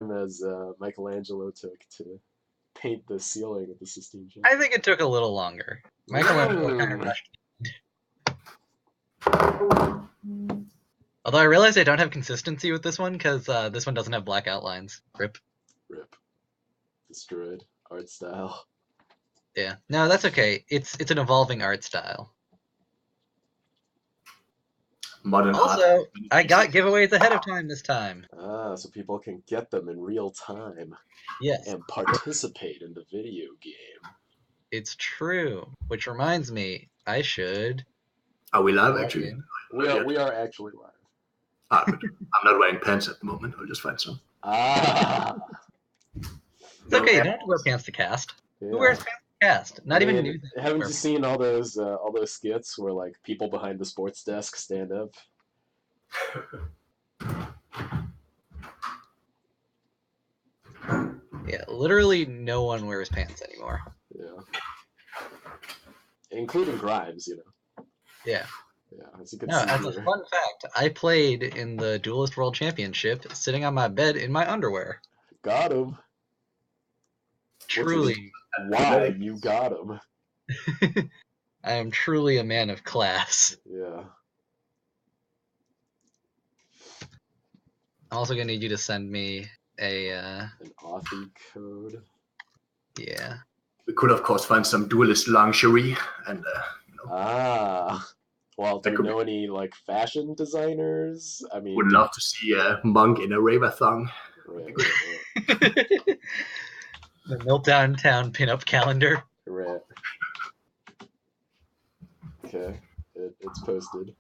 as Michelangelo took to paint the ceiling of the Sistine I Chapel. think it took a little longer. Michelangelo kind of rushed. Although I realize I don't have consistency with this one because this one doesn't have black outlines. Rip. Rip. Destroyed. Art style. Yeah. No, that's okay. It's an evolving art style. Modern Also, art. I got giveaways ahead of time this time. Ah, so people can get them in real time Yes, and participate in the video game. it's true. Which reminds me, I should. Are we live log actually? in. We are actually live. Ah, good. I'm not wearing pants at the moment. I'll just find some. Ah. It's okay. You don't have to wear pants to cast. Yeah. Who wears pants to cast? Not even news. Haven't you seen all those skits where like people behind the sports desk stand up? Yeah, literally no one wears pants anymore. Yeah. Including Grimes, you know. Yeah. Yeah, as you can No, see as a here. fun fact, I played in the Duelist World Championship sitting on my bed in my underwear. Got him. Truly. Why you got him. I am truly a man of class. Yeah. I'm also gonna need you to send me a An Authy code. yeah. We could, of course, find some duelist lingerie and Ah. Well, do That we could know any like fashion designers? I mean, would love to see a monk in a raver thong. right. The Meltdowntown pinup calendar. Right. Okay, it's posted.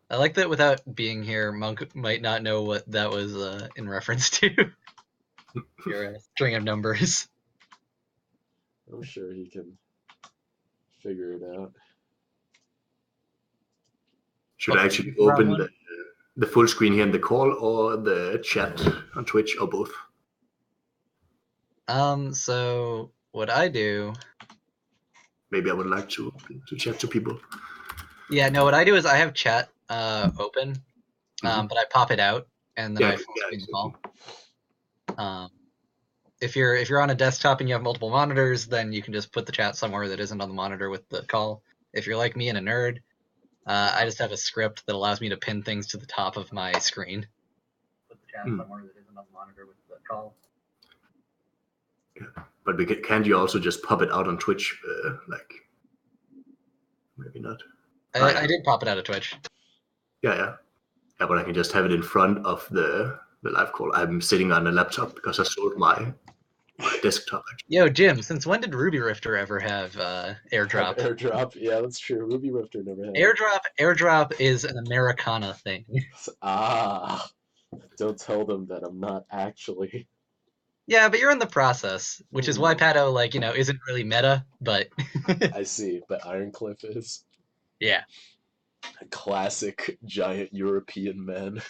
I like that without being here, Monk might not know what that was in reference to. Your string of numbers. I'm sure he can figure it out. Should I actually open the full screen here in the call or the chat on Twitch or both? So what I do... Maybe I would like to chat to people. Yeah, no, what I do is I have chat open, but I pop it out and then I full screen the call. If you're on a desktop and you have multiple monitors, then you can just put the chat somewhere that isn't on the monitor with the call. If you're like me and a nerd, I just have a script that allows me to pin things to the top of my screen. Put the chat somewhere that isn't on the monitor with the call. Yeah. But can't you also just pop it out on Twitch? Like, maybe not. I did pop it out of Twitch. Yeah, but I can just have it in front of the live call. I'm sitting on a laptop because I sold my desktop. Actually. Yo, Jim, since when did Ruby Rifter ever have airdrop? Airdrop, yeah, that's true. Ruby Rifter never had Airdrop is an Americana thing. Ah, don't tell them that I'm not actually. Yeah, but you're in the process, which is why Pato, isn't really meta, but... I see, but Ironcliff is. Yeah. A classic giant European men.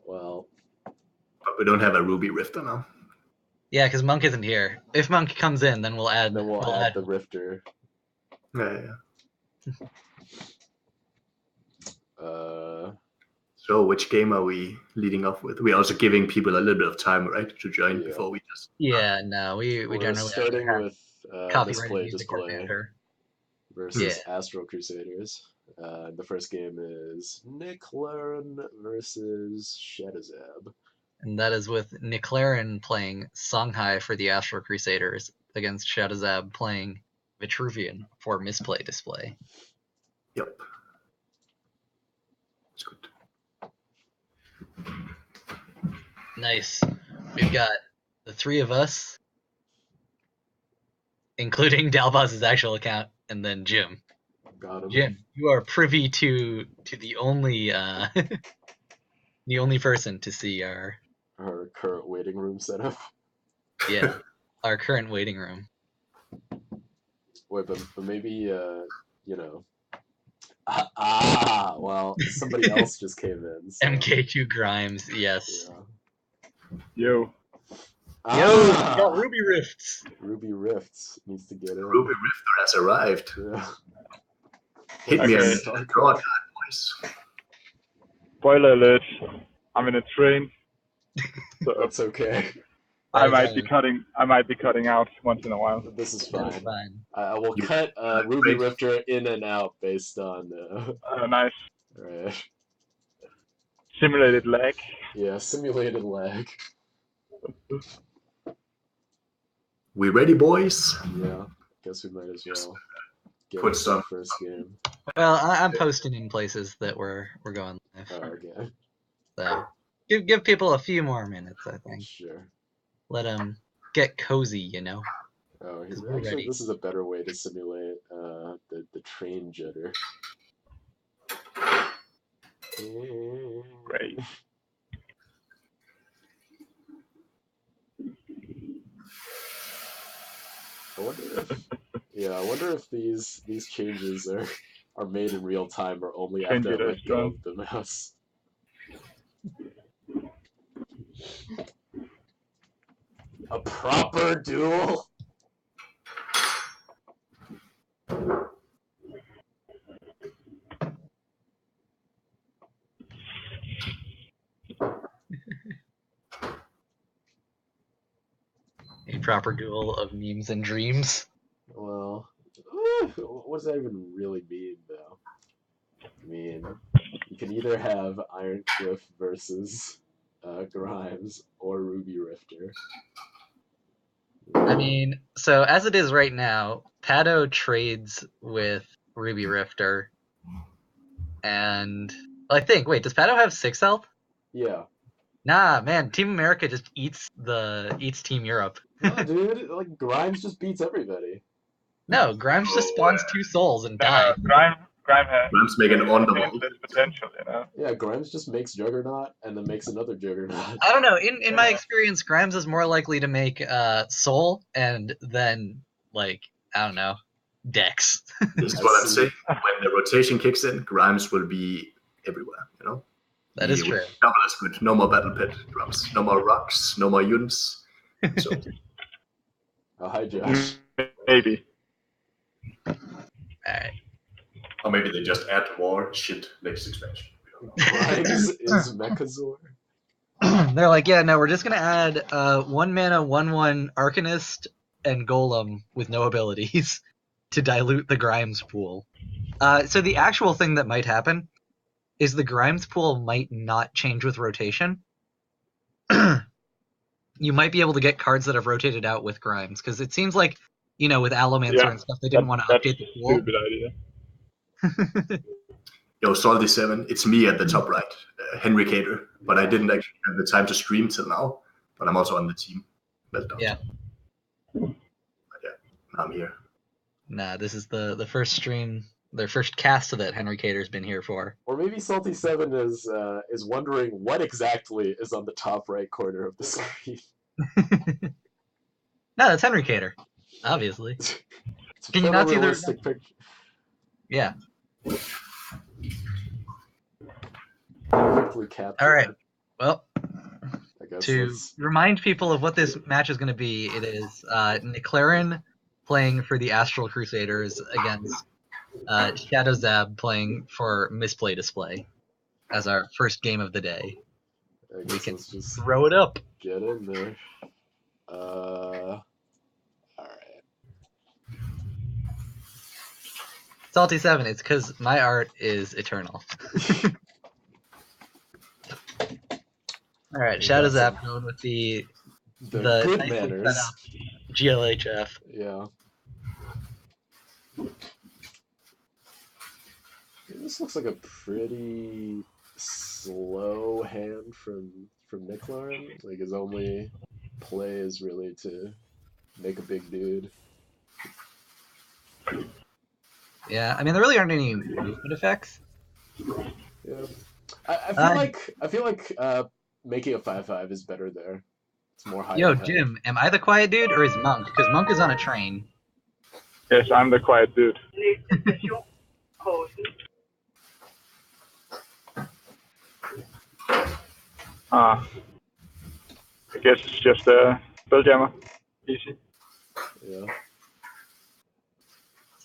Well. But we don't have a Ruby Rifter now. Yeah, because Monk isn't here. If Monk comes in, then we'll add... Then we'll add the Rifter. Yeah. So which game are we leading off with? We're also giving people a little bit of time, right, to join before we just... Yeah, no, we generally... starting with copyrighted Display versus Astral Crusaders. The first game is Nick Laren versus Shadowzab. And that is with Nick Laren playing Songhai for the Astral Crusaders against Shadowzab playing Vitruvian for Misplay Display. Yep. That's good. Nice. We've got the three of us, including Dalboz's actual account, and then Jim. Got him. Jim, you are privy to the only the only person to see our current waiting room setup. Yeah, our current waiting room. Wait, but maybe well, somebody else just came in. So. MK2 Grimes, yes. Yeah. Yo, we got Ruby Rifts. Ruby Rifts needs to get in. Ruby Rifter has arrived. Yeah. Hit me Okay. on the draw card, boys. Spoiler alert. I'm in a train. So That's okay. I That might is be cutting out once in a while. This is that is fine. fine. I will You- cut Ruby break. Rifter in and out based on. Nice. Right. Simulated lag. Yeah, simulated lag. We ready, boys? Yeah, guess we might as well get Put into some- the first game. Well, I'm posting in places that we're going live. Oh, okay. So give people a few more minutes, I think. Sure. Let them get cozy, you know. Oh, we're actually, ready. this is a better way to simulate the train jitter. Great. I wonder if these changes are made in real time or only Train after I jitter let is go gone. of the mouse. A proper duel? A proper duel of memes and dreams. Well, what does that even really mean, though? I mean, you can either have Iron Cliff versus Grimes or Ruby Rifter. I mean, so as it is right now, Pado trades with Ruby Rifter, and I think. Wait, does Pado have 6 health? Yeah. Nah, man, Team America just eats Team Europe. No, dude, like Grimes just beats everybody. No, Grimes just spawns 2 souls and dies. Grime has Grimes make an on the ball. endless potential, you know. Yeah, Grimes just makes Juggernaut and then makes another Juggernaut. I don't know. In my experience, Grimes is more likely to make Soul and then I don't know, Dex. This is I what I'm see. saying. When the rotation kicks in, Grimes will be everywhere, you know? That is He will true. Double as good. No more Battle Pit drums. No more rocks. No more Yuns. So, Oh, hi, Josh. Maybe. Alright. or maybe they just add more shit next expansion. Grimes is Mechazor. They're like, yeah, no, we're just gonna add 1 mana 1/1 Arcanist and Golem with no abilities to dilute the Grimes pool. So the actual thing that might happen is the Grimes pool might not change with rotation. You might be able to get cards that have rotated out with Grimes, because it seems like, with Allomancer and stuff, they didn't want to That's update the a pool. stupid idea. Yo, Salty7, it's me at the top right, Henry Cater. But I didn't actually have the time to stream till now. But I'm also on the team. Meltdowntown. Yeah. But yeah, now I'm here. Nah, this is the first stream, their first cast that Henry Cater's been here for. Or maybe Salty7 is wondering what exactly is on the top right corner of the screen. No, that's Henry Cater, obviously. It's a Can you not see the- photorealistic picture. Yeah. Perfectly captured. All right. Well, I guess to let's- remind people of what this match is going to be, it is McLaren playing for the Astral Crusaders against Shadow Zab playing for Misplay Display as our first game of the day. I We guess can let's just throw it up. get in there. All right. Salty7, it's because my art is eternal. All right, Shadow Zap going with the The The good nicely set manners. up. GLHF. Yeah. This looks like a pretty slow hand from McLaren. Like his only play is really to make a big dude. Yeah, I mean there really aren't any movement effects. Yeah. I feel like making a 5/5 is better there. It's more high. Yo, impact. Jim, am I the quiet dude or is Monk? Because Monk is on a train. Yes, I'm the quiet dude. I guess it's just a Spelljammer. Easy. Yeah.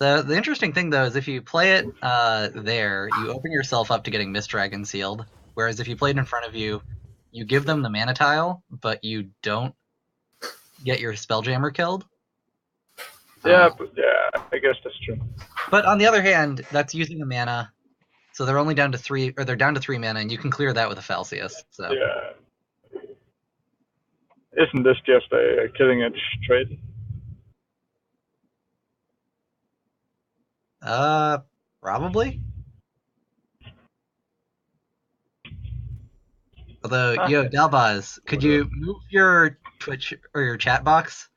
The interesting thing, though, is if you play it there, you open yourself up to getting Mist Dragon sealed. Whereas if you play it in front of you, you give them the mana tile, but you don't get your Spelljammer killed. Yeah, I guess that's true. But on the other hand, that's using a mana, so they're only down to 3, or they're down to 3 mana, and you can clear that with a Falcius. So. Yeah. Isn't this just a killing edge trade? Probably. Although you have Dalbaz, could you move your Twitch or your chat box?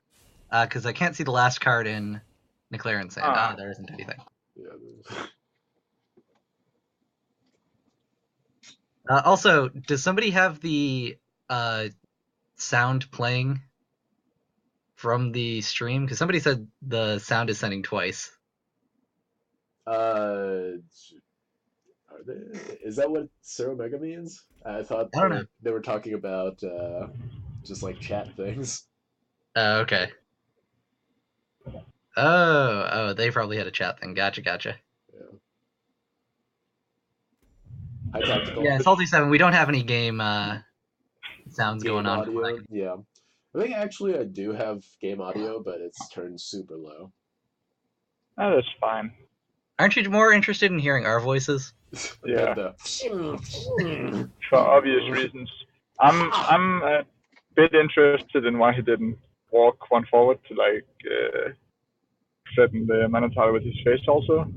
Because I can't see the last card in McLaren Sand. There isn't anything. Yeah. Also, does somebody have the sound playing from the stream? Because somebody said the sound is sending twice. Is that what Sir Omega means? I thought they were talking about just like chat things. Okay. Oh, they probably had a chat thing. Gotcha. Yeah. Hi, Tactical. Yeah, Salty7, we don't have any game sounds going on. Audio? Yeah. I think actually I do have game audio, but it's turned super low. Oh, that's fine. Aren't you more interested in hearing our voices? Yeah. For obvious reasons. I'm a bit interested in why he didn't walk one forward to like threaten the Minotaur with his face also.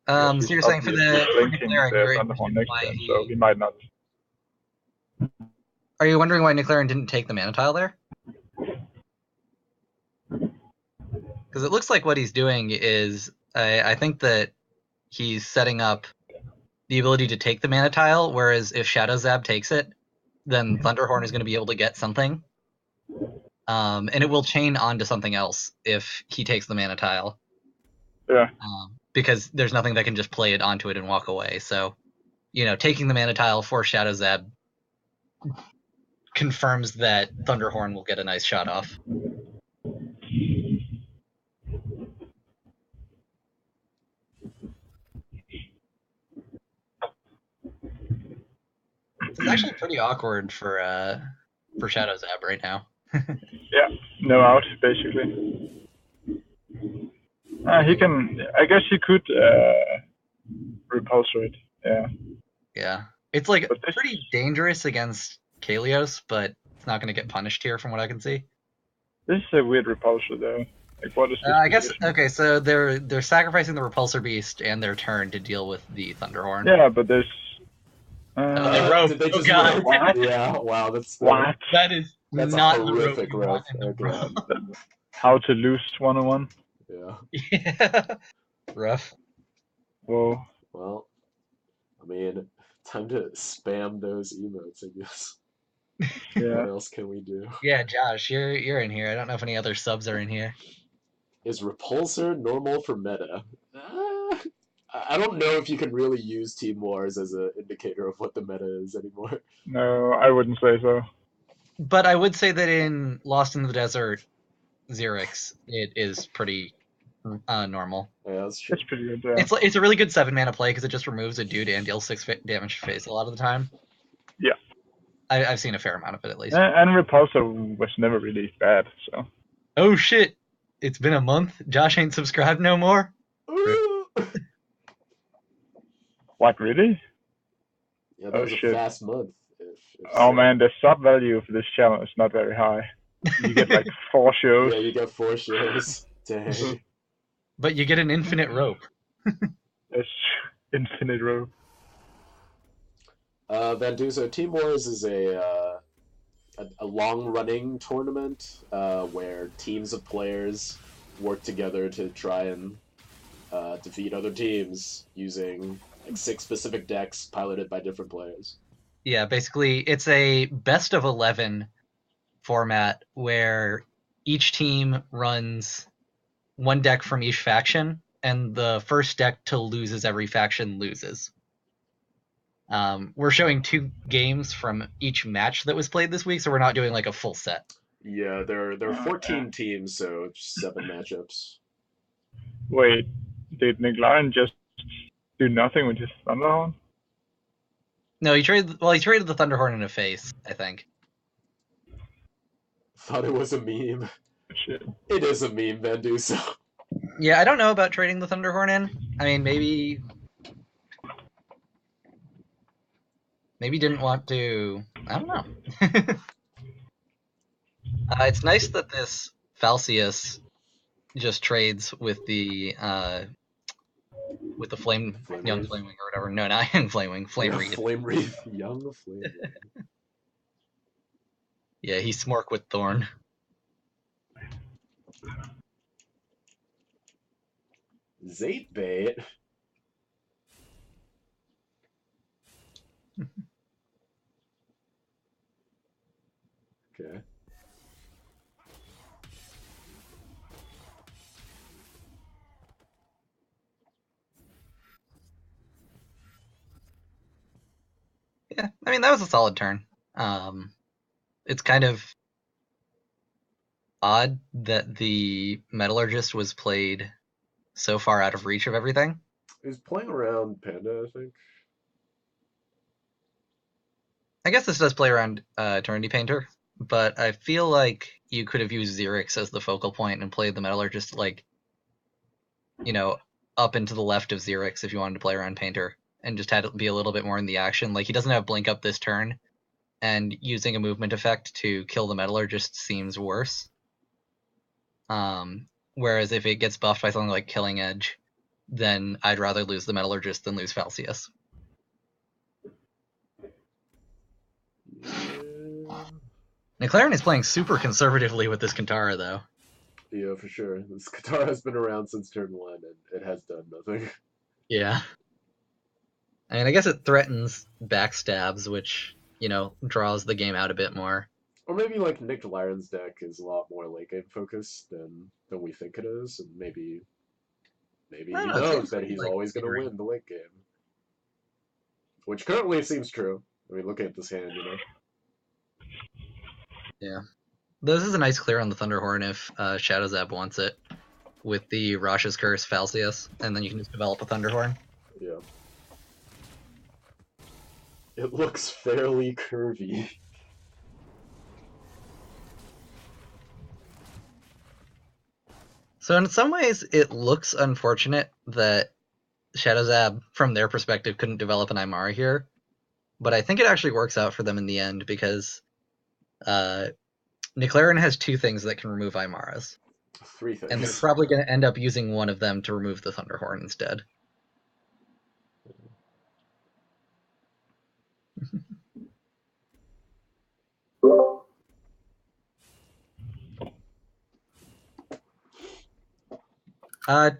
So you're saying for the Thunderhorn next to him, so he might not. Are you wondering why Niclaren didn't take the mana tile there? Because it looks like what he's doing is, I think that he's setting up the ability to take the mana tile, whereas if Shadow Zab takes it, then Thunderhorn is going to be able to get something. And it will chain onto something else if he takes the mana tile. Yeah. Because there's nothing that can just play it onto it and walk away. So, taking the mana tile for Shadow Zab confirms that Thunderhorn will get a nice shot off. It's actually pretty awkward for Shadow Zab right now. Yeah, no out basically. He can. I guess he could repulsor it. Yeah. Yeah, it's like pretty dangerous against Kalios, but it's not going to get punished here from what I can see. This is a weird repulsor though. Like what is this? I guess okay. So they're sacrificing the repulsor beast and their turn to deal with the Thunderhorn. Yeah, but there's. They rope. Oh god! What? Yeah. Wow. That's That's not horrific the rope. Okay. How to lose 101. Yeah. Rough. Whoa. Well, I mean, time to spam those emotes, I guess. Yeah. What else can we do? Yeah, Josh, you're in here. I don't know if any other subs are in here. Is Repulsor normal for meta? I don't know if you can really use Team Wars as an indicator of what the meta is anymore. No, I wouldn't say so. But I would say that in Lost in the Desert, Xerix, it is pretty normal. Yeah, that's true. It's pretty good, yeah. It's a really good 7-mana play because it just removes a dude and deals 6 damage to face a lot of the time. Yeah. I've seen a fair amount of it at least. And Repulsor was never really bad, so. Oh shit! It's been a month. Josh ain't subscribed no more. What, really? Yeah, that was a fast month. Oh man, the sub value for this channel is not very high. You get like 4 shows. Yeah, you get 4 shows. Dang. But you get an infinite rope. It's infinite rope. Vanduzo, Team Wars is a long-running tournament where teams of players work together to try and defeat other teams using like 6 specific decks piloted by different players. Yeah, basically, it's a best of 11 format where each team runs 1 deck from each faction, and the first deck to lose as every faction loses. We're showing 2 games from each match that was played this week, so we're not doing like a full set. Yeah, there are 14 teams, so 7 matchups. Wait, did Niclaren just do nothing with his Thunderhorn? No, he traded the Thunderhorn in a face, I think. Thought it was a meme. Shit. It is a meme, Banduso. Yeah, I don't know about trading the Thunderhorn in. I mean, maybe didn't want to. I don't know. It's nice that this Falcius just trades with the flame, young Wreath? flamewing or whatever. No, not young flamewing, flame Yeah, wreath. Flame Wreath. Young Flame Wreath. Yeah, he's Smork with Thorn. Zate bait. Okay. Yeah, I mean that was a solid turn. It's kind of odd that the Metallurgist was played so far out of reach of everything. He was playing around Panda, I think. I guess this does play around Eternity Painter, but I feel like you could have used Xerix as the focal point and played the Metallurgist, like, you know, up and to the left of Xerix if you wanted to play around Painter, and just had it be a little bit more in the action. Like, he doesn't have Blink Up this turn, and using a movement effect to kill the Metallurgist seems worse. Whereas if it gets buffed by something like Killing Edge, then I'd rather lose the Metallurgist than lose Falcius. Yeah. McLaren is playing super conservatively with this Kantara, though. Yeah, for sure. This Katara has been around since turn 1, and it has done nothing. Yeah. I mean, I guess it threatens backstabs, which, you know, draws the game out a bit more. Or maybe, like, Nick Laren's deck is a lot more late game focused than we think it is, and maybe he knows that he's always going to win the late game. Which currently seems true. I mean, look at this hand, you know? Yeah. This is a nice clear on the Thunderhorn if Shadow Zab wants it, with the Rasha's Curse Falcius, and then you can just develop a Thunderhorn. Yeah. It looks fairly curvy. So in some ways, it looks unfortunate that Shadow Zab, from their perspective, couldn't develop an Aymara here, but I think it actually works out for them in the end because Niclaren has 2 things that can remove Aymaras. 3 things. And they're probably going to end up using one of them to remove the Thunderhorn instead.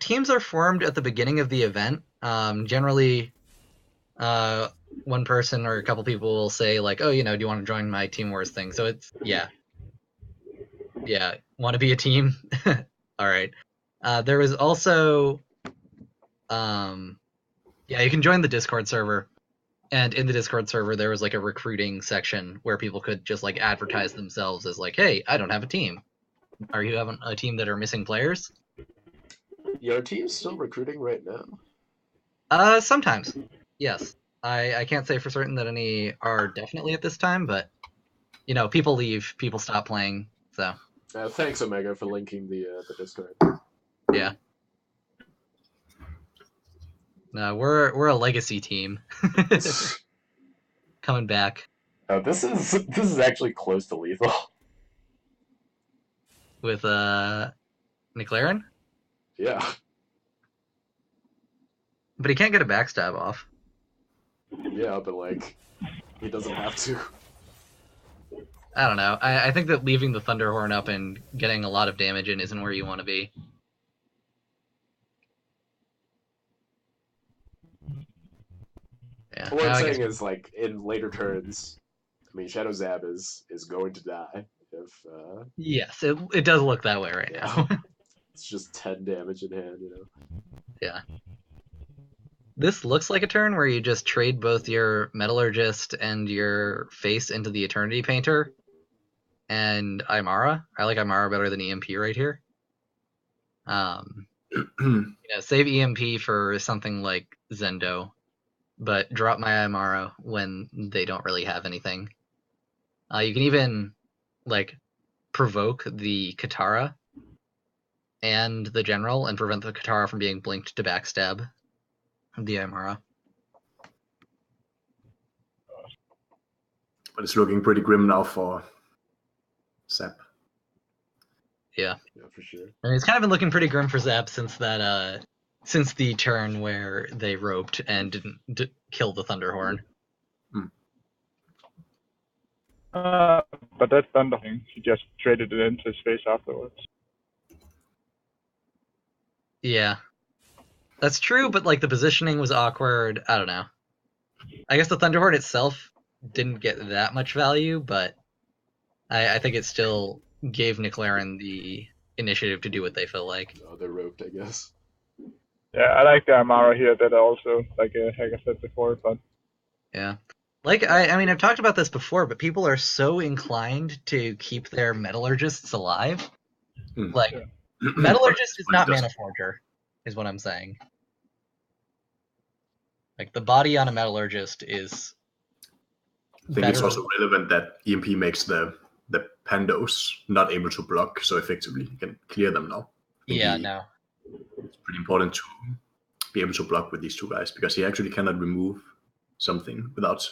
Teams are formed at the beginning of the event. Generally, one person or a couple people will say, like, oh, you know, do you want to join my Team Wars thing? So it's, yeah, want to be a team? All right. There was also, you can join the Discord server. And in the Discord server, there was like a recruiting section where people could just like advertise themselves as like, hey, I don't have a team. Are you having a team that are missing players? Yeah, are teams still recruiting right now? Sometimes. Yes. I can't say for certain that any are definitely at this time, but you know, people leave, people stop playing, so. Thanks, Omega, for linking the Discord. Yeah. No, we're a legacy team. Coming back. Oh, this is actually close to lethal. With McLaren? Yeah. But he can't get a backstab off. Yeah, but like, he doesn't have to. I don't know. I think that leaving the Thunderhorn up and getting a lot of damage in isn't where you want to be. Yeah. What I'm saying is, like, in later turns, I mean, Shadow Zab is going to die if. Yes, it does look that way right now. It's just 10 damage in hand, you know. Yeah. This looks like a turn where you just trade both your Metallurgist and your face into the Eternity Painter. and Aymara. I like Aymara better than EMP right here. Save EMP for something like Zendo, but drop my Aymara when they don't really have anything. You can even provoke the Katara and the General and prevent the Katara from being blinked to backstab the Aymara. But it's looking pretty grim now for Zap. Yeah, for sure. I mean, it's kind of been looking pretty grim for Zap since the turn where they roped and didn't kill the Thunderhorn. But that's done nothing. He just traded it into his face afterwards. Yeah. That's true, but the positioning was awkward. I don't know. I guess the Thunderhorn itself didn't get that much value, but I think it still gave McLaren the initiative to do what they feel like. Oh, they're roped, I guess. Yeah, I like the Aymara here that also, like I said before, but... Yeah. I mean, I've talked about this before, but people are so inclined to keep their Metallurgists alive. Metallurgist is not Mana Forger, is what I'm saying. The body on a Metallurgist is I think it's also relevant that EMP makes the Pandos not able to block so effectively. You can clear them now. No. It's pretty important to be able to block with these two guys because he actually cannot remove something without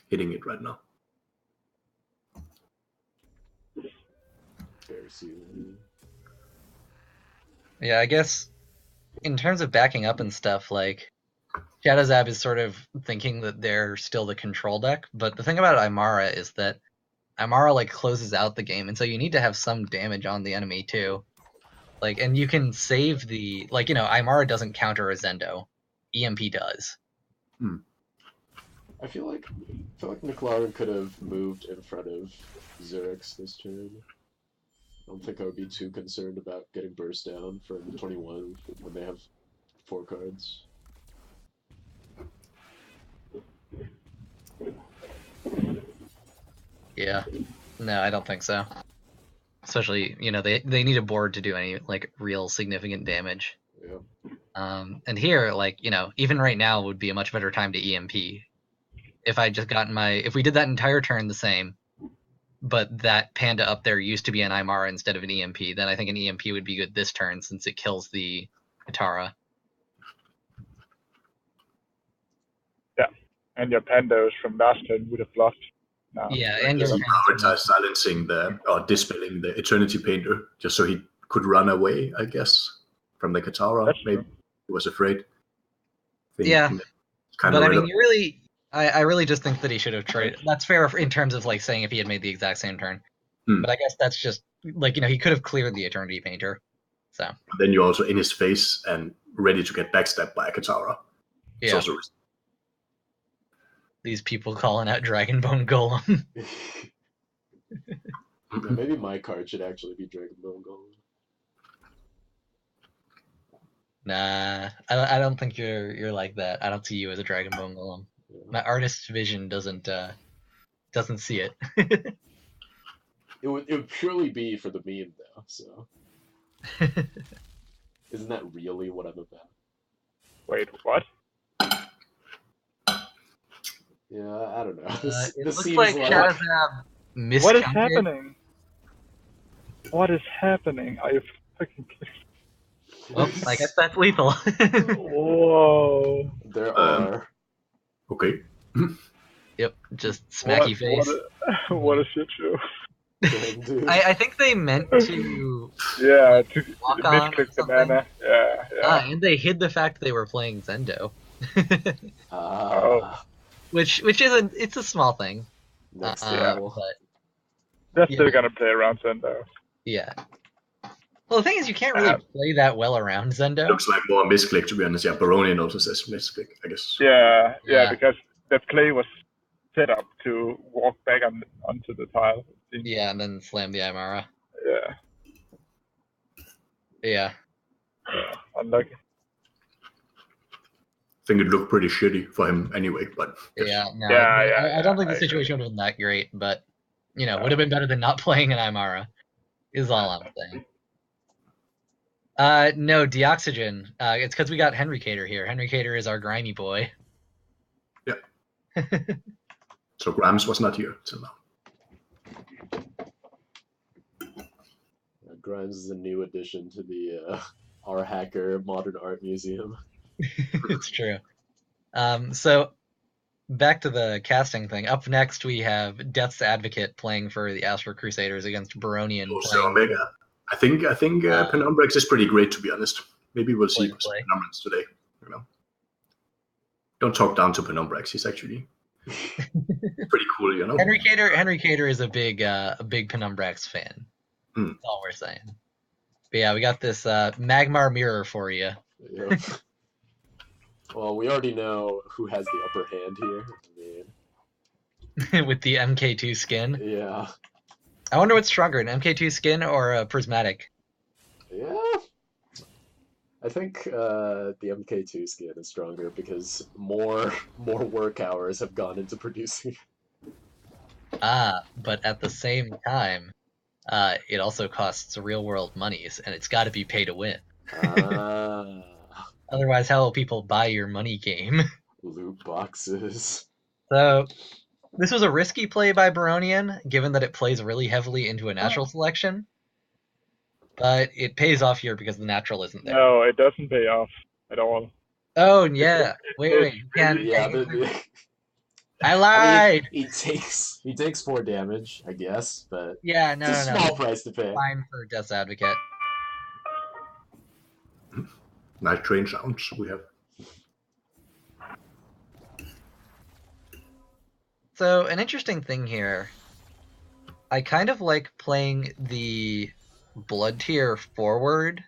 hitting it right now. Yeah, I guess in terms of backing up and stuff, Shadowzab is sort of thinking that they're still the control deck, but the thing about Aymara is that Aymara closes out the game, and so you need to have some damage on the enemy too. And you can save the Aymara doesn't counter a Zendo. EMP does. I feel like McLaren could have moved in front of Zerix this turn. I don't think I would be too concerned about getting burst down from 21 when they have 4 cards. Yeah. No, I don't think so. Especially, they need a board to do any real significant damage. Yeah. And here, even right now would be a much better time to EMP. If I just gotten if we did that entire turn the same, but that panda up there used to be an Aymara instead of an EMP, then I think an EMP would be good this turn since it kills the Katara. Yeah, and your pandas from last turn would have bluffed. No. Yeah, and he prioritized silencing or dispelling the Eternity Painter just so he could run away, I guess, from the Katara. That's Maybe true. he was afraid. Yeah, but I mean, I really just think that he should have traded. That's fair in terms of saying if he had made the exact same turn. But I guess that's just he could have cleared the Eternity Painter. So but then you're also in his face and ready to get backstabbed by a Katara. It's yeah. also These people calling out Dragonbone Golem. Yeah, maybe my card should actually be Dragonbone Golem. Nah, I don't think you're like that. I don't see you as a Dragonbone Golem. Yeah. My artist's vision doesn't see it. It would purely be for the meme though, so isn't that really what I'm about? Wait, what? Yeah, I don't know. It looks like Shadowzab miscounted. What is happening? What is happening? Are you fucking kidding? Well, I guess that's lethal. Whoa. There are. Okay. Yep, just smacky face. What a shit show. I think they meant to. Yeah, to misclick the mana. Yeah. And they hid the fact they were playing Zendo. Which isn't. It's a small thing. But they're still gonna play around Zendo. Yeah. Well, the thing is, you can't really play that well around Zendo. Looks like more misclick, to be honest. Yeah, Baronian also says misclick, I guess. Yeah, because the play was set up to walk back onto the tile. Yeah, and then slam the Aymara. Yeah. Unlucky. I think it looked pretty shitty for him anyway, but... I don't think the situation would have been that great, but You know, would have been better than not playing an Aymara, is all I'm saying. No, Deoxygen. It's because we got Henry Cater here. Henry Cater is our grimy boy. Yeah. So Grimes was not here till now. Grimes is a new addition to the our hacker modern art museum. It's true. So back to the casting thing. Up next, we have Death's Advocate playing for the Astro Crusaders against Baronian. So Omega. I think Penumbrex is pretty great, to be honest. Maybe we'll see some Penumbrans today. You know, don't talk down to Penumbrex. He's actually pretty cool, you know. Henry Cater is a big Penumbrex fan. That's all we're saying. But yeah, we got this Magmar mirror for you. Yeah. Well, we already know who has the upper hand here. I mean, with the MK2 skin. Yeah. I wonder what's stronger, an MK2 skin or a prismatic? Yeah. I think the MK2 skin is stronger because more work hours have gone into producing. But at the same time, it also costs real-world monies, and it's got to be pay to win. Otherwise, how will people buy your money game? Loot boxes. So, this was a risky play by Baronian, given that it plays really heavily into a natural selection. But it pays off here because the natural isn't there. No, it doesn't pay off at all. Oh, yeah. Wait. You can't. Yeah, I lied! I mean, he takes 4 damage, I guess, but yeah, no, it's a small price to pay. Fine for Death's Advocate. Nice train sounds we have. So, an interesting thing here. I kind of like playing the blood tier forward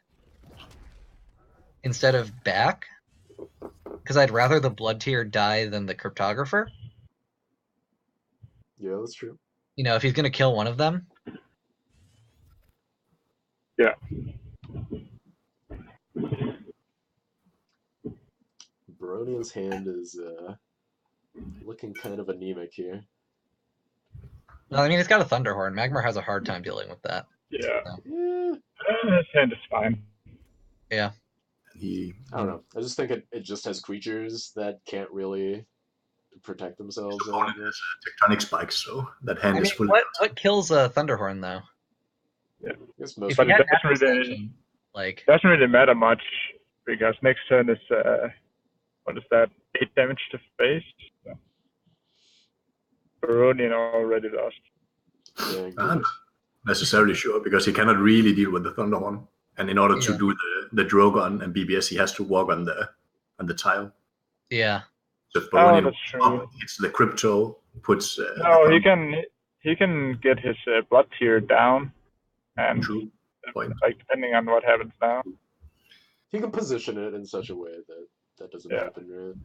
instead of back, because I'd rather the blood tier die than the cryptographer. Yeah, that's true. You know, if he's going to kill one of them. Yeah. Baronian's hand is looking kind of anemic here. No, I mean, it's got a Thunderhorn. Magmar has a hard time dealing with that. Yeah. So. His hand is fine. Yeah. I don't know. I just think it just has creatures that can't really protect themselves. Tectonic spikes, so that hand is fully. What kills a Thunderhorn, though? Yeah. I guess most but it doesn't really matter much, because next turn is, what is that, 8 damage to face? So. Baronian already lost. Yeah, not necessarily sure, because he cannot really deal with the Thunderhorn. And in order to do the Drogon and BBS, he has to walk on the tile. Yeah. So if Baronian hits the crypto, puts. No, he can get his blood tier down, and like depending on what happens now. He can position it in such a way that doesn't happen,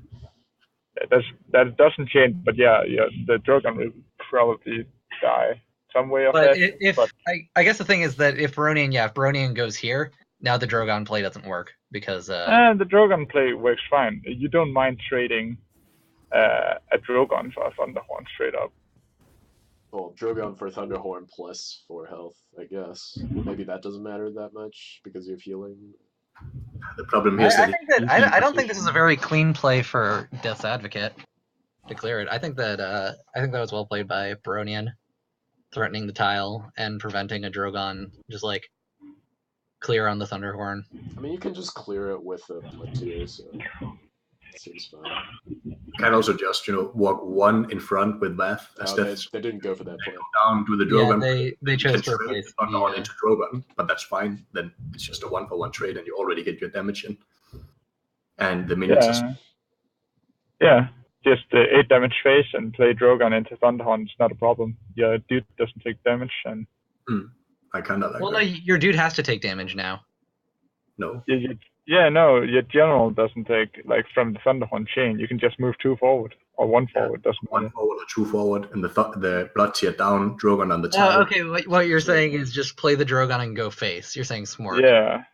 right? That doesn't change, but yeah, the Drogon will probably die some way of that. I guess the thing is that if Baronian goes here, now the Drogon play doesn't work because the Drogon play works fine. You don't mind trading a Drogon for a Thunderhorn straight up. Well, Drogon for Thunderhorn plus 4 health, I guess. Maybe that doesn't matter that much because you're healing. The problem is I don't think this is a very clean play for Death's Advocate to clear it. I think that was well played by Baronian, threatening the tile and preventing a Drogon just like clear on the Thunderhorn. I mean, you can just clear it with a blood tier, so it seems fine. You can also just walk 1 in front with Wrath. They didn't go for that play. Down to the Drogon. Yeah, they chose to replace Thunderhorn into Drogon, but that's fine. Then it's just a 1-for-1 trade, and you already get your damage in. And the minions. Yeah, just 8 damage face and play Drogon into Thunderhorn is not a problem. Your dude doesn't take damage, and. I kind of like that. No, your dude has to take damage now. No. No, your general doesn't take, like, from the Thunderhorn chain. You can just move 2 forward, or 1 forward, doesn't matter. 1 forward or 2 forward, and the blood tier down, Drogon on the top. Oh, okay, what you're saying is just play the Drogon and go face. You're saying Smork. Yeah.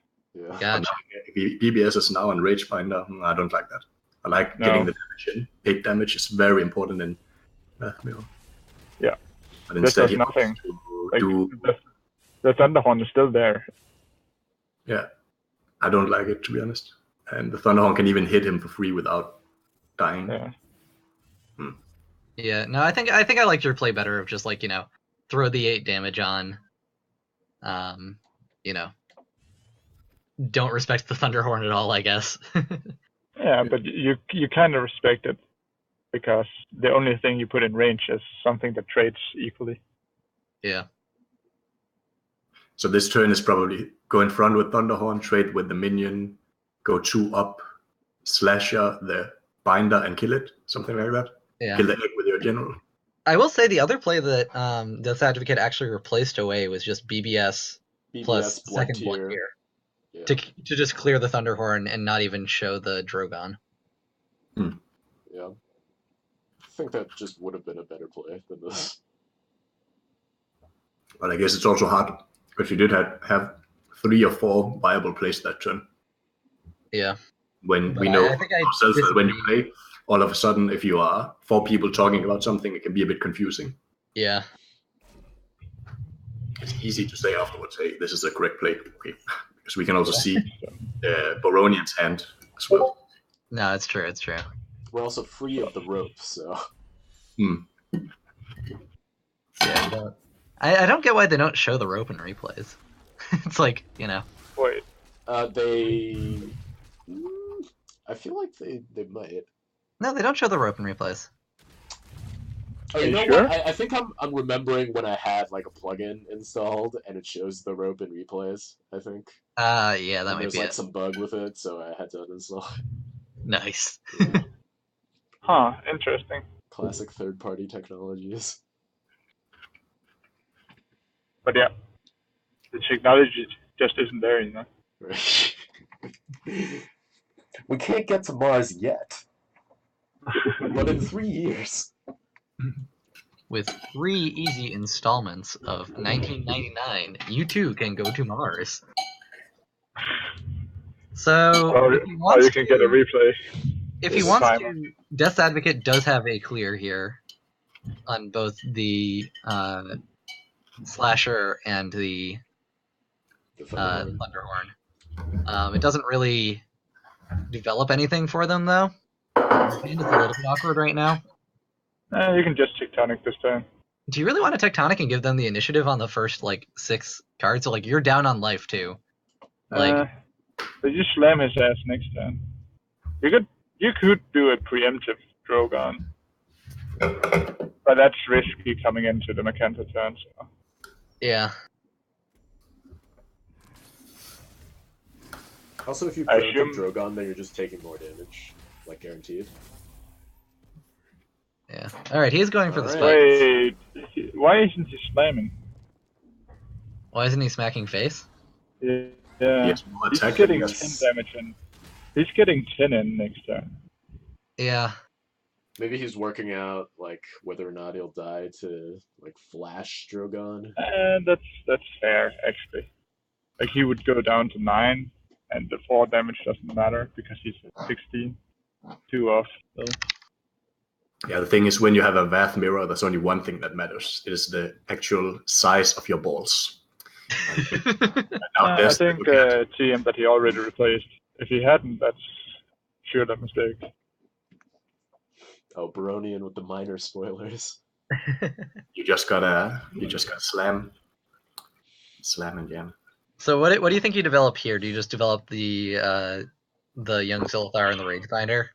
Gotcha. BBS is now on Ragebinder. I don't like that. I like getting the damage in. Big damage is very important in... Yeah. But This instead, does nothing. Like, do the Thunderhorn is still there. yeah. I don't like it, to be honest. And the Thunderhorn can even hit him for free without dying. Yeah. Yeah, no, I think I liked your play better of just like, you know, throw the 8 damage on. You know, don't respect the Thunderhorn at all, I guess. Yeah, but you kind of respect it because the only thing you put in range is something that trades equally. Yeah. So this turn is probably go in front with Thunderhorn, trade with the minion, go 2 up, Slasher the Binder and kill it, something like that. Yeah. Kill the egg with your general. I will say the other play that Death Advocate actually replaced away was just BBS plus Blood second Blood Tier. Tier. Yeah. To just clear the Thunderhorn and not even show the Drogon. Yeah. I think that just would have been a better play than this. But I guess it's also hard because you did have 3 or 4 viable plays that turn. Yeah. When But we know I think I ourselves that when you disagree. play, all of a sudden, if you are 4 people talking about something, it can be a bit confusing. Yeah. It's easy to say afterwards, hey, this is the correct play. Okay. Because we can also see Baronian's hand as well. No, it's true. It's true. We're also free of the rope, so. Yeah. I don't get why they don't show the rope in replays. It's like, you know. Wait. They. I feel like they might. No, they don't show the rope in replays. Oh, you know sure? what? I think I'm remembering when I had like a plugin installed and it shows the rope in replays. I think. Yeah, that and might there's be like it. some bug with it, so I had to uninstall. Nice. Yeah. Huh, interesting. Classic third-party technologies. But yeah, the technology just isn't there, you know. Right. We can't get to Mars yet. But in 3 years. With 3 easy installments of 1999, you too can go to Mars. So, if he Or wants you can get a replay. If he with wants timer. to, Death Advocate does have a clear here on both the Slasher and the Thunderhorn. It doesn't really develop anything for them, though. His hand is a little bit awkward right now. You can just Tectonic this time. Do you really want to Tectonic and give them the initiative on the first, like, 6 cards? So, like, you're down on life, too. Like, but you slam his ass next time. You could do a preemptive Drogon. But that's risky coming into the Macanta turn, so. yeah. Also, if you I preempt assume- Drogon, then you're just taking more damage. Like, guaranteed. Yeah. Alright, he's going for the Alright. spike. Wait, why isn't he slamming? Why isn't he smacking face? Yeah. He has more He's attack getting than 10 us. damage in. He's getting 10 in next turn. Yeah. Maybe he's working out, like, whether or not he'll die to, like, flash Drogon. And that's fair, actually. Like, he would go down to 9, and the 4 damage doesn't matter because he's at 16. 2 off. So. Yeah, the thing is, when you have a Vath mirror, there's only one thing that matters. It is the actual size of your balls. I think TM that he already replaced. If he hadn't, that's sure a mistake. Oh, Baronian with the minor spoilers. You just gotta slam and jam. So what do you think you develop here? Do you just develop the young Zilithar and the Ragebinder?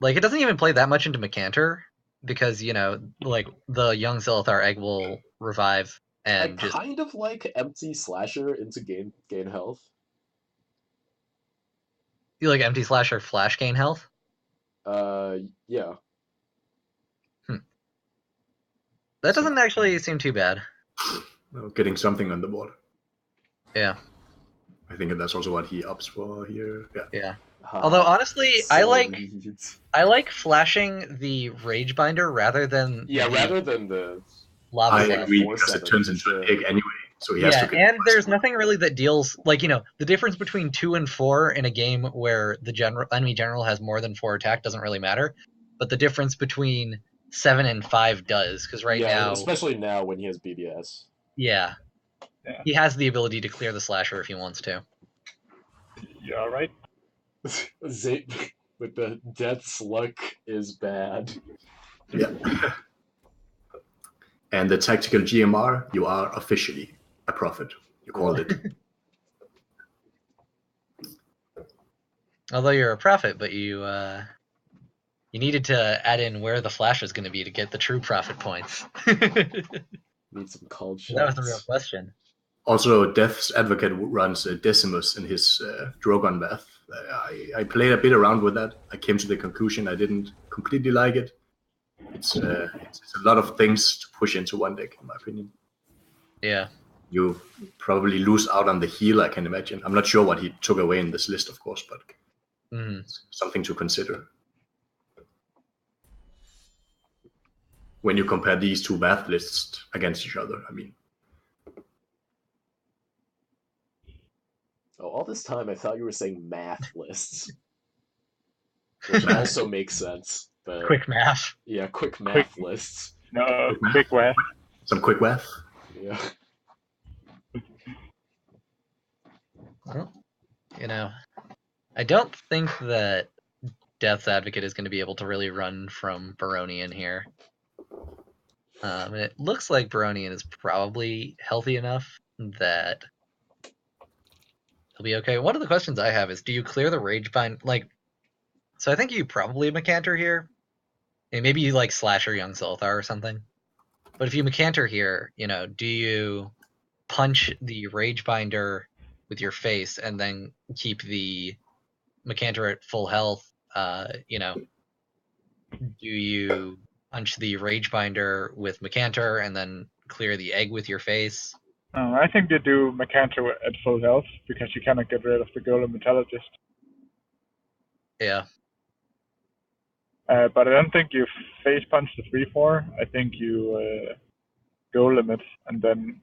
Like, it doesn't even play that much into Macanter because, you know, like, the young Zilithar egg will revive and I kind of like empty Slasher into gain health. You like empty Slasher flash gain health? Yeah. That doesn't actually seem too bad. Getting something on the board. Yeah. I think that's also what he opts for here. Yeah. Although honestly, I like flashing the Ragebinder rather than the Lava I Slap. agree because it turns into an egg anyway, so he has to. And there's nothing really that deals like, you know, the difference between 2 and 4 in a game where the enemy general has more than 4 attack doesn't really matter. but the difference between 7 and 5 does, because now, especially now when he has BBS. Yeah, he has the ability to clear the slasher if he wants to. Yeah, right. Zape with the death's luck is bad. Yeah. And the tactical GMR, you are officially a prophet. You called it. Although you're a prophet, but you needed to add in where the flash is going to be to get the true prophet points. Need some cold shots. That was the real question. Also, Death's Advocate runs Decimus in his Drogon Bath. I played a bit around with that. I came to the conclusion I didn't completely like it. It's a lot of things to push into one deck, in my opinion. Yeah. You probably lose out on the heal, I can imagine. I'm not sure what he took away in this list, of course, but it's something to consider. When you compare these two Bath lists against each other, I mean. Oh, all this time I thought you were saying math lists. Which also makes sense. But quick math. Yeah, quick math lists. No, quick math. Some quick math. Yeah. Well, I don't think that Death's Advocate is going to be able to really run from Baronian here. And it looks like Baronian is probably healthy enough that he'll be okay. One of the questions I have is, do you clear the Ragebind? So I think you probably Macanter here. And maybe you Slasher Young Zolthar or something. But if you Macanter here, do you punch the Ragebinder with your face and then keep the Macanter at full health? Do you punch the Ragebinder with Macanter and then clear the egg with your face? I think you do Macanter at full health because you cannot get rid of the Golem Metallurgist. Yeah. But I don't think you face punch the 3/4. I think you Golem it and then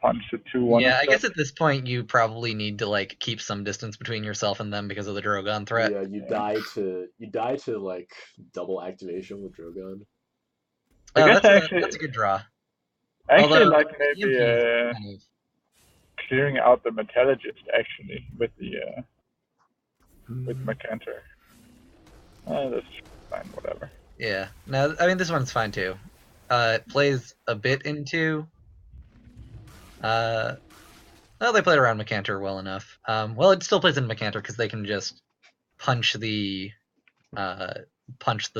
punch the 2/1. Yeah, I guess at this point you probably need to keep some distance between yourself and them because of the Drogon threat. Yeah, you die to double activation with Drogon. That's a good draw. Actually, maybe clearing out the Metallurgist actually with the with Macanter. That's fine, whatever. Yeah, no, I mean this one's fine too. It plays a bit into. Well, they played around Macanter well enough. Well, it still plays in Macanter because they can just punch the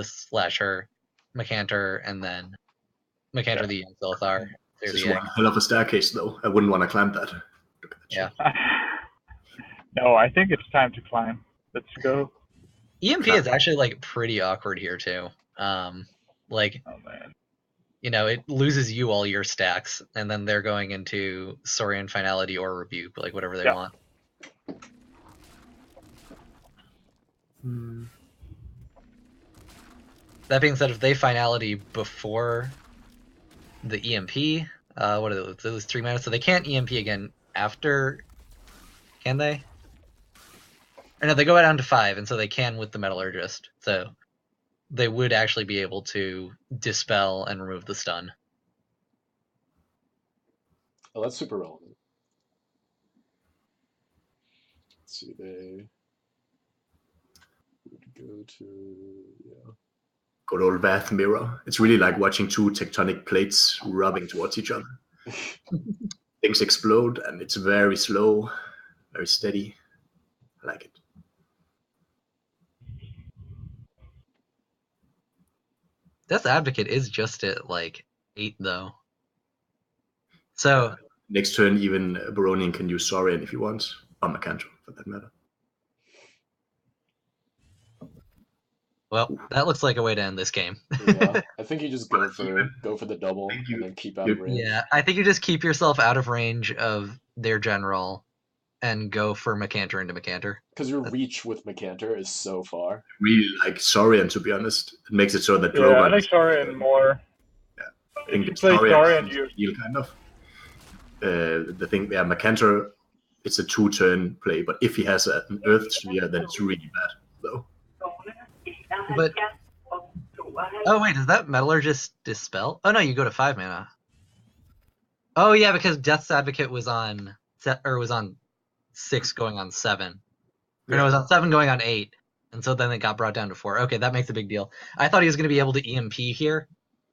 slasher Macanter and then Macanter the Zolthar. This is one hell of a staircase, though. I wouldn't want to climb that. Yeah. No, I think it's time to climb. Let's go. EMP is actually pretty awkward here too. Oh man. It loses you all your stacks, and then they're going into Saurian Finality or Rebuke, whatever they want. That being said, if they Finality before the EMP, what are they lose 3 mana, so they can't EMP again after, can they? Or no, they go down to 5, and so they can with the Metallurgist, so they would actually be able to dispel and remove the stun. Oh, that's super relevant. Let's see, they would go to, Good old Bath Mirror. It's really like watching two tectonic plates rubbing towards each other. Things explode, and it's very slow, very steady. I like it. Death's Advocate is just at 8 though. So next turn, even Baronian can use Saurian if he wants, or Macanto for that matter. Well, that looks like a way to end this game. Yeah, I think you just go for the double and then keep out of range. Yeah, I think you just keep yourself out of range of their general and go for Macanter into Macanter. Because your reach with Macanter is so far. Really like Saurian, to be honest. It makes it so that Yeah, Drogon. I like Saurian more. Yeah, I think if you play Saurian, you heal kind of. The thing, Macanter, it's a 2-turn play, but if he has an Earth Sphere, then it's really bad, though. But Oh wait, does that Metallurgist dispel? Oh no, you go to 5 mana. Oh yeah, because Death's Advocate was on 6 going on 7. Or no, it was on 7 going on 8. And so then it got brought down to 4. Okay, that makes a big deal. I thought he was going to be able to EMP here,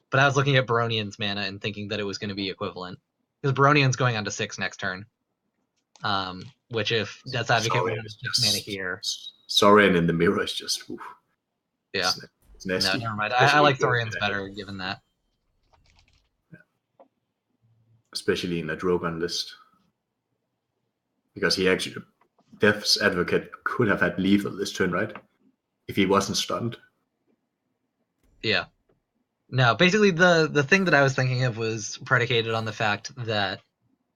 but I was looking at Baronian's mana and thinking that it was going to be equivalent. Because Baronian's going on to 6 next turn. Which if Death's Advocate was 6 mana here. Saurian in the mirror is just... Oof. Yeah. It's nasty. No, never mind. I like Saurian's better, given that. Especially in a Drogon list. Because he actually... Death's Advocate could have had lethal this turn, right? If he wasn't stunned. Yeah. No, basically the thing that I was thinking of was predicated on the fact that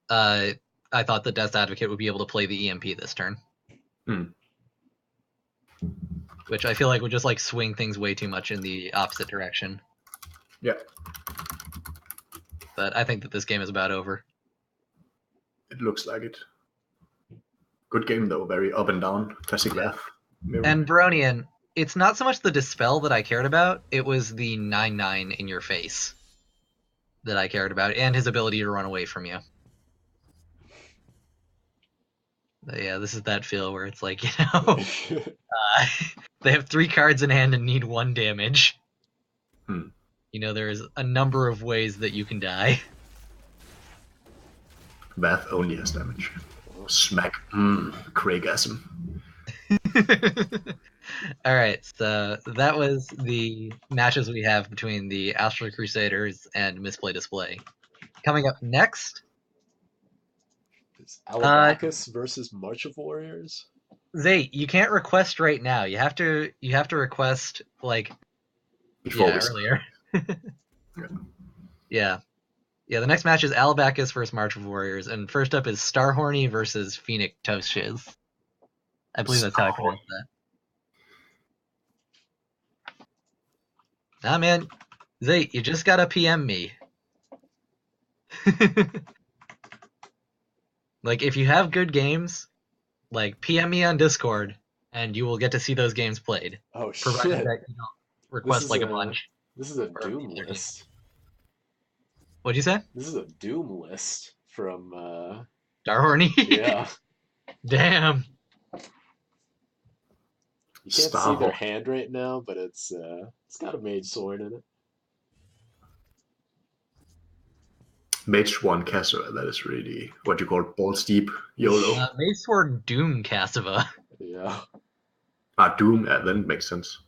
I thought the Death's Advocate would be able to play the EMP this turn. Which I feel like would just like swing things way too much in the opposite direction. Yeah. But I think that this game is about over. It looks like it. Good game though, very up and down. Classic laugh. And Baronian, it's not so much the dispel that I cared about, it was the 9/9 in your face that I cared about, and his ability to run away from you. But yeah, this is that feel where it's like, they have 3 cards in hand and need 1 damage. There's a number of ways that you can die. Wrath only has damage. Smack. Craigasm. Alright, so that was the matches we have between the Astral Crusaders and Misplay Display. Coming up next... It's Alabacus versus March of Warriors? Zay, you can't request right now. You have to request, like... earlier. Yeah. Yeah, the next match is Alabacus versus March of Warriors, and first up is Starhorny versus Phoenix Toshiz. I believe that's how I pronounce that. Nah, man. Zay, you just gotta PM me. Like, if you have good games, like, PM me on Discord, and you will get to see those games played. Oh, shit. Provided that you don't request, like, a bunch. This is a Doom list. What'd you say? This is a Doom list from, Starhorny? Yeah. Damn. You can't see their hand right now, but it's got a Mage Sword in it. Mage 1 Cassava, that is really what you call balls deep YOLO. Mage Sword Doom Cassava. Yeah. Doom, then it makes sense.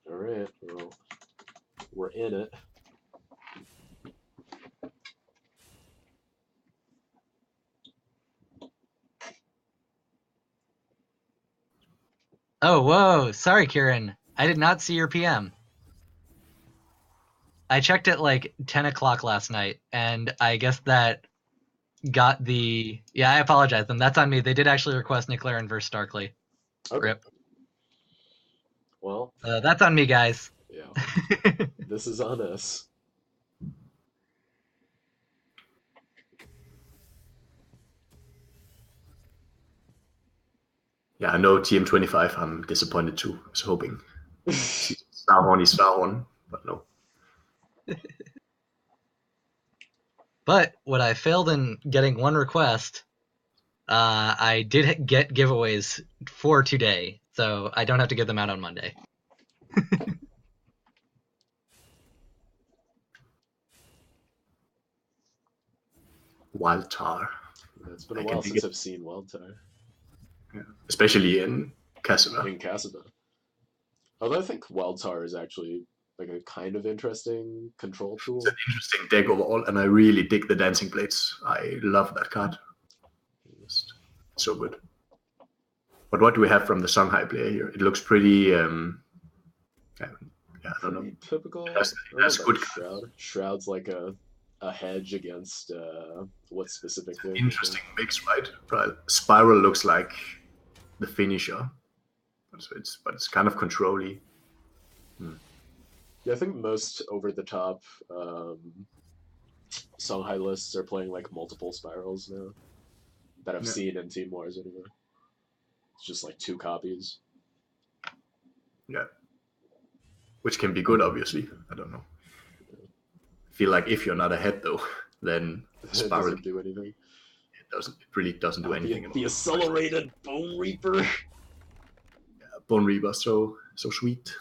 Alright, well, we're in it. Oh, whoa. Sorry, Kieran. I did not see your PM. I checked at like 10 o'clock last night, and I guess that got the... Yeah, I apologize. And that's on me. They did actually request Nick Laren versus Starkly. Okay. Rip. Well... that's on me, guys. Yeah. This is on us. Yeah, I know TM25, I'm disappointed too. I was hoping. Starhorn, but no. But what I failed in getting 1 request, I did get giveaways for today, so I don't have to give them out on Monday. Wild Tar. It's been a while since I've seen Wild Tar. Yeah. Especially in Cassava. In Cassava. Although I think Wild Tar is actually like a kind of interesting control tool. It's an interesting deck overall, and I really dig the Dancing Blades. I love that card. It's so good. But what do we have from the Songhai player here? It looks pretty... I don't know. Typical. That's good. Shroud's like a hedge against what specific thing? Interesting mix, right? But Spiral looks like the finisher. So it's kind of control-y. Yeah, I think most over-the-top Songhai lists are playing like multiple spirals now. That I've seen in Team Wars anyway. It's just like 2 copies. Yeah. Which can be good, obviously. I don't know. I feel like if you're not ahead, though, then It Spiral doesn't do anything. it really doesn't do anything. The accelerated Bone Reaper. Yeah, Bone Reaper, so sweet.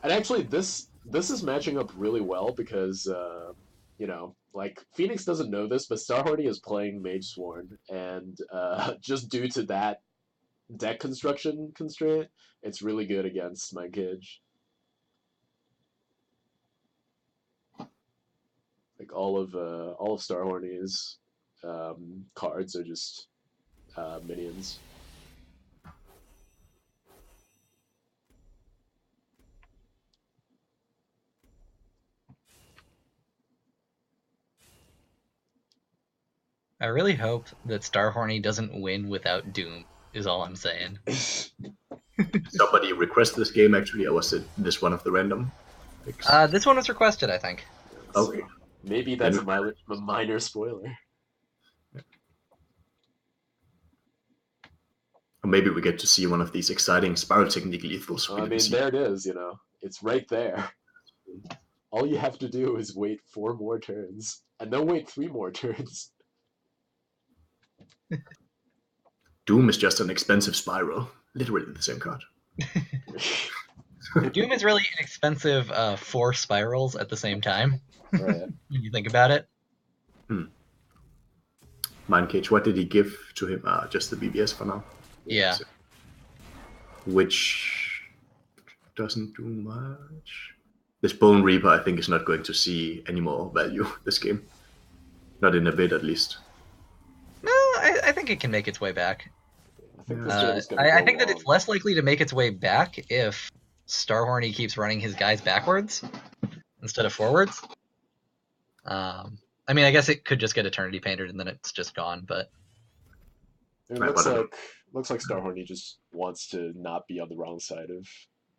And actually, this is matching up really well because like Phoenix doesn't know this, but Starhorny is playing Mage Sworn, and just due to that deck construction constraint, it's really good against my Cage. Like all of Starhorny's cards are just minions. I really hope that Starhorny doesn't win without Doom, is all I'm saying. Somebody requested this game, actually, or was it this one of the random picks? This one was requested, I think. Okay. Maybe that's a minor spoiler. Or maybe we get to see one of these exciting Spiral Technique lethals. I mean, there it is, It's right there. All you have to do is wait 4 more turns, and then wait 3 more turns. Doom is just an expensive Spiral. Literally the same card. Doom is really inexpensive 4 spirals at the same time. Right. When you think about it. Mind Cage, what did he give to him? Just the BBS for now. Yeah. So, which doesn't do much. This Bone Reaper, I think, is not going to see any more value this game. Not in a bit, at least. No, I think it can make its way back. I think that it's less likely to make its way back if Starhorny keeps running his guys backwards instead of forwards. I mean, I guess it could just get Eternity Painted and then it's just gone, but... It looks like Starhorny just wants to not be on the wrong side of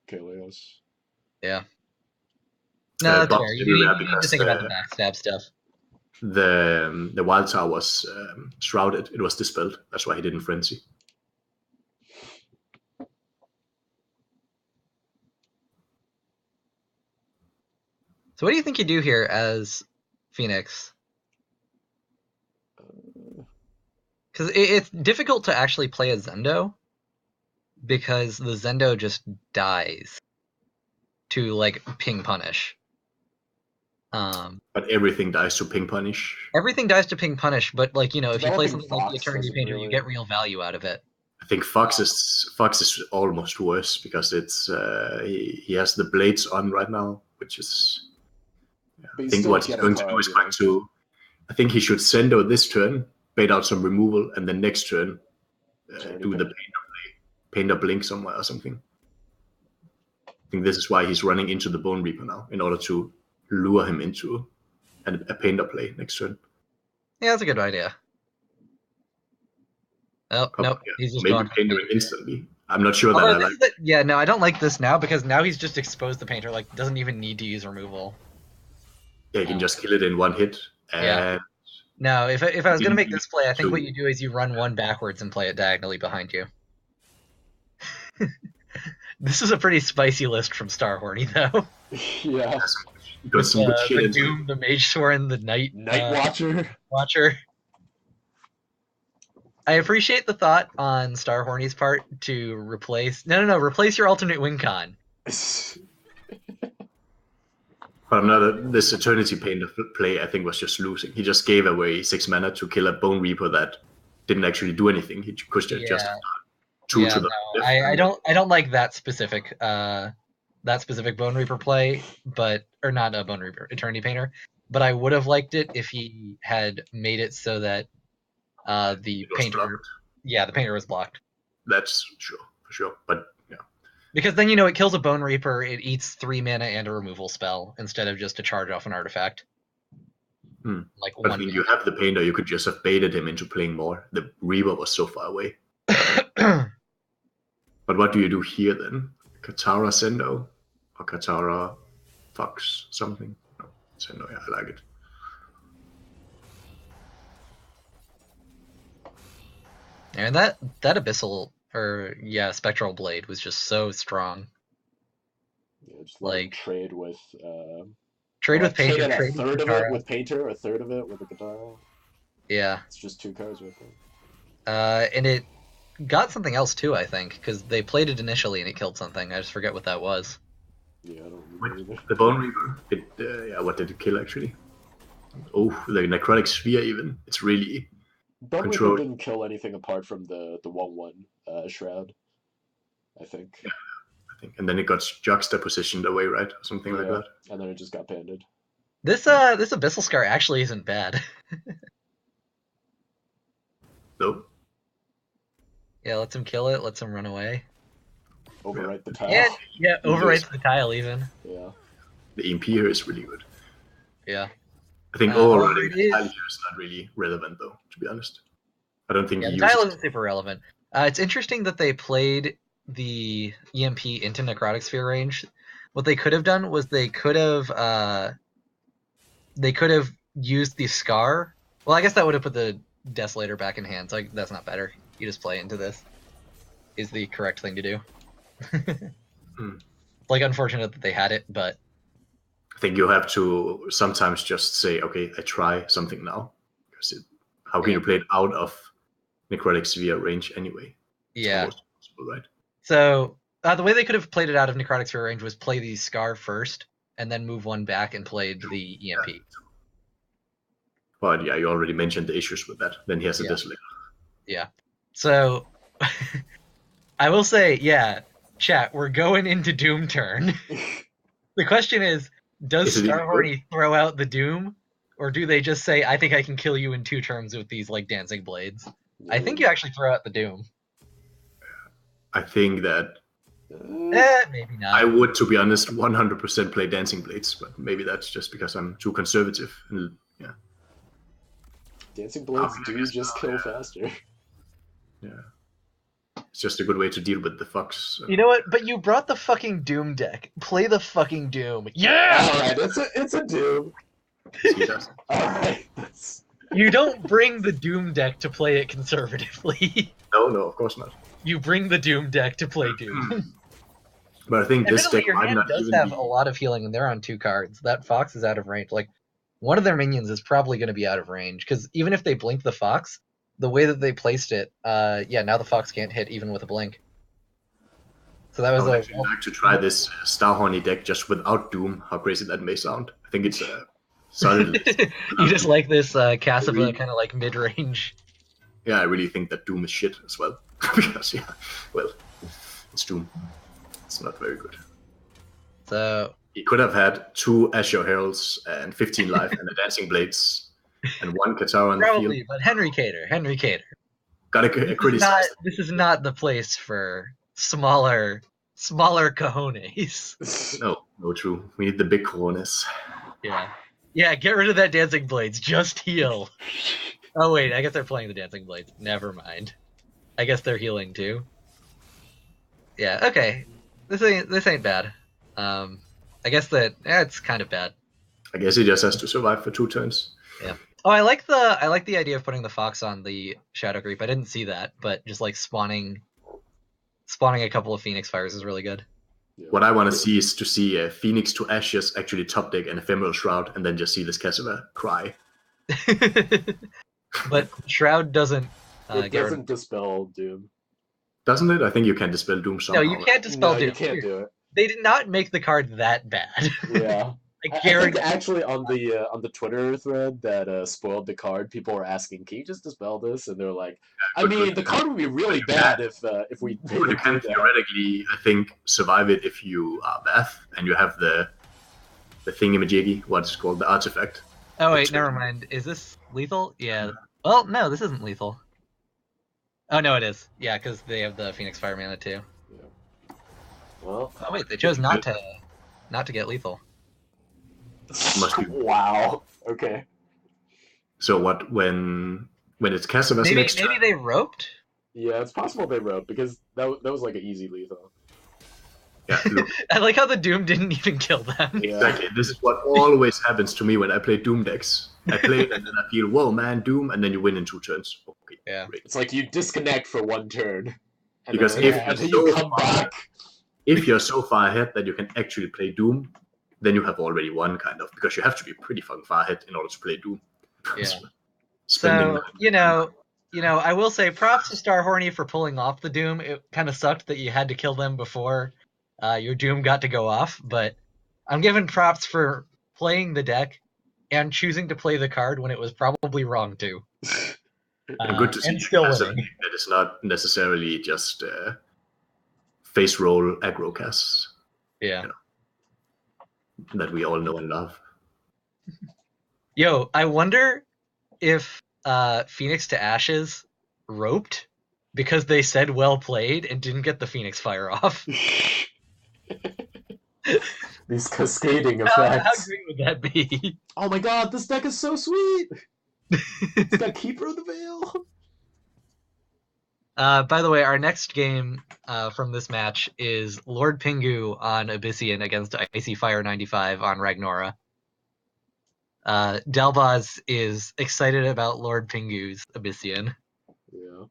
Kaleos. Yeah. No, that's fair. You need to think about the backstab stuff. The Wild Tower was shrouded. It was dispelled. That's why he didn't Frenzy. So what do you think you do here as Phoenix? Because it's difficult to actually play a Zendo because the Zendo just dies to, like, ping punish. But everything dies to ping punish. Everything dies to ping punish, but, like, if you play something like the Eternity Painter, you get real value out of it. I think Fox is almost worse because it's he has the blades on right now, which is... I think what he's going to do is going to... I think he should Zendo this turn, bait out some removal, and then next turn do the Painter Blink somewhere or something. I think this is why he's running into the Bone Reaper now, in order to lure him into a Painter play next turn. Yeah, that's a good idea. Oh, nope, yeah. he's just maybe gone. Painter instantly. I'm not sure that I like it. Yeah, no, I don't like this now because now he's just exposed the Painter, like, doesn't even need to use removal. Yeah, you can just kill it in one hit. And yeah. No, if I was going to make this play, I think what you do is you run one backwards and play it diagonally behind you. This is a pretty spicy list from Starhorny, though. Yeah. With the Doom, the Mage Sworn, the Night Watcher. I appreciate the thought on Starhorny's part to replace... No, replace your alternate win con. But this Eternity Painter play, I think, was just losing. He just gave away 6 mana to kill a Bone Reaper that didn't actually do anything. He could just to the I don't like that specific Bone Reaper play, or not a Bone Reaper, Eternity Painter. But I would have liked it if he had made it so that the Painter, the Painter was blocked. That's for sure. But yeah. Because then, it kills a Bone Reaper, it eats 3 mana and a removal spell, instead of just to charge off an artifact. Like but I think you have the Painter, you could just have baited him into playing more. The Reaper was so far away. But what do you do here then? Katara Zendo? Or Katara Fox something? No, Zendo, yeah, I like it. And that Abyssal, Spectral Blade was just so strong. just let him Like trade with Painter, trade at a trade third with of it Katara. with Painter, a third of it with the Katara. Yeah. It's just 2 cards right there. And it got something else too, I think, because they played it initially and it killed something. I just forget what that was. Yeah, I don't remember either. The Bone Reaver. What did it kill actually? Oh, the Necrotic Sphere even. It's really Bone Reaper controlled. didn't kill anything apart from the 1/1 Shroud, I think. Yeah, I think. And then it got juxtapositioned away, right? Or something like that. And then it just got banded. This Abyssal Scar actually isn't bad. Nope. Yeah, lets him kill it, lets him run away. Overwrite the tile. And yeah, overwrites the tile even. Yeah. The EMP here is really good. Yeah. I think overriding the tile here is not really relevant though, to be honest. I don't think the he tile uses isn't super relevant. It's interesting that they played the EMP into Necrotic Sphere range. What they could have done was they could have used the Scar. Well, I guess that would have put the Desolator back in hand, so that's not better. You just play into this. Is the correct thing to do. Like, unfortunate that they had it, but I think you have to sometimes just say, okay, I try something now. Because how can you play it out of Necrotic Sphere range anyway? It's almost impossible, right? So the way they could have played it out of Necrotic Sphere range was play the Scar first, and then move one back and played the EMP. Yeah. But yeah, you already mentioned the issues with that. Then he has a Desolator. Yeah. So I will say, chat, we're going into Doom turn. The question is, does Starhorny throw out the Doom? Or do they just say, I think I can kill you in 2 turns with these like dancing blades? Yeah. I think you actually throw out the Doom. I think that maybe not. I would, to be honest, 100% play Dancing Blades, but maybe that's just because I'm too conservative. And, yeah. Dancing Blades do just kill faster. Yeah. It's just a good way to deal with the Fox. You know what? But you brought the fucking Doom deck. Play the fucking Doom. Yeah! Alright, it's a Doom. He does. Alright. You don't bring the Doom deck to play it conservatively. No, of course not. You bring the Doom deck to play Doom. But I think this deck your hand does have a lot of healing, and they're on 2 cards. That Fox is out of range. Like, one of their minions is probably going to be out of range, because even if they blink the Fox, the way that they placed it, now the Fox can't hit even with a blink. So that was I would actually like to try this Starhorny deck just without Doom, how crazy that may sound. I think it's solid. You just like this Cassava kind of like mid-range. Yeah, I really think that Doom is shit as well. Because, it's Doom. It's not very good. So he could have had 2 Azure Heralds and 15 life and the Dancing Blades and 1 Katara on the field. But Henry Cater. Gotta criticize. This is not the place for smaller cojones. No, true. We need the big cojones. Yeah, get rid of that Dancing Blades. Just heal. Oh wait, I guess they're playing the Dancing Blades. Never mind. I guess they're healing too. Yeah, okay. This ain't bad. I guess that it's kind of bad. I guess he just has to survive for 2 turns. Yeah. Oh, I like the idea of putting the Fox on the Shadow Creep. I didn't see that, but just like spawning a couple of Phoenix Fires is really good. What I want to see is to see Phoenix to Ashes actually top deck an Ephemeral Shroud and then just see this Cassava cry. But Shroud doesn't it doesn't dispel Doom. Doesn't it? I think you can dispel Doom somehow. No, you can't dispel Doom. You can't do it. They did not make the card that bad. Yeah. I guarantee. I think actually on the Twitter thread that spoiled the card, people were asking, "Can you just dispel this?" And they're like, "I mean, the card would be really bad if we." You can theoretically, I think, survive it if you are Beth and you have the thingamajiggy. What's it called? The artifact. Oh wait, never mind. Is this lethal? Yeah. Well, no, this isn't lethal. Oh no, it is. Yeah, because they have the Phoenix Fire mana too. Yeah. Well. Oh wait, they chose not to get lethal. Must be. Wow. Okay. So what when it's Cassava's next turn? Maybe they roped? Yeah, it's possible they roped because that was like an easy lethal. Yeah, look. I like how the Doom didn't even kill them. Yeah. Exactly. This is what always happens to me when I play Doom decks. I play it and then I feel, whoa man, Doom, and then you win in 2 turns. Okay. Yeah. Great. It's like you disconnect for 1 turn. And Because then, if you come back. if you're so far ahead that you can actually play Doom, then you have already won, kind of, because you have to be pretty fucking far ahead in order to play Doom. Yeah. Spending So, I will say props to Star Horny for pulling off the Doom. It kind of sucked that you had to kill them before your Doom got to go off, but I'm giving props for playing the deck and choosing to play the card when it was probably wrong to. And good to see and still winning. That it's not necessarily just face roll aggro casts. Yeah. That we all know and love. Yo, I wonder if Phoenix to Ashes roped because they said well played and didn't get the Phoenix Fire off. These cascading How effects. great would that be? Oh my god, this deck is so sweet! It's got Keeper of the Veil. By the way, our next game from this match is Lord Pingu on Abyssian against Icy Fire 95 on Ragnora. Dalbaz is excited about Lord Pingu's Abyssian. Yeah.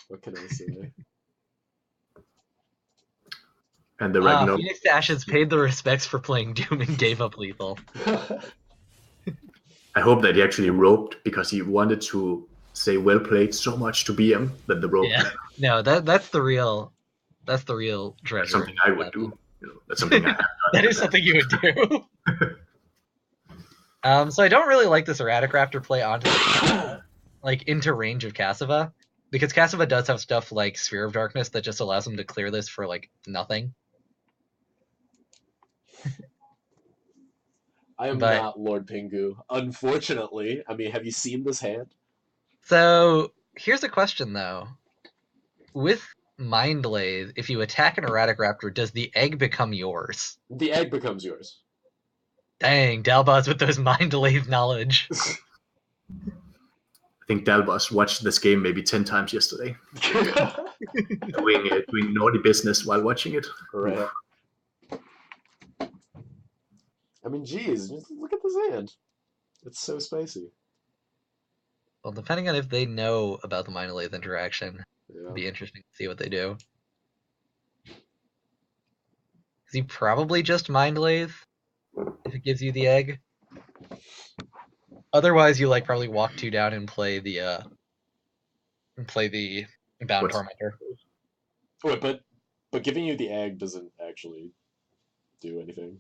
What can I say? And the Ragnarok. Phoenix to Ashes paid the respects for playing Doom and gave up lethal. I hope that he actually roped because he wanted to say well played so much to BM that the rope. Yeah. No, that's the real treasure. That's something I would do. That's something I have done. That is something you would do. So I don't really like this Erratic Raptor play onto the into range of Cassava, because Cassava does have stuff like Sphere of Darkness that just allows him to clear this for nothing. I am not Lord Pingu, unfortunately. I mean, have you seen this hand? So here's a question though: with Mind Lathe, if you attack an Erratic Raptor, does the egg become yours? The egg becomes yours. Dang, Dalbaz with those Mind Lathe knowledge. I think Dalbaz watched this game maybe 10 times yesterday. doing naughty business while watching it. Right. I mean, geez, just look at this hand. It's so spicy. Well, depending on if they know about the Mind Lathe interaction, it'd be interesting to see what they do. Is he probably just Mind Lathe if it gives you the egg? Otherwise, you probably walk 2 down and play the Bound Tormentor. Wait, but giving you the egg doesn't actually do anything.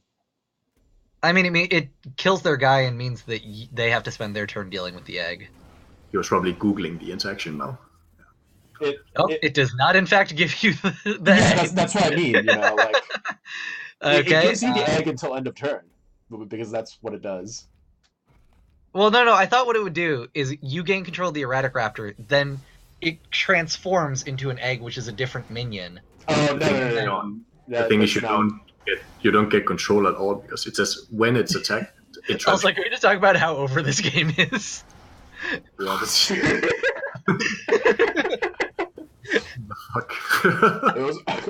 I mean, it kills their guy and means that they have to spend their turn dealing with the egg. He was probably Googling the interaction now. It does not, in fact, give you the egg. That's what I mean, okay. It gives you the egg until end of turn, because that's what it does. Well, no, I thought what it would do is you gain control of the Erratic Raptor, then it transforms into an egg, which is a different minion. Oh, no. The thing is, you don't get control at all, because it says when it's attacked, it transforms. I was like, we just talk about how over this game is. Yeah, that's true. The fuck?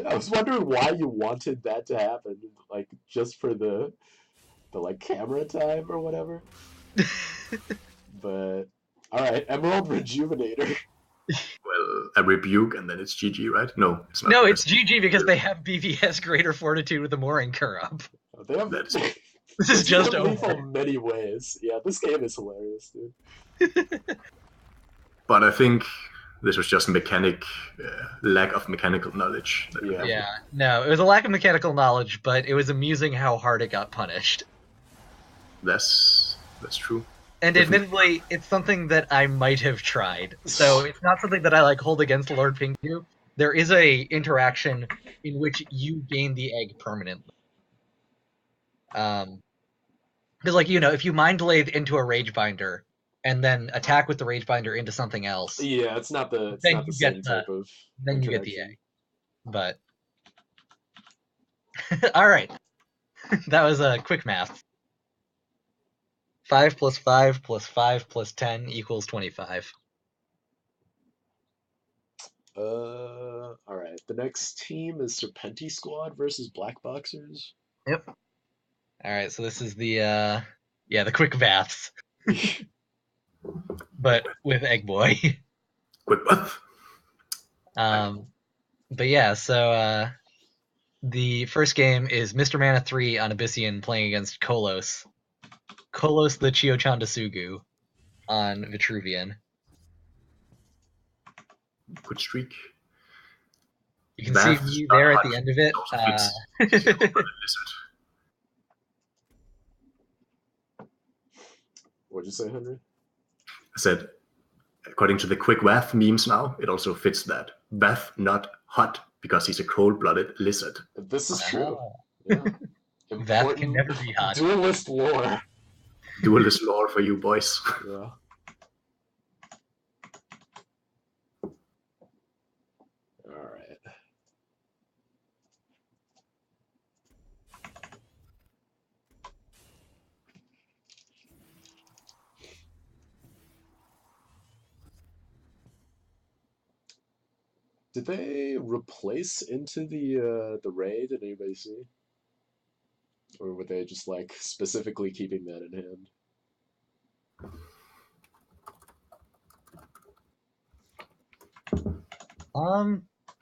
I was wondering why you wanted that to happen, just for the camera time or whatever. But alright, Emerald Rejuvenator. Well, a rebuke and then it's GG, right? No, it's not. No, it's GG because they have BVS Greater Fortitude with the Mooring Curb. Oh, they have that. This is just over. In many ways. Yeah, this game is hilarious, dude. But I think this was just lack of mechanical knowledge. Yeah, no, it was a lack of mechanical knowledge, but it was amusing how hard it got punished. That's true. And admittedly, it's something that I might have tried. So it's not something that I hold against Lord Pingu. There is a interaction in which you gain the egg permanently. Because if you Mind Lathe into a Ragebinder and then attack with the Ragebinder into something else. Yeah, it's not the same type of. Then you get the egg. But all right, that was a quick math. 5 + 5 + 5 + 10 = 25. All right. The next team is Serpenti Squad versus Black Boxers. Yep. All right. So this is the quick maths, but with Egg Boy. Quick math. But yeah. So The first game is Mr. Mana 3 on Abyssian playing against Kolos. Kolos the Chiochandasugu on Vitruvian. Good streak. You can see me there at the end of it. What'd you say, Henry? I said, according to the quick Vath memes now, it also fits that. Vath not hot because he's a cold-blooded lizard. This is true. Yeah. Vath can never be hot. Duelist lore. Duelist lore for you boys. Yeah. Alright. Did they replace into the raid? Did anybody see? Or were they just like specifically keeping that in hand?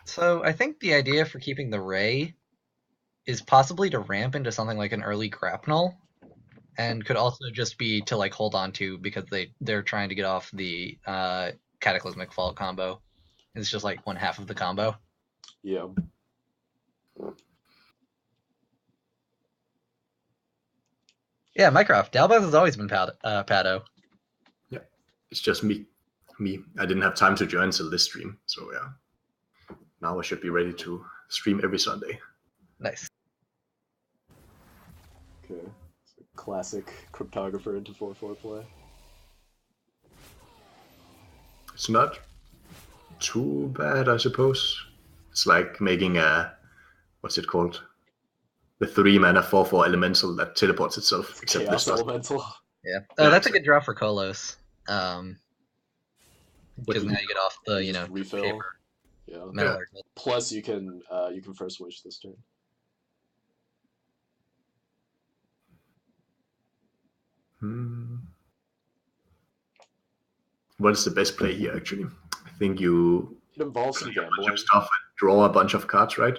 So I think the idea for keeping the Ray is possibly to ramp into something like an early grapnel, and could also just be to like hold on to because they're trying to get off the Cataclysmic Fall combo. It's just like one half of the combo. Yeah. Yeah, Mycroft. Dalbaz has always been Pado. Yeah, it's just me. I didn't have time to join till this stream, so yeah. Now I should be ready to stream every Sunday. Nice. Okay. So classic cryptographer into 4/4 play. It's not too bad, I suppose. It's like making a, what's it called? The 3-mana 4/4 elemental that teleports itself. Except Chaos this elemental. Yeah. Oh, that's a good draw for Kolos. Because now you get off the refill. paper. Yeah. Metallurgical. Plus you can first wish this turn. What is the best play here, actually? I think you It involves some play a bunch gambling. of stuff and draw a bunch of cards, right?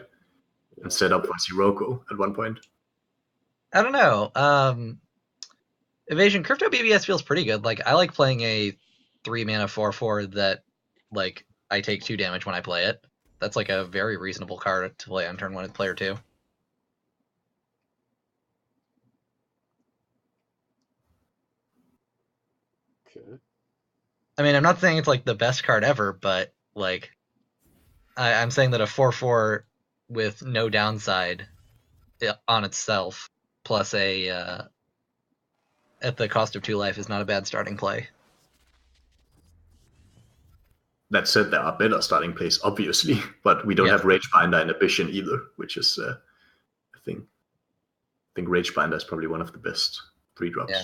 And set up for Sirocco at one point. I don't know. Evasion Crypto BBS feels pretty good. Like I like playing a 3-mana 4/4 that like I take 2 damage when I play it. That's like a very reasonable card to play on turn 1 with player 2. Okay. I mean, I'm not saying it's like the best card ever, but like I'm saying that a 4/4 with no downside on itself, plus a at the cost of 2 life, is not a bad starting play. That said, there are better starting plays, obviously, but we don't have Ragebinder and Ambition either, which is a thing. I think Ragebinder is probably one of the best 3-drops. Yeah.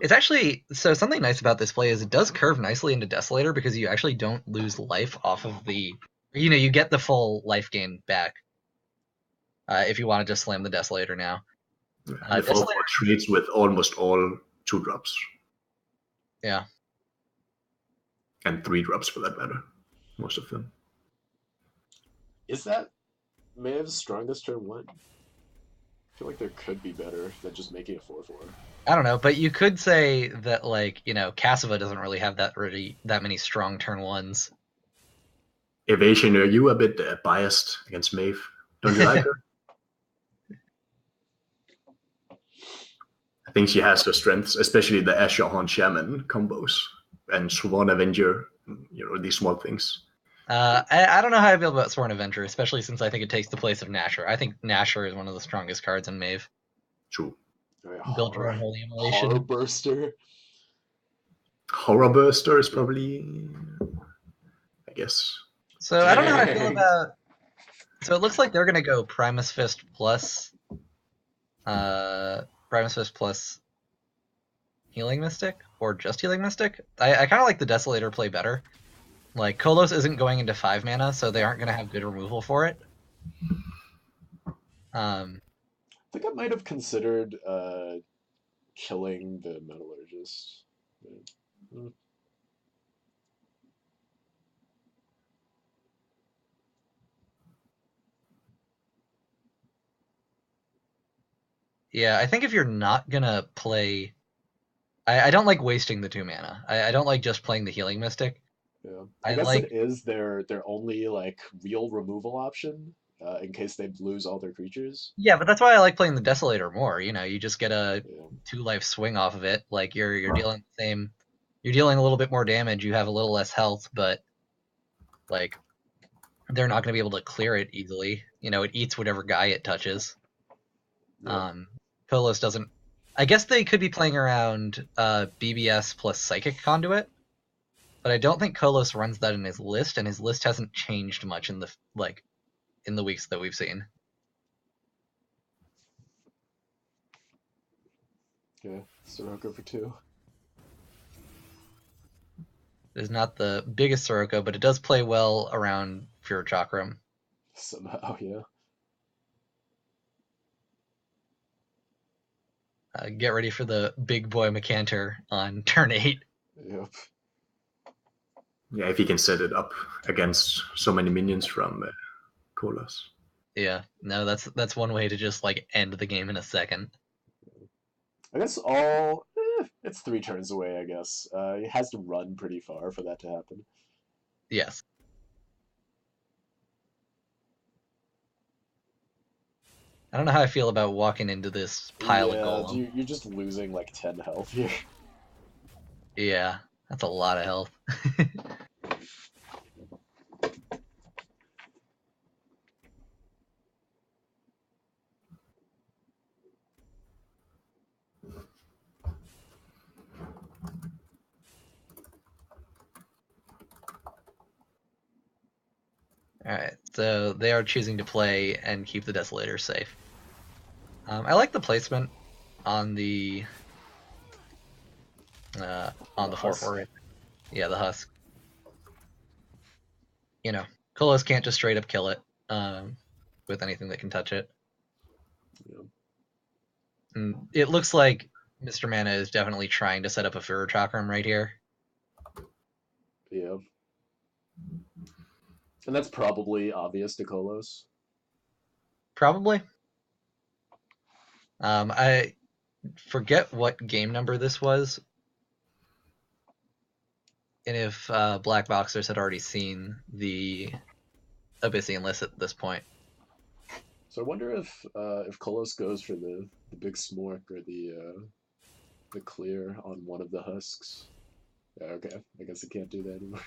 It's actually, so something nice about this play is it does curve nicely into Desolator because you actually don't lose life off of the, you get the full life gain back if you want to just slam the Desolator now. The 4/4 trades with almost all 2-drops. Yeah. And 3-drops for that matter, most of them. Is that Maeve's strongest turn 1? I feel like there could be better than just making a 4/4. I don't know, but you could say that like, Cassava doesn't really have that many strong turn 1s. Evasion, are you a bit biased against Maeve? Don't you like her? I think she has the strengths, especially the Azure Horn Shaman combos and Sworn Avenger, these small things. I don't know how I feel about Sworn Avenger, especially since I think it takes the place of Nasher. I think Nasher is one of the strongest cards in Maeve. True. Build your own Holy Immolation. Horror Burster. Horror Burster is probably, I guess. So I don't know how I feel about. So it looks like they're gonna go Primus Fist plus Healing Mystic, or just Healing Mystic. I kind of like the Desolator play better. Like, Kolos isn't going into 5 mana, so they aren't going to have good removal for it. I think I might have considered killing the Metallurgist. Yeah, I think if you're not gonna play... I don't like wasting the 2 mana. I don't like just playing the Healing Mystic. Yeah. I I guess like... it is their only like real removal option in case they lose all their creatures. Yeah, but that's why I like playing the Desolator more. You know, you just get a Yeah. 2-life swing off of it. Like you're dealing the same... You're dealing a little bit more damage. You have a little less health, but like they're not going to be able to clear it easily. You know, it eats whatever guy it touches. Yeah. Kolos doesn't... I guess they could be playing around BBS plus Psychic Conduit, but I don't think Kolos runs that in his list, and his list hasn't changed much in the weeks that we've seen. Okay. Sirocco for 2. It is not the biggest Sirocco, but it does play well around Pure Chakram. Somehow, yeah. Get ready for the big boy Macantor on turn 8. Yep. Yeah, if he can set it up against so many minions from Kolos. Yeah, no, that's one way to just like end the game in a second. I guess it's 3 turns away, I guess. He has to run pretty far for that to happen. Yes. I don't know how I feel about walking into this pile of golem. You're just losing like 10 health here. Yeah, that's a lot of health. Alright, so they are choosing to play and keep the Desolator safe. I like the placement on the 4/4. Yeah, the husk. You know, Kolos can't just straight up kill it with anything that can touch it. Yeah. And it looks like Mr. Mana is definitely trying to set up a Furor Chakram right here. Yeah. And that's probably obvious to Kolos. Probably. I forget what game number this was, and if Black Boxers had already seen the Abyssian list at this point. So I wonder if Kolos goes for the big smork or the clear on one of the husks. Yeah, okay. I guess I can't do that anymore.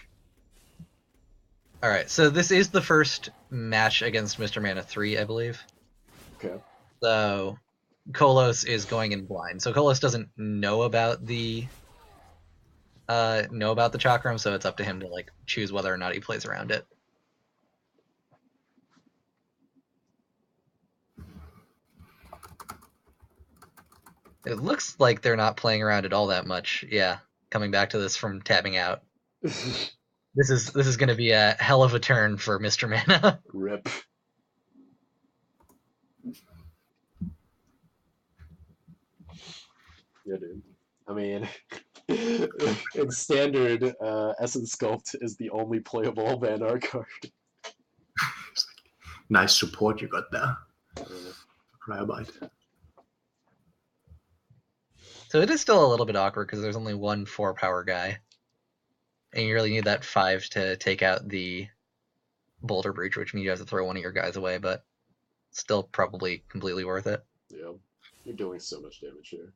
Alright, so this is the first match against Mr. Mana 3, I believe. Okay. So Kolos is going in blind. So Kolos doesn't know about the Chakram, so it's up to him to like choose whether or not he plays around it. It looks like they're not playing around it all that much. Yeah, coming back to this from tapping out. This is going to be a hell of a turn for Mr. Mana. Rip. Yeah, dude. I mean, in standard, Essence Sculpt is the only playable Vanguard card. Nice support you got there. Cryobite. So it is still a little bit awkward because there's only one 4-power guy. And you really need that 5 to take out the Boulder Breach, which means you have to throw one of your guys away, but still probably completely worth it. Yeah, you're doing so much damage here.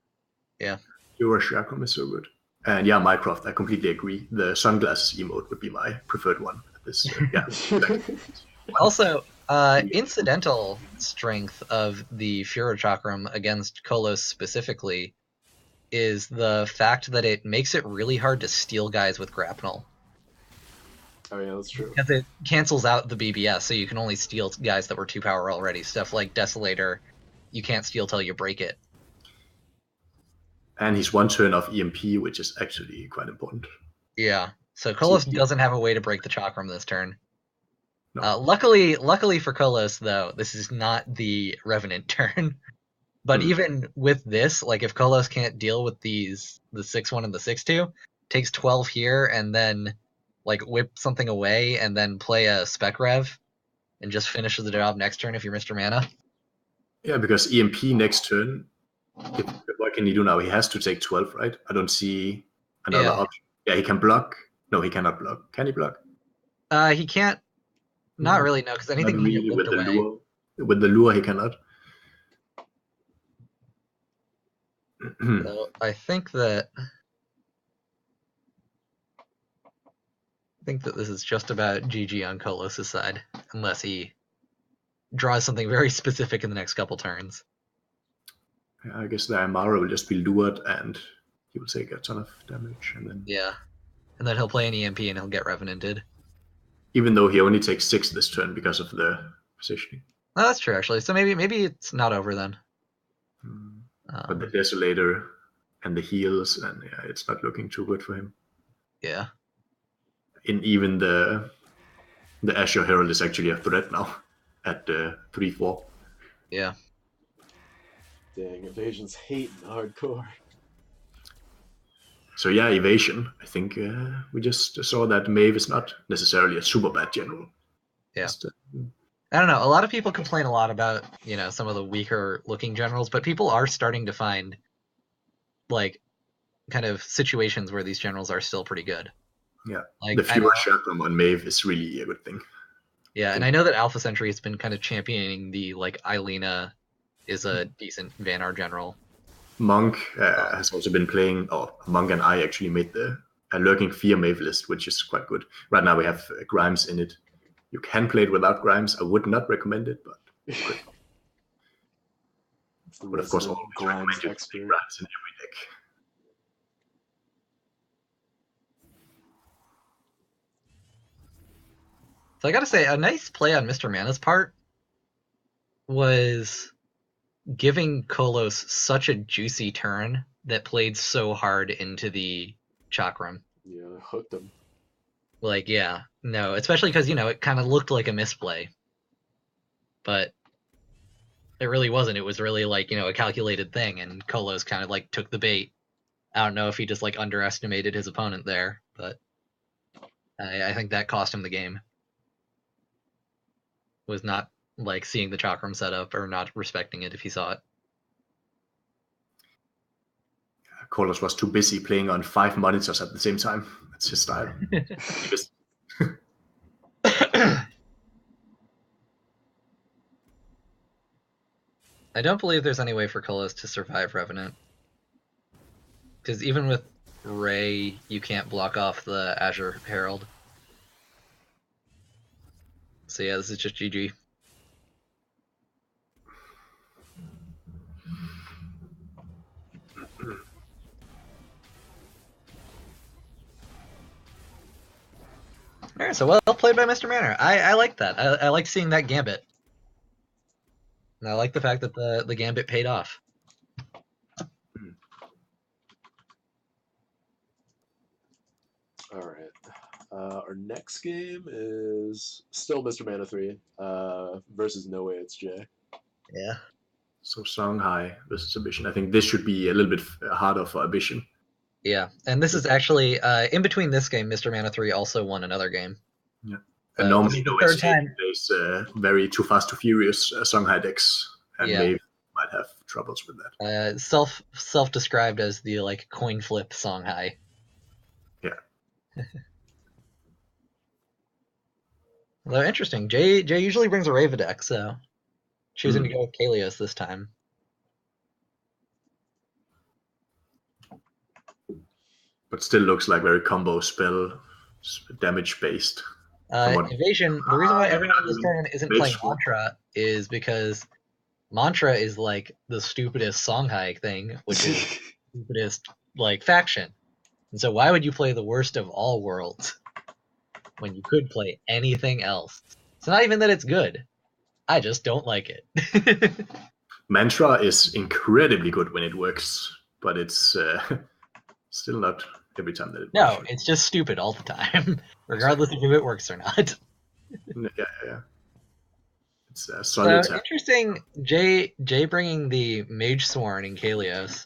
Yeah. Your Chakram is so good. And yeah, Mycroft, I completely agree. The sunglasses emote would be my preferred one. This, yeah. Also, incidental strength of the Furor Chakram against Kolos specifically is the fact that it makes it really hard to steal guys with Grapnel. Oh yeah, that's true. Because it cancels out the BBS, so you can only steal guys that were 2-power already. Stuff like Desolator, you can't steal till you break it. And he's one turn off EMP, which is actually quite important. Yeah, so Kolos doesn't have a way to break the Chakram this turn. No. Luckily for Kolos, though, this is not the Revenant turn. But even with this, like if Kolos can't deal with the 6-1 and the 6-2, takes 12 here and then like whip something away and then play a Spec Rev and just finishes the job next turn if you're Mr. Mana. Yeah, because EMP next turn What can he do now? He has to take 12, right? I don't see another Yeah. option. Yeah, he can block. No, he cannot block. Can he block? He can't. Not really, no, because anything Not can get really whipped with the away. lure. With the lure, he cannot. So I think that this is just about GG on Kolos' side, unless he draws something very specific in the next couple turns. I guess the Amara will just be lured and he will take a ton of damage. And then, Yeah. And then he'll play an EMP and he'll get Revenanted. even though he only takes 6 this turn because of the positioning. Oh, that's true, actually. So maybe it's not over then. But the Desolator and the heals, and yeah, it's not looking too good for him. Yeah. And even the Azure Herald is actually a threat now at 3-4. Yeah. Dang, evasion's hating hardcore. So yeah, evasion. I think we just saw that Maeve is not necessarily a super bad general. Yeah. Just, I don't know. A lot of people complain a lot about, some of the weaker looking generals, but people are starting to find like kind of situations where these generals are still pretty good. Yeah. Like the fewer Shatram on Maeve is really a good thing. Yeah, and I know that Alpha Sentry has been kind of championing the Eilina is a decent Vannar general. Monk has also been playing, Monk and I actually made a Lurking Fear Maeve list, which is quite good. Right now we have Grimes in it. You can play it without Grimes. I would not recommend it, but of course, always recommend you to play Grimes in every deck. So I gotta say, a nice play on Mr. Mana's part was giving Kolos such a juicy turn that played so hard into the Chakram. Yeah, hooked him. Especially because, it kind of looked like a misplay. But it really wasn't. It was really a calculated thing, and Kolos kind of took the bait. I don't know if he just underestimated his opponent there, but I think that cost him the game. Was not seeing the Chakram setup or not respecting it if he saw it. Kolos was too busy playing on 5 monitors at the same time. That's his style. I don't believe there's any way for Kolos to survive Revenant. Because even with Ray, you can't block off the Azure Herald. So yeah, this is just GG. Alright, so well played by Mr. Manor. I like that. I like seeing that gambit. And I like the fact that the gambit paid off. All right. Our next game is still Mr. Mana 3 versus No Way It's Jay. Yeah. So Songhai versus Ambition. I think this should be a little bit harder for Ambition. Yeah, and this is actually in between this game, Mr. Mana 3 also won another game. Yeah. And normally No Way plays very Too Fast Too Furious Songhai decks, and maybe might have troubles with that. Self-described as the coin flip Songhai. Yeah. Although interesting, Jay usually brings a Rava deck, so choosing to go with Kalios this time. But still looks like very combo spell, damage based. Evasion. The reason why everyone in this tournament isn't playing Mantra is because Mantra is the stupidest Songhai thing, which is the stupidest faction. And so why would you play the worst of all worlds when you could play anything else? It's not even that it's good. I just don't like it. Mantra is incredibly good when it works, but it's still not every time that it works. No, it's just stupid all the time, regardless of if it works or not. Yeah. It's solid. So interesting, Jay bringing the Mage Sworn in Kalios.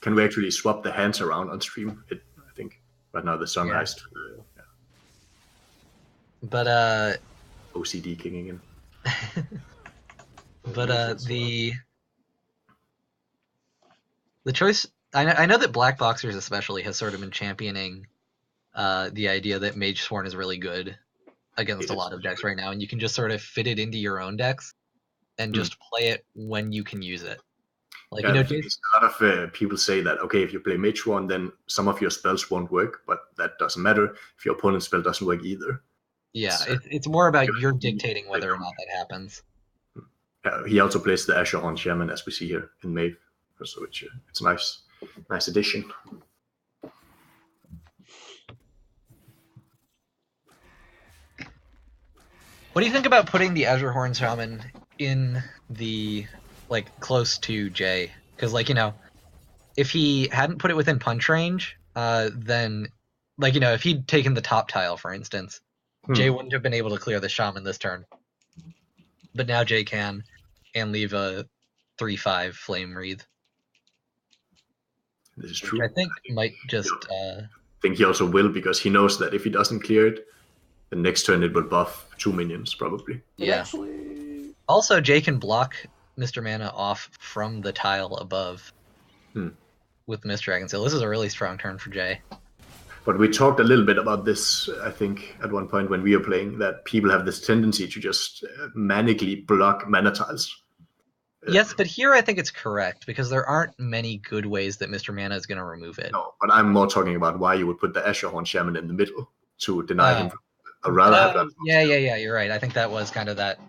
Can we actually swap the hands around on stream? I think right now the song has to. But OCD kicking in. But The choice. I know that Black Boxers especially has sort of been championing the idea that Mage Sworn is really good against a lot of decks right now, and you can just sort of fit it into your own decks and just play it when you can use it. Like, a lot of people say that, okay, if you play Mage Sworn, then some of your spells won't work, but that doesn't matter if your opponent's spell doesn't work either. Yeah, it's more about you're dictating whether or not that happens. He also plays the Azure Horn Shaman, as we see here in Maeve, so it's a nice addition. What do you think about putting the Azure Horn Shaman in the, like, close to Jay? Because, like, you know, if he hadn't put it within punch range, then, like, you know, if he'd taken the top tile, for instance, Jay wouldn't have been able to clear the Shaman this turn. But now Jay can, and leave a 3/5 Flame Wreath. This is true. Which I think might just... I think he also will, because he knows that if he doesn't clear it, the next turn it will buff 2 minions, probably. Yeah. Also, Jay can block Mr. Mana off from the tile above with Mist Dragon. So this is a really strong turn for Jay. But we talked a little bit about this, I think, at one point when we were playing, that people have this tendency to just manically block mana tiles. Yes, but here I think it's correct, because there aren't many good ways that Mr. Mana is going to remove it. No, but I'm more talking about why you would put the Azure Horn Shaman in the middle to deny him. I'd rather have that. Yeah, you're right. I think that was kind of that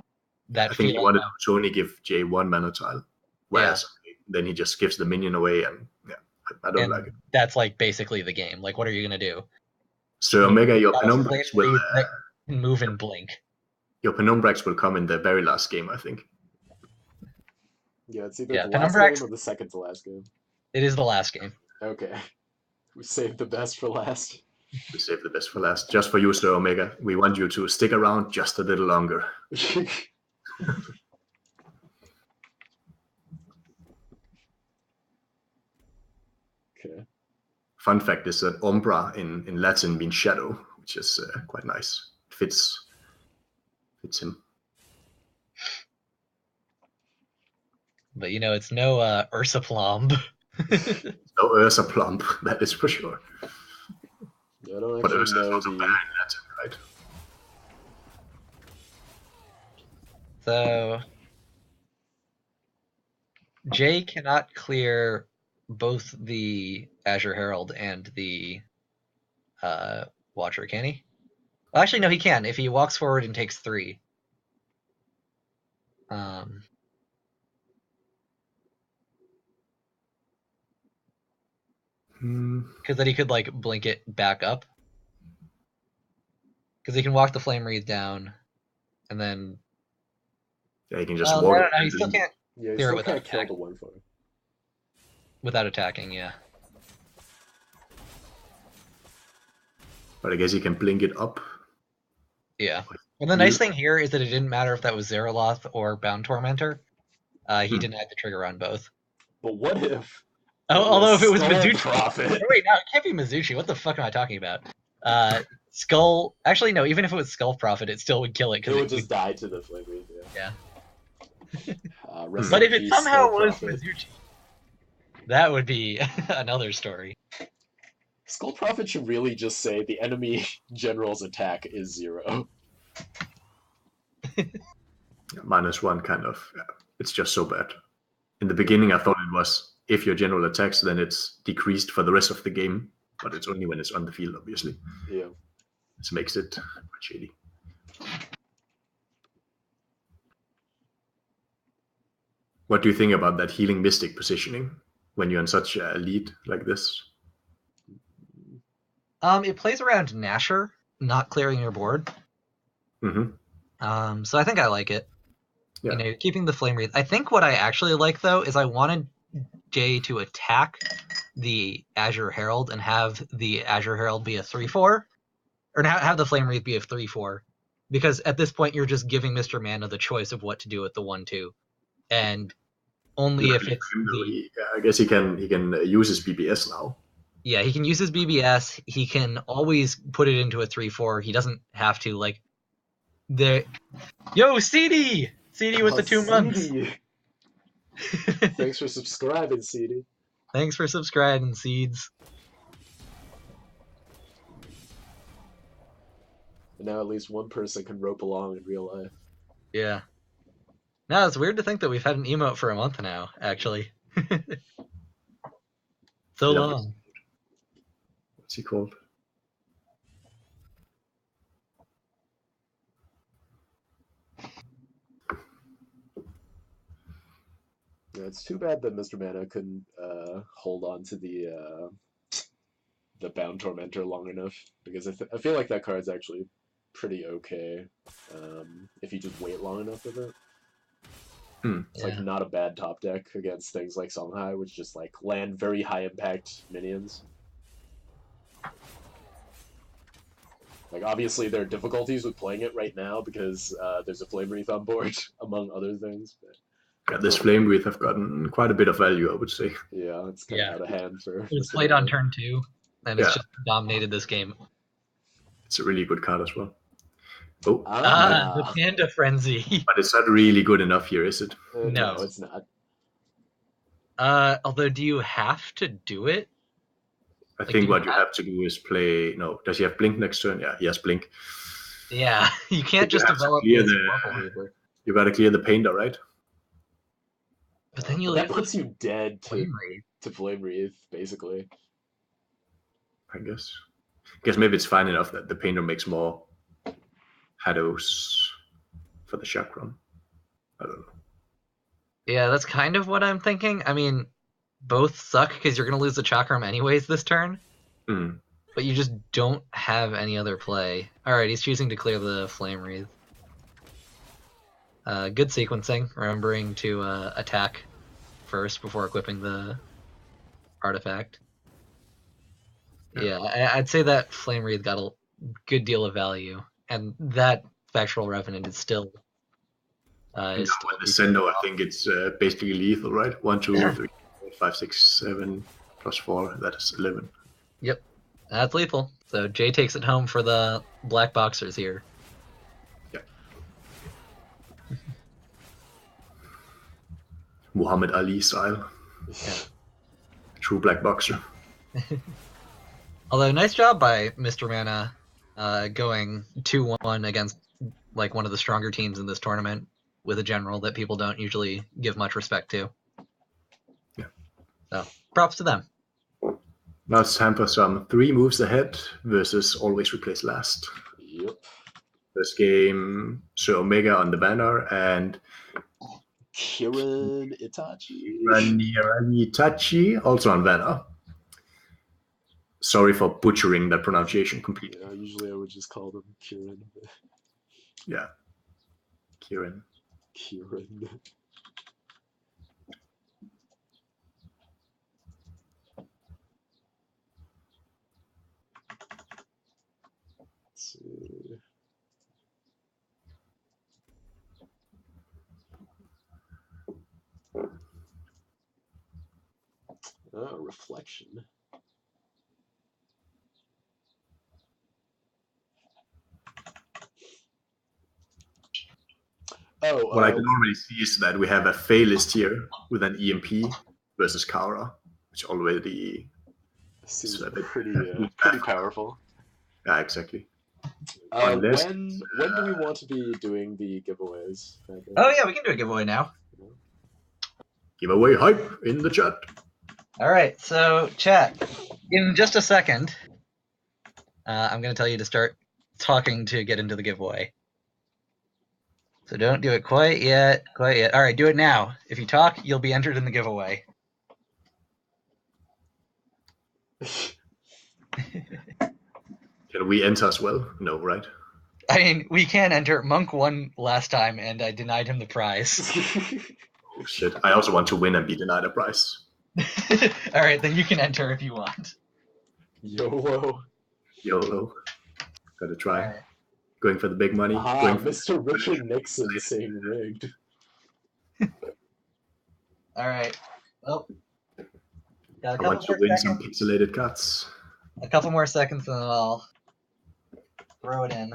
I think he wanted to only give Jay 1 mana tile, whereas then he just gives the minion away, and I don't like it. That's like basically the game. Like, what are you going to do? So Omega, your Penumbrax will move and blink. Your Penumbrax will come in the very last game, I think. Yeah, it's either the last game or the second to last game. It is the last game. Okay. We saved the best for last. We saved the best for last. Just for you, Sir Omega. We want you to stick around just a little longer. Okay. Fun fact is that Umbra in Latin means shadow, which is quite nice. It fits him. But, you know, it's no Ursa Plumb. No Ursa Plumb, that is for sure. Yeah, I don't but actually Ursa is also bad in Latin, right? So, Jay cannot clear both the Azure Herald and the Watcher, can he? Well, actually, no, he can, if he walks forward and takes 3. Because then he could, like, blink it back up. Because he can walk the Flame Wreath down, and then... Yeah, he can just walk it. No, he still can't clear it without kill the one for him. Without attacking, yeah. But I guess he can blink it up. Yeah. And the nice thing here is that it didn't matter if that was Zeraloth or Bound Tormentor. He denied the trigger on both. But what if... although if it was Skull Mizuchi... Prophet. Wait, no, it can't be Mizuchi. What the fuck am I talking about? Skull... Actually, no, even if it was Skull Prophet, it still would kill it. It would just die to the Flame Wreath, yeah. But if it somehow was Mizuchi, that would be another story. Skull Prophet should really just say the enemy general's attack is 0. -1 kind of. Yeah. It's just so bad. In the beginning, I thought it was if your general attacks, then it's decreased for the rest of the game, but it's only when it's on the field, obviously. Yeah. This makes it quite shady. What do you think about that Healing Mystic positioning when you're in such a lead like this? It plays around Nasher, not clearing your board. Mm-hmm. So I think I like it. Yeah. You know, keeping the Flame Wreath. I think what I actually like, though, is I wanted Jay to attack the Azure Herald and have the Azure Herald be a 3/4, or have the Flame Wreath be a 3/4, because at this point you're just giving Mr. Mana the choice of what to do with the 1/2, and only if it's I guess he can use his BBS now. Yeah, he can use his BBS. He can always put it into a 3/4. He doesn't have to, like, Yo, CD! CD with the 2 months. CD. Thanks for subscribing, CD. Thanks for subscribing, Seeds. And now at least one person can rope along in real life. Yeah. No, it's weird to think that we've had an emote for a month now, actually. So long. What's he called? Yeah, it's too bad that Mr. Mana couldn't hold on to the Bound Tormentor long enough, because I feel like that card's actually pretty okay if you just wait long enough with it. It's like not a bad top deck against things like Songhai, which just like land very high impact minions. Like obviously there are difficulties with playing it right now because there's a Flame Wreath on board, among other things. But Yeah, this Flame Wreath have gotten quite a bit of value, I would say. yeah, it's kind of out of hand for. It was played on turn 2, and it's just dominated this game. It's a really good card as well. Oh, the Panda Frenzy. But it's not really good enough here, is it? No, it's not. Although, do you have to do it? I think what you have to do is play. No, does he have Blink next turn? Yeah, he has Blink. Yeah, you can't just develop this. You gotta clear the Painter, right? But then that puts you dead to Flame Wreath, basically. I guess maybe it's fine enough that the Painter makes more Shadows for the Chakram. I don't know. Yeah, that's kind of what I'm thinking. I mean, both suck because you're going to lose the Chakram anyways this turn. But you just don't have any other play. Alright, he's choosing to clear the Flame Wreath. Good sequencing, remembering to attack first before equipping the artifact. Yeah, I'd say that Flame Wreath got a good deal of value, and that Spectral Revenant is still... the Sendo, I think it's basically lethal, right? 1, 2, 3, 4, 5, 6, 7, plus 4, that is 11. Yep, that's lethal. So Jay takes it home for the Black Boxers here. Muhammad Ali style. Yeah. True Black Boxer. Although, nice job by Mr. Mana going 2-1 against like one of the stronger teams in this tournament with a general that people don't usually give much respect to. Yeah. So, props to them. Now it's time for some 3 moves ahead versus always replace last. Yep. This game, Sir Omega on the banner and Kiran Itachi. Itachi also on banner. Sorry for butchering that pronunciation completely. Yeah, usually I would just call them Kiran. Yeah. Kiran. Let's see. Reflection. What I can already see is that we have a Fey list here with an EMP versus Kara, which already seems pretty powerful. Yeah, exactly. When do we want to be doing the giveaways? Oh yeah, we can do a giveaway now. Giveaway hype in the chat. All right, so chat, in just a second, I'm going to tell you to start talking to get into the giveaway. So don't do it quite yet. All right, do it now. If you talk, you'll be entered in the giveaway. Can we enter as well? No, right? I mean, we can enter. Monk won last time, and I denied him the prize. Oh, shit. I also want to win and be denied a prize. All right, then you can enter if you want. YOLO. Gotta try. Right. Going for the big money. Mr. Richard Nixon saying rigged. All right. Well, I want to win some pixelated cuts. A couple more seconds and then I'll throw it in.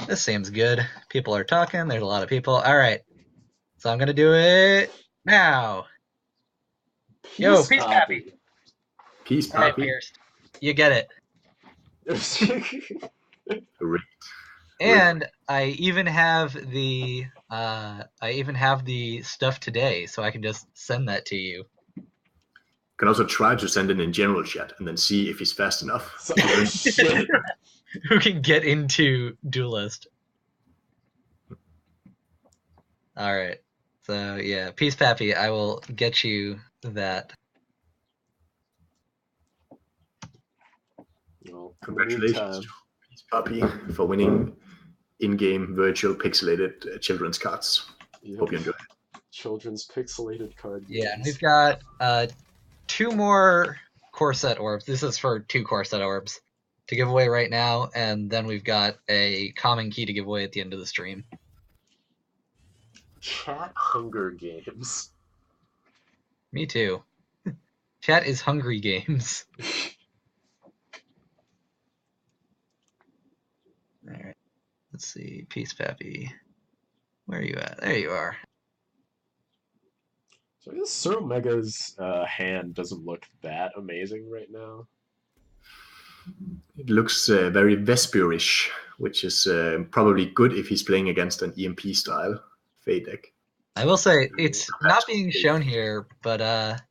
This seems good. People are talking. There's a lot of people. All right. So I'm going to do it now. Yo, Peace Pappy. Peace, All right, Pappy. Pierce. You get it. Great. And I even have the stuff today, so I can just send that to you. You can also try to send it in general chat and then see if he's fast enough. Oh, shit. Who can get into Duelyst? All right. So yeah, Peace Pappy, I will get you that. Well, Congratulations to Peace Pappy for winning in-game virtual pixelated children's cards. Yep. Hope you enjoy. Children's pixelated card games. Yeah, and we've got 2 more core set orbs. This is for 2 core set orbs to give away right now, and then we've got a common key to give away at the end of the stream. Chat Hunger Games. Me too. Chat is Hungry Games. Alright. Let's see. Peace Pappy. Where are you at? There you are. So I guess Sir Omega's hand doesn't look that amazing right now. It looks very Vesperish, which is probably good if he's playing against an EMP style Fade deck. I will say it's not being shown here, but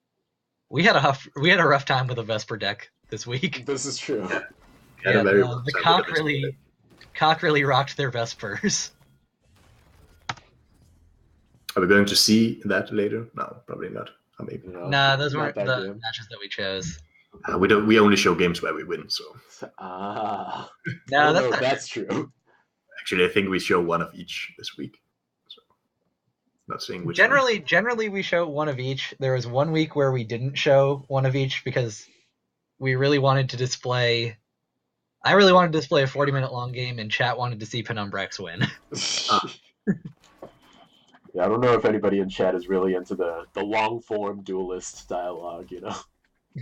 we had a rough time with a Vesper deck this week. This is true. Yeah, the cock really rocked their Vespers. Are we going to see that later? No, probably not. Maybe. Nah, those weren't the matches that we chose. We only show games where we win, so. No, that's true. Actually, I think we show one of each this week. So, not saying which. Generally, we show one of each. There was one week where we didn't show one of each because we really wanted to display. I really wanted to display a 40-minute long game, and chat wanted to see Penumbrex win. Yeah, I don't know if anybody in chat is really into the long-form duelist dialogue, you know?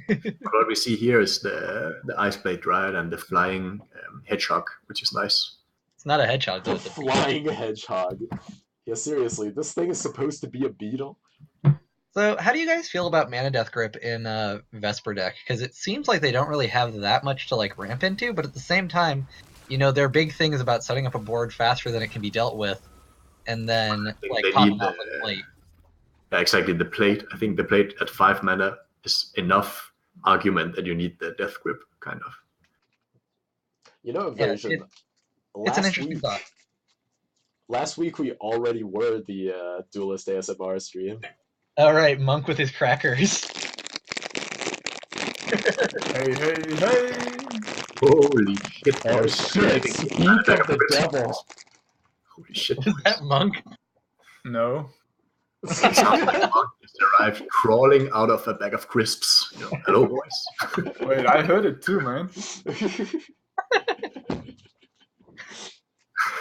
What we see here is the Ice Blade Dryad and the flying hedgehog, which is nice. It's not a hedgehog, though. The flying hedgehog. Yeah, seriously, this thing is supposed to be a beetle? So, how do you guys feel about Mana Death Grip in Vesper deck? Because it seems like they don't really have that much to like ramp into, but at the same time, you know, their big thing is about setting up a board faster than it can be dealt with, and then like popping off the plate. Yeah, exactly. The plate. I think the plate at 5 mana is enough argument that you need the Death Grip, kind of. You know, version. It's an interesting thought. Last week we already were the Duelist ASMR stream. All right, Monk with his crackers. Hey, hey, hey! Holy shit! Oh shit! Speak of the devil. Holy shit! Is that Monk? No. It sounds like Monk just arrived crawling out of a bag of crisps. You know, hello, boys. Wait, I heard it too, man.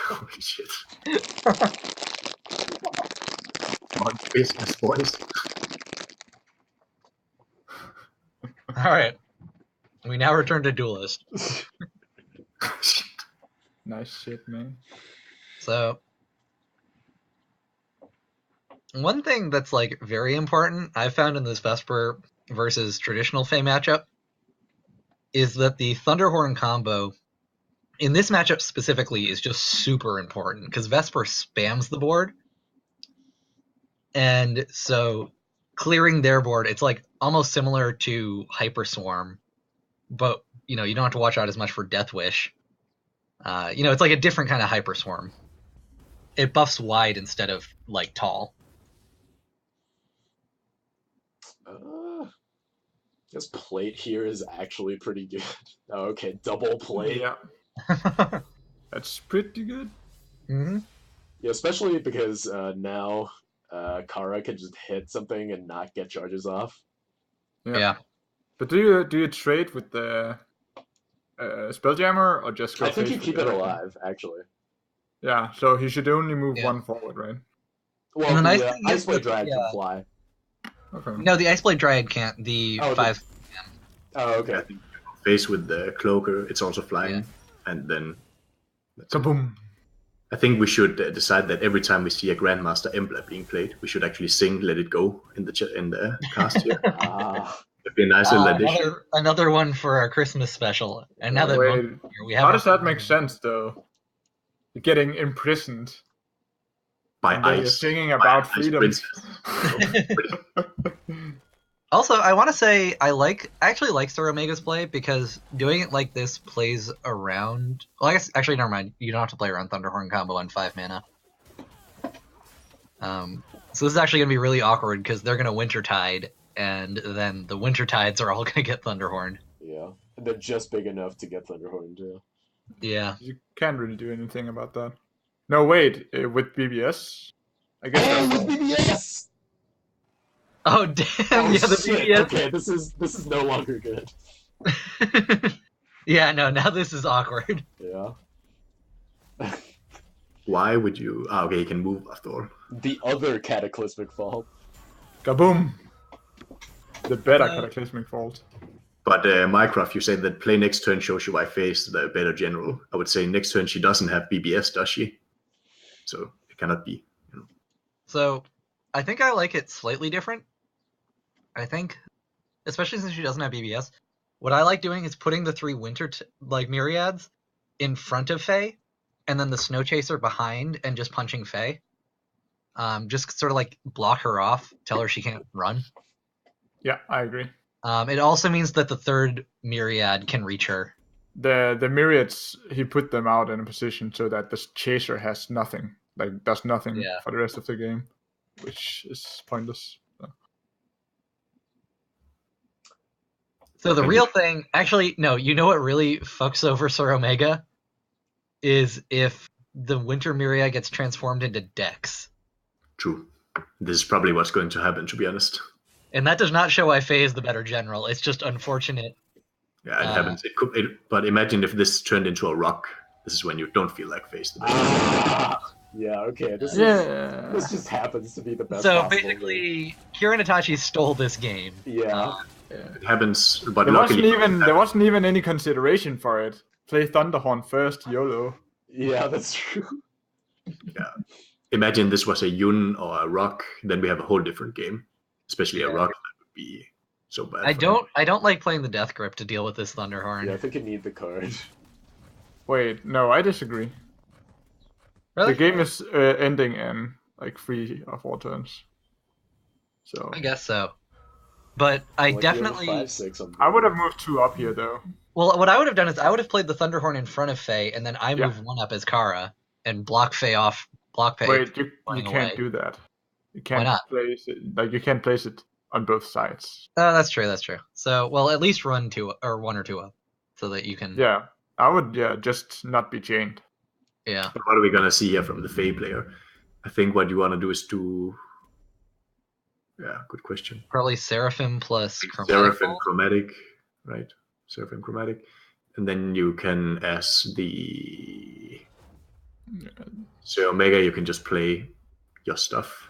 Holy shit! Monk business, boys. All right. We now return to Duelist. Nice shit, man. So, one thing that's like very important I've found in this Vesper versus traditional Fae matchup is that the Thunderhorn combo in this matchup specifically is just super important because Vesper spams the board. And so clearing their board, it's like almost similar to Hyperswarm, but you know, you don't have to watch out as much for Death Wish. You know, it's like a different kind of Hyperswarm. It buffs wide instead of like tall. This plate here is actually pretty good. Oh, okay, double plate. Yeah. That's pretty good. Mm-hmm. Yeah, especially because now Kara can just hit something and not get charges off. Yeah. But do you trade with the Spelljammer or just go? I think you keep it the alive, actually. Yeah, so he should only move one forward, right? Well, And the nice the thing Ice is Blade that Dryad can fly. Okay. No, the Ice Blade Dryad can't. The 5 can. Oh, okay. I think face with the Cloaker, it's also flying, and then Kaboom! I think we should decide that every time we see a Grandmaster Embla being played, we should actually sing "Let It Go" in the cast here. It'd be a nice little addition. Another one for our Christmas special. And now that Wait, we have how does that make sense though? You're getting imprisoned By and then you're ice. singing By about ice freedom. princess. Also, I want to say I actually like Sir Omega's play because doing it like this plays around. Well, I guess actually never mind. You don't have to play around Thunderhorn combo on 5 mana. So this is actually gonna be really awkward because they're gonna Wintertide, and then the Wintertides are all gonna get Thunderhorn. Yeah, and they're just big enough to get Thunderhorn too. Yeah. You can't really do anything about that. No, wait. With BBS, I guess. Oh, that's with BBS! Oh damn! Oh, yeah, the shit. BBS. Okay, this is no longer good. Yeah, no, now this is awkward. Yeah. Why would you? Okay, you can move after all. The other Cataclysmic Fall. Kaboom! The better Cataclysmic Fault. But Minecraft, you said that play next turn shows you why face the better general. I would say next turn she doesn't have BBS, does she? So it cannot be. You know. So, I think I like it slightly different. I think, especially since she doesn't have BBS, what I like doing is putting the 3 Myriads in front of Faye, and then the Snow Chaser behind, and just punching Faye. Just sort of like block her off, tell her she can't run. Yeah, I agree. It also means that the 3rd Myriad can reach her. The myriads, he put them out in a position so that the chaser has nothing, like does nothing for the rest of the game, which is pointless. So the real thing, actually, no, you know what really fucks over Sir Omega? Is if the Winter Myriad gets transformed into Dex. True. This is probably what's going to happen, to be honest. And that does not show why Faye is the better general. It's just unfortunate. Yeah, it happens. But imagine if this turned into a rock. This is when you don't feel like Faye's the best. Yeah, okay. This just happens to be the best. So basically, Kieran Itachi stole this game. Yeah. It happens, but there luckily there wasn't even any consideration for it. Play Thunderhorn first, YOLO. Yeah, that's true. Yeah. Imagine this was a Yun or a rock, then we have a whole different game. Especially a rock, that would be so bad. I don't like playing the Death Grip to deal with this Thunderhorn. Yeah, I think you need the card. Wait, no, I disagree. Really? The game is ending in like 3 or 4 turns. So I guess so. But I definitely... 5-6 I would have moved 2 up here, though. Well, what I would have done is I would have played the Thunderhorn in front of Faye, and then I move 1 up as Kara, and block Faye off, block Faye. Wait, you can't do that. You can't place it, like you can't place it on both sides. That's true, that's true. So, well, at least run 1 or 2 up, so that you can... Yeah, I would, just not be chained. Yeah. But what are we going to see here from the Fae player? I think what you want to do is to... Yeah, good question. Probably Seraphim plus Chromatic. Seraphim Chromatic, right? Seraphim Chromatic. And then you can, as the... So Omega, you can just play your stuff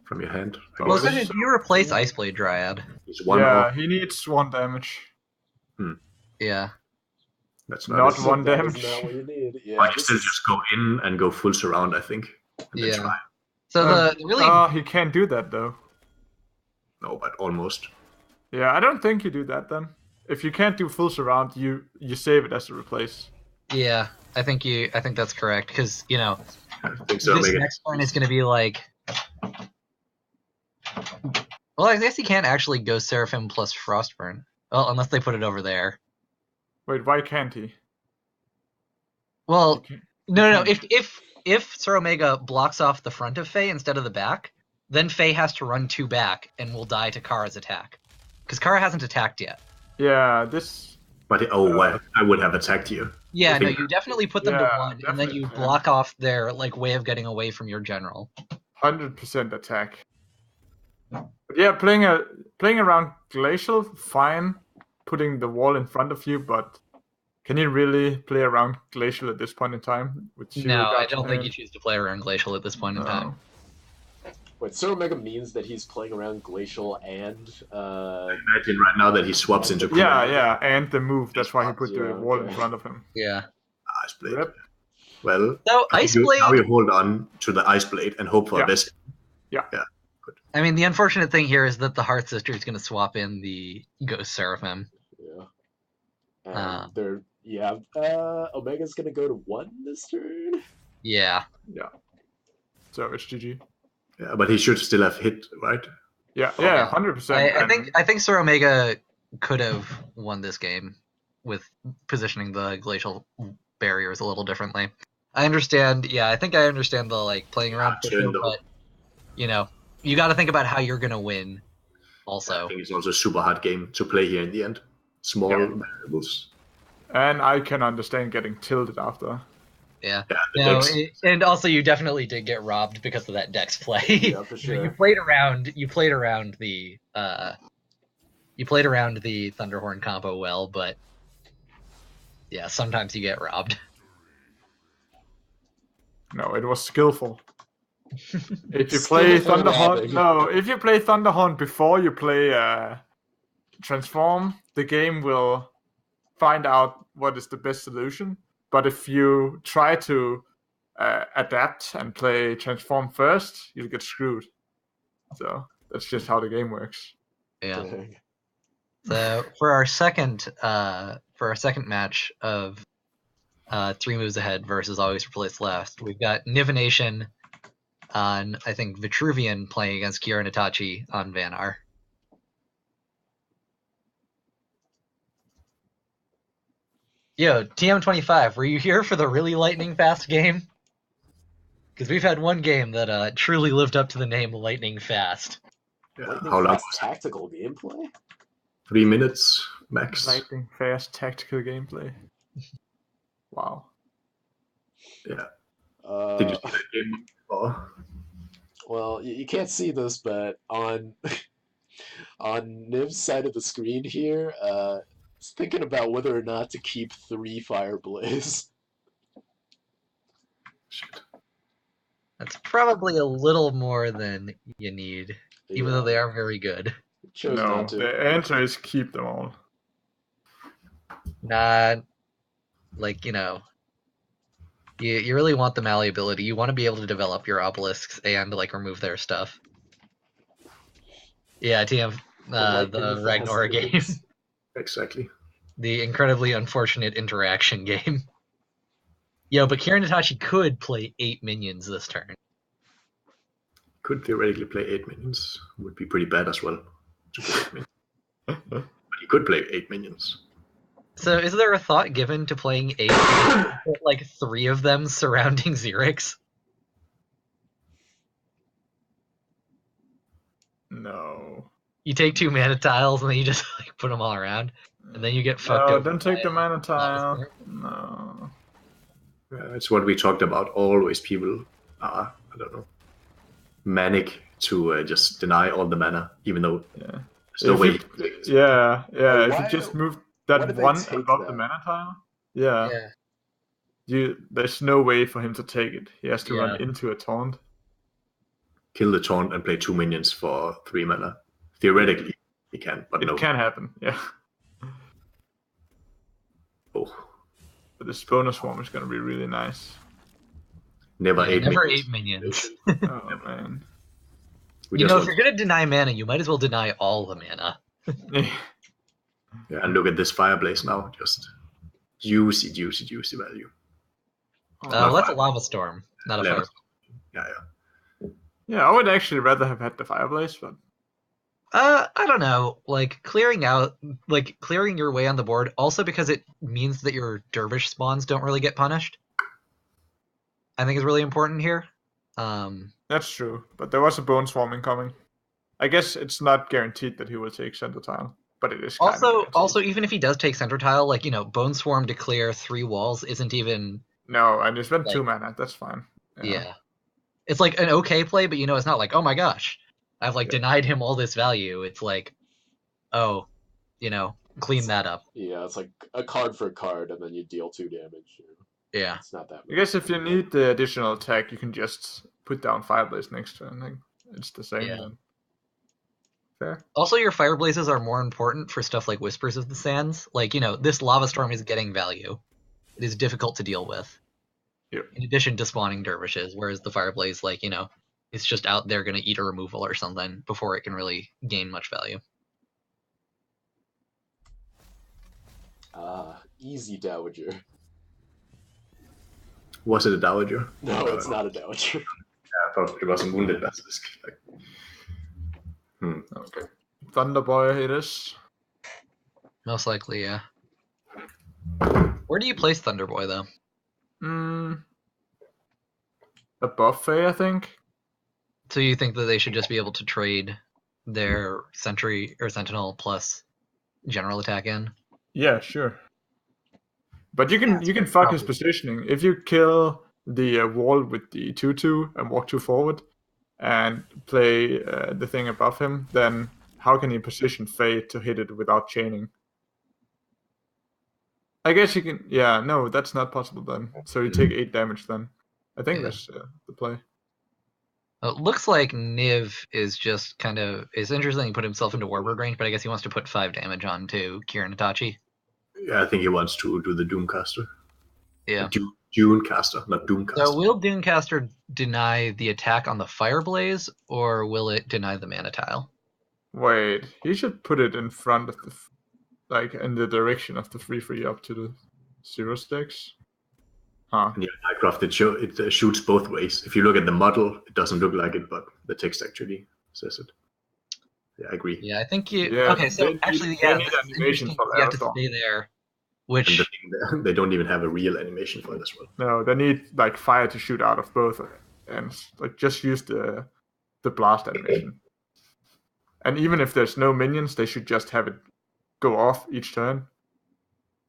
from your hand. Well, essentially, do you replace Iceblade Dryad? He's one he needs 1 damage. Yeah. That's not 1 damage. Not what you need. Yeah, but you still just go in and go full surround, I think. And then try. So the really... he can't do that, though. No, but almost. Yeah, I don't think you do that, then. If you can't do full surround, you save it as a replace. Yeah, I think that's correct, because, you know, I think so, this next one is going to be like... Well, I guess he can't actually go Seraphim plus Frostburn. Well, unless they put it over there. Wait, why can't he? Well, no. If Sir Omega blocks off the front of Faye instead of the back, then Faye has to run 2 back and will die to Kara's attack. Because Kara hasn't attacked yet. Yeah, this... But, I would have attacked you. Yeah, no, you definitely put them to 1, and then you definitely. block off their way of getting away from your general. 100% attack. But yeah, playing around Glacial, fine. Putting the wall in front of you, but can you really play around Glacial at this point in time? No, I don't think you choose to play around Glacial at this point in time. Wait, Sir Omega means that he's playing around Glacial and... Imagine right now that he swaps into... Yeah, and the move. That's why he put the wall in front of him. Yeah. It's played. Well, So Ice Blade. now you hold on to the Ice Blade and hope for this. Yeah. I mean, the unfortunate thing here is that the Heart Sister is going to swap in the Ghost Seraphim. Yeah. And Omega's gonna go to 1 this turn. Yeah. So it's GG. Yeah, but he should still have hit, right? Yeah, Oh, yeah. 100%. I think Sir Omega could have won this game with positioning the glacial barriers a little differently. I understand. Yeah, I think I understand the playing around issue, but you got to think about how you're gonna win. Also, I think it's also a super hard game to play here in the end. Small variables. And I can understand getting tilted after. Yeah. And also you definitely did get robbed because of that Dex play. Yeah, for sure. You played around the Thunderhorn combo well, but yeah, sometimes you get robbed. No, it was skillful. If you play Thunderhorn before you play Transform, the game will find out what is the best solution. But if you try to adapt and play Transform first, you'll get screwed. So that's just how the game works. Yeah. So for our second match of 3 moves ahead versus always replace last, we've got Nivenation on, I think, Vitruvian playing against Kira Nitachi on Vanar. Yo, TM25, were you here for the really lightning fast game? Because we've had one game that truly lived up to the name Lightning Fast. Yeah, how long? Tactical gameplay? 3 minutes max. Lightning fast tactical gameplay. Wow. Yeah. Did you see that game before? Well, you can't see this, but on Niv's side of the screen here, I was thinking about whether or not to keep 3 Fireblaze. Shit. That's probably a little more than you need, even though they are very good. No, the answer is keep them all. Not, you really want the malleability. You want to be able to develop your obelisks and remove their stuff. Yeah, TM, the Ragnar game. Exactly. The incredibly unfortunate interaction game. Yo, but Kira Nitachi could play 8 minions this turn. Could theoretically play 8 minions. Would be pretty bad as well. But he could play 8 minions. So is there a thought given to playing 8 with 3 of them surrounding Xerix? No. You take 2 mana tiles and then you just put them all around, and then you get fucked up. No, don't take the mana tile. No. It's what we talked about. Always people are, I don't know, manic to just deny all the mana, even though there's no way. If you just move that one above the mana tile, there's no way for him to take it. He has to run into a taunt. Kill the taunt and play 2 minions for 3 mana. Theoretically, he can, but no. It can happen, yeah. Oh. But this bonus swarm is going to be really nice. Never 8 minions. Oh, man. If you're going to deny mana, you might as well deny all the mana. Yeah, and look at this Fireblaze now. Just juicy value. Well, that's a Lava Storm, not a Fire. Yeah. I would actually rather have had the Fireblaze, but... I don't know. Clearing your way on the board, also because it means that your Dervish spawns don't really get punished, I think is really important here. That's true, but there was a Bone Swarm incoming. I guess it's not guaranteed that he will take Center Tile, but it is also even if he does take Center Tile, Bone Swarm to clear 3 walls isn't even... No, and you spent 2 mana, that's fine. Yeah. It's an okay play, but it's not oh my gosh, I've denied him all this value. It's clean that up. Yeah, it's like a card for a card, and then you deal 2 damage. Yeah. It's not that much. I guess if you need the additional attack, you can just put down Fireblaze next turn. It's the same then. Fair. Also, your Fireblazes are more important for stuff like Whispers of the Sands. This Lava Storm is getting value. It is difficult to deal with. Yep. In addition to spawning dervishes, whereas the Fireblaze, like, it's just out there going to eat a removal or something before it can really gain much value. Easy Dowager. Was it a Dowager? No, it's not a Dowager. I thought it was a Wounded Basilisk. Okay. Thunderboy it is. Most likely, yeah. Where do you place Thunderboy, though? Above Fae, I think. So you think that they should just be able to trade their Sentry or Sentinel plus general attack in? Yeah, sure. But you can fuck his positioning. If you kill the wall with the 2/2 and walk 2 forward and play the thing above him, then how can he position Fae to hit it without chaining? I guess you can. Yeah, no, that's not possible then. So you take 8 damage then. I think that's the play. It looks like Niv is just it's interesting he put himself into Warbird range, but I guess he wants to put 5 damage on to Kieran Itachi. Yeah, I think he wants to do the Doomcaster. Yeah. Dunecaster, not Doomcaster. So will Doomcaster deny the attack on the Fireblaze, or will it deny the Mana Tile? Wait, he should put it in front of in the direction of the 3/3 up to the 0 sticks. Huh. Yeah, Minecraft, it shoots both ways. If you look at the model, it doesn't look like it, but the text actually says it. Yeah, I agree. Yeah, I think you. Yeah, okay, so actually, they need animation for you have to Eldor. stay there. Which they don't even have a real animation for it as well. No, they need fire to shoot out of both, and just use the blast animation. And even if there's no minions, they should just have it go off each turn.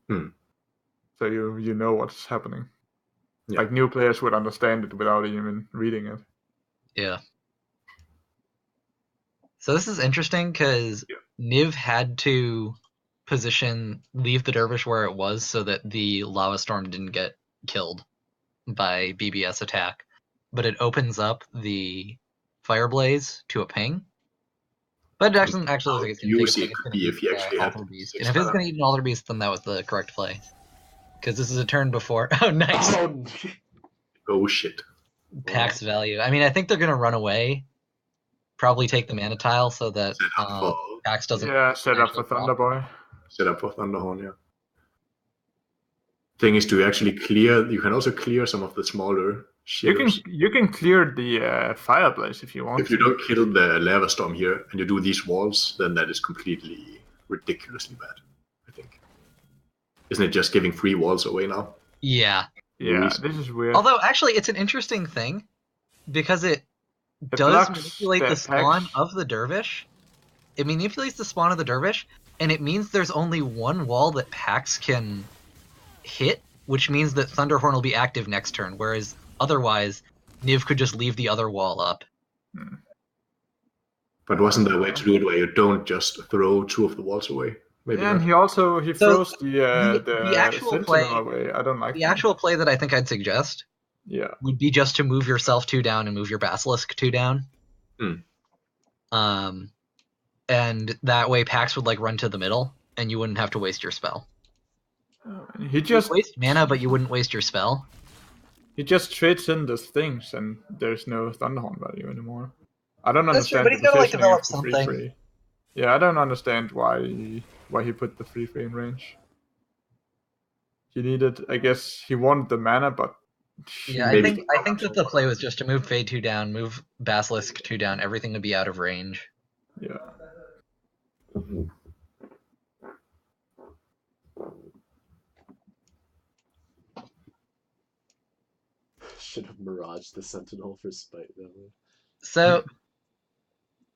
So you know what's happening. Yeah. New players would understand it without even reading it. Yeah. So this is interesting because Niv had to leave the Dervish where it was so that the Lava Storm didn't get killed by BBS attack. But it opens up the Fireblaze to a ping. But it actually looks like it's going to take if he actually had Alter Beast. And if it's going to eat an Alter Beast, then that was the correct play. Because this is a turn before. Oh, nice. Oh, shit. Pax value. I mean, I think they're going to run away. Probably take the Mana Tile so that Pax doesn't... Yeah, set up for Thunderboy. Set up for Thunderhorn, yeah. Thing is to actually clear... You can also clear some of the smaller shields. You can clear the Fireblaze if you want. If you don't kill the Lava Storm here and you do these walls, then that is completely ridiculously bad, I think. Isn't it just giving 3 walls away now? Yeah. Yeah, this is weird. Although, actually, it's an interesting thing because it does manipulate the spawn of the Dervish. It manipulates the spawn of the Dervish, and it means there's only one wall that Pax can hit, which means that Thunderhorn will be active next turn, whereas otherwise, Niv could just leave the other wall up. But wasn't there a way to do it where you don't just throw 2 of the walls away? Maybe and not. he throws the actual play away. I don't like the actual play that I think I'd suggest. Yeah, would be just to move yourself 2 down and move your Basilisk 2 down. And that way Pax would run to the middle, and you wouldn't have to waste your spell. He just waste mana, but you wouldn't waste your spell. He just trades in those things, and there's no Thunderhorn value anymore. I don't That's understand. True, but he's gotta develop something. 3/3. Yeah, I don't understand why he put the 3/3 in range. He needed, I guess, he wanted the mana, but yeah, I think that the play was just to move Fade 2 down, move Basilisk 2 down, everything would be out of range. Yeah. Should have miraged the Sentinel for spite though. So,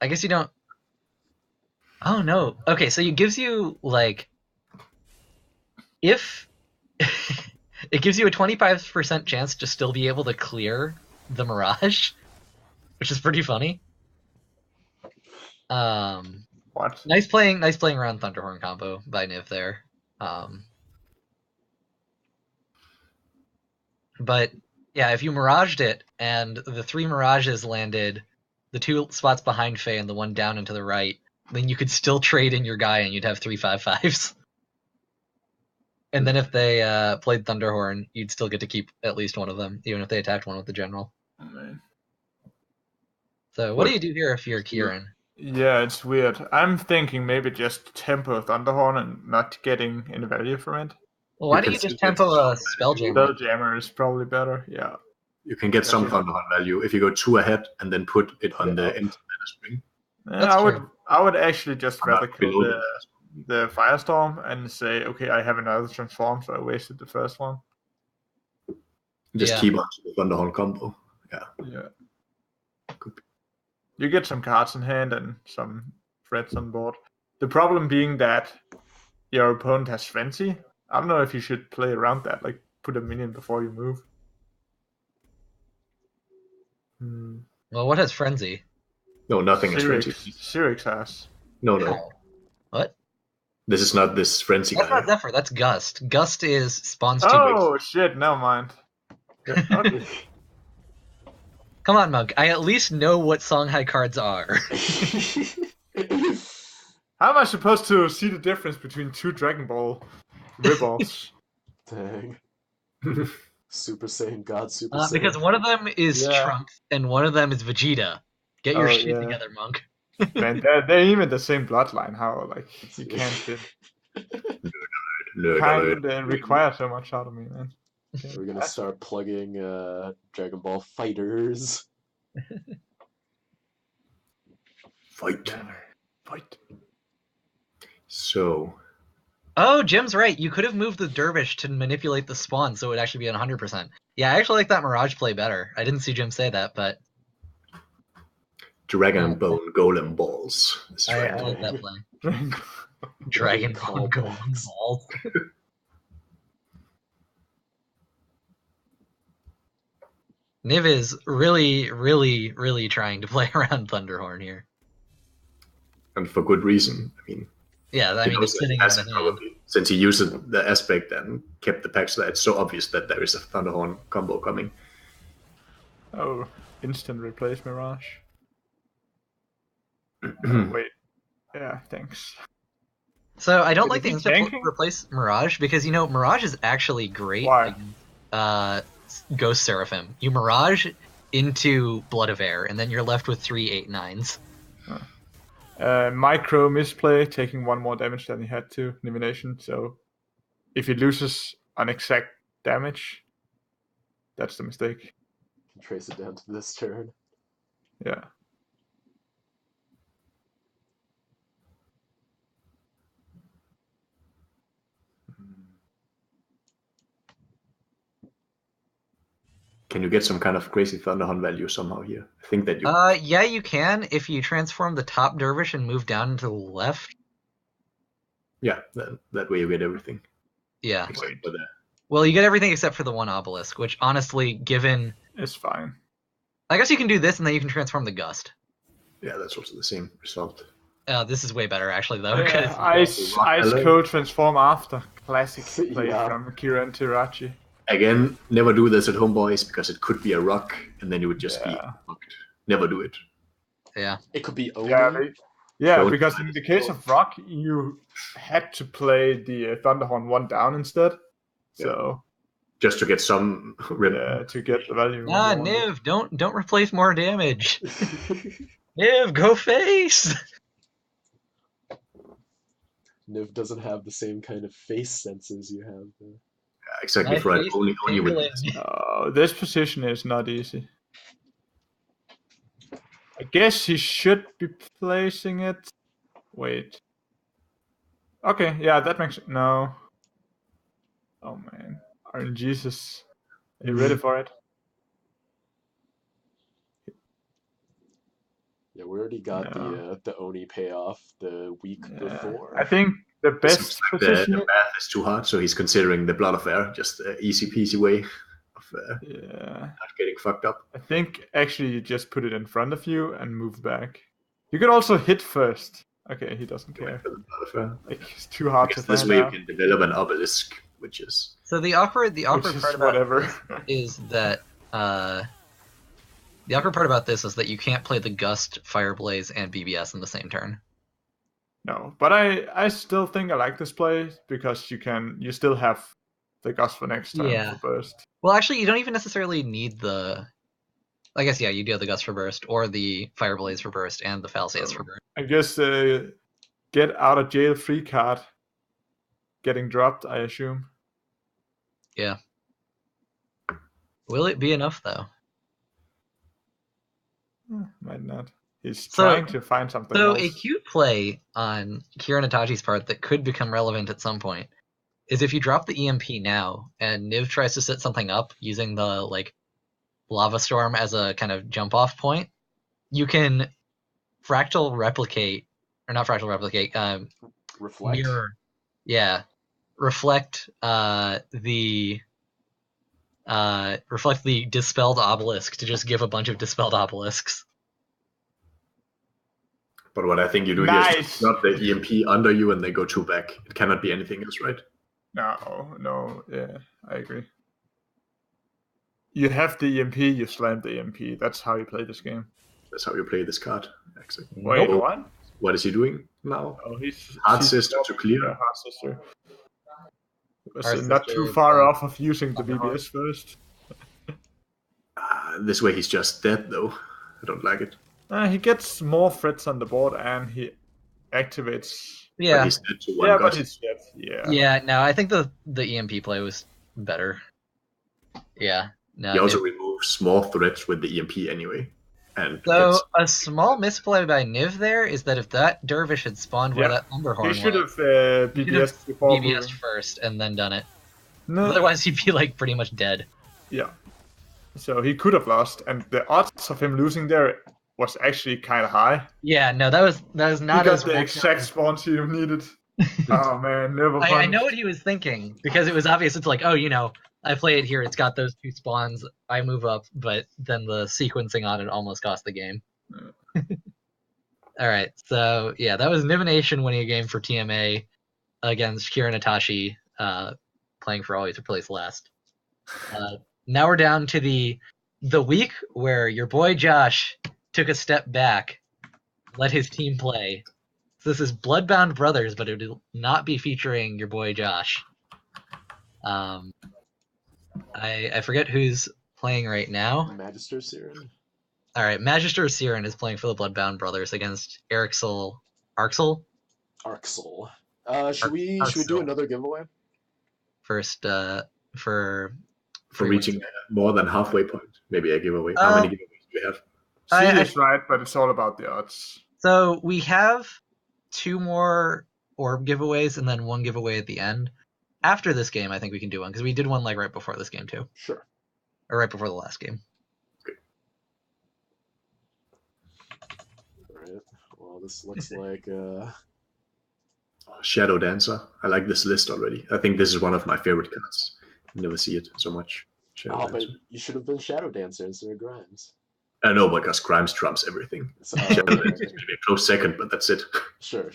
I guess you don't. Oh no. Okay, so it gives you if it gives you a 25% chance to still be able to clear the Mirage, which is pretty funny. What? Nice playing around Thunderhorn combo by Niv there. But yeah, if you Miraged it and the 3 Mirages landed the 2 spots behind Faye and the 1 down and to the right, then you could still trade in your guy and you'd have 3/5/5s. And then if they played Thunderhorn, you'd still get to keep at least one of them, even if they attacked one with the general. Oh, man. So what do you do here if you're Kieran? Yeah, it's weird. I'm thinking maybe just tempo Thunderhorn and not getting any value from it. Well, why don't you just tempo a Spelljammer? Spelljammer is probably better, yeah. You can get some Thunderhorn value if you go 2 ahead and then put it on the end mana string. Yeah, I would actually just rather kill the Firestorm and say, okay, I have another transform, so I wasted the first one. Just keep on to the Thunderhorn combo. Yeah. You get some cards in hand and some threats on board. The problem being that your opponent has Frenzy. I don't know if you should play around that, like put a minion before you move. Well, what has Frenzy? No, nothing is Frenzy. Syrinx has. No. What? This is not this Frenzy That's guy. not Zephyr, that's Gust. Gust is spawns 2 Oh, shit, never mind. Okay. Come on, Monk. I at least know what Songhai cards are. How am I supposed to see the difference between 2 Dragon Ball ripoffs? Dang. Super Saiyan God, Super Saiyan. Because one of them is Trunks and one of them is Vegeta. Get your shit together, Monk. Man, they're even the same bloodline. How, like, you can't require so much out of me, man. We're gonna start plugging Dragon Ball Fighters. Fight. So. Oh, Jim's right. You could have moved the Dervish to manipulate the spawn, so it would actually be 100%. Yeah, I actually like that Mirage play better. I didn't see Jim say that, but Dragon Bone Golem Balls. I like that play. Dragon Bone Golem Balls. Niv is really, really, really trying to play around Thunderhorn here. And for good reason. I mean, it's sitting in the hand. Since he used the aspect and kept the pack, so that it's so obvious that there is a Thunderhorn combo coming. Oh, instant replace Mirage. Wait. Yeah, thanks. So I don't like the instant replace Mirage because, Mirage is actually great. Why? Ghost Seraphim. You Mirage into Blood of Air, and then you're left with 3 8/9s. Micro misplay, taking 1 more damage than he had to, elimination. So if he loses on exact damage, that's the mistake. Can trace it down to this turn. Yeah. Can you get some kind of crazy Thunderhorn value somehow here? I think that you... Yeah, you can if you transform the top Dervish and move down to the left. Yeah, that way you get everything. Yeah. Except for that. Well, you get everything except for the 1 Obelisk, which honestly, given... It's fine. I guess you can do this and then you can transform the Gust. Yeah, that's also the same result. This is way better, actually, though. Yeah, Ice Cold Transform after. Classic play from Kira and Tirachi. Again, never do this at home, boys, because it could be a rock, and then you would just be fucked. Never do it. Yeah. It could be Oni. Yeah, because in the case of rock, you had to play the Thunderhorn 1 down instead. So just to get some to get the value. Niv, don't replace more damage. Niv, go face. Niv doesn't have the same kind of face senses you have. Exactly right. Only with this position is not easy. I guess he should be placing it. Wait. Okay, yeah, that makes no. Oh man, Jesus, are you ready for it? Yeah, we already got the Oni payoff the week before. I think the best position. The math is too hard, so he's considering the Blood of Air, just an easy peasy way of not getting fucked up. I think actually you just put it in front of you and move back. You could also hit first. Okay, he doesn't care. Like, it's too hard to find this way you can develop an obelisk, which is... So the awkward part about is that the awkward part about this is that you can't play the Gust, Fireblaze, and BBS in the same turn. No, but I still think I like this play because you still have the Gust for next time for burst. Well, actually, you don't even necessarily need the. I guess you do have the Gust for burst, or the Fire Blaze for burst, and the Falseus for burst. I guess get out of jail free card getting dropped, I assume. Yeah. Will it be enough though? Might not. He's trying to find something else. So a cute play on Kieran Itachi's part that could become relevant at some point is if you drop the EMP now and Niv tries to set something up using the lava storm as a kind of jump off point, you can fractal replicate, or not fractal replicate, reflect. Mirror. Yeah. Reflect the dispelled obelisk to just give a bunch of dispelled obelisks. But what I think you do here is not the EMP under you and they go 2 back. It cannot be anything else, right? No, yeah, I agree. You have the EMP, you slam the EMP. That's how you play this game. That's how you play this card, actually. Wait, what? What is he doing now? Oh, he's Hard Sister to clear. Hard Sister. Was not too far off of using the BBS first. This way he's just dead, though. I don't like it. He gets more threats on the board and he activates. Yeah. But he's dead to one but he's dead. Yeah. Yeah, no, I think the EMP play was better. Yeah. No, he also removes more threats with the EMP anyway. And so a small misplay by Niv there is that if that Dervish had spawned where that Thunderhorn was, he should have BBS before BBS first and then done it. No. Otherwise he'd be pretty much dead. Yeah. So he could have lost, and the odds of him losing there was actually kind of high. Yeah, no, that was not. He got the exact spawns he needed. Oh man, never. I know what he was thinking because it was obvious. It's I play it here. It's got those 2 spawns. I move up, but then the sequencing on it almost cost the game. All right, so yeah, that was Nivination winning a game for TMA against Kieran Itachi, playing for Always Replace Last. Now we're down to the week where your boy Josh took a step back, let his team play. So this is Bloodbound Brothers, but it will not be featuring your boy Josh. I forget who's playing right now. Magister Siren. All right, Magister Siren is playing for the Bloodbound Brothers against Arxel. Should we do another giveaway? First, for reaching more than halfway point, maybe a giveaway. How many giveaways do we have? C is right, but it's all about the odds. So we have 2 more orb giveaways and then 1 giveaway at the end. After this game, I think we can do one because we did one right before this game too. Sure. Or right before the last game. Okay. All right. Well, this looks like Shadow Dancer. I like this list already. I think this is one of my favorite cards. You never see it so much. But you should have been Shadow Dancer instead of Grimes. I know, because Grimes trumps everything. Shadow Dancer is maybe a close second, but that's it. Sure.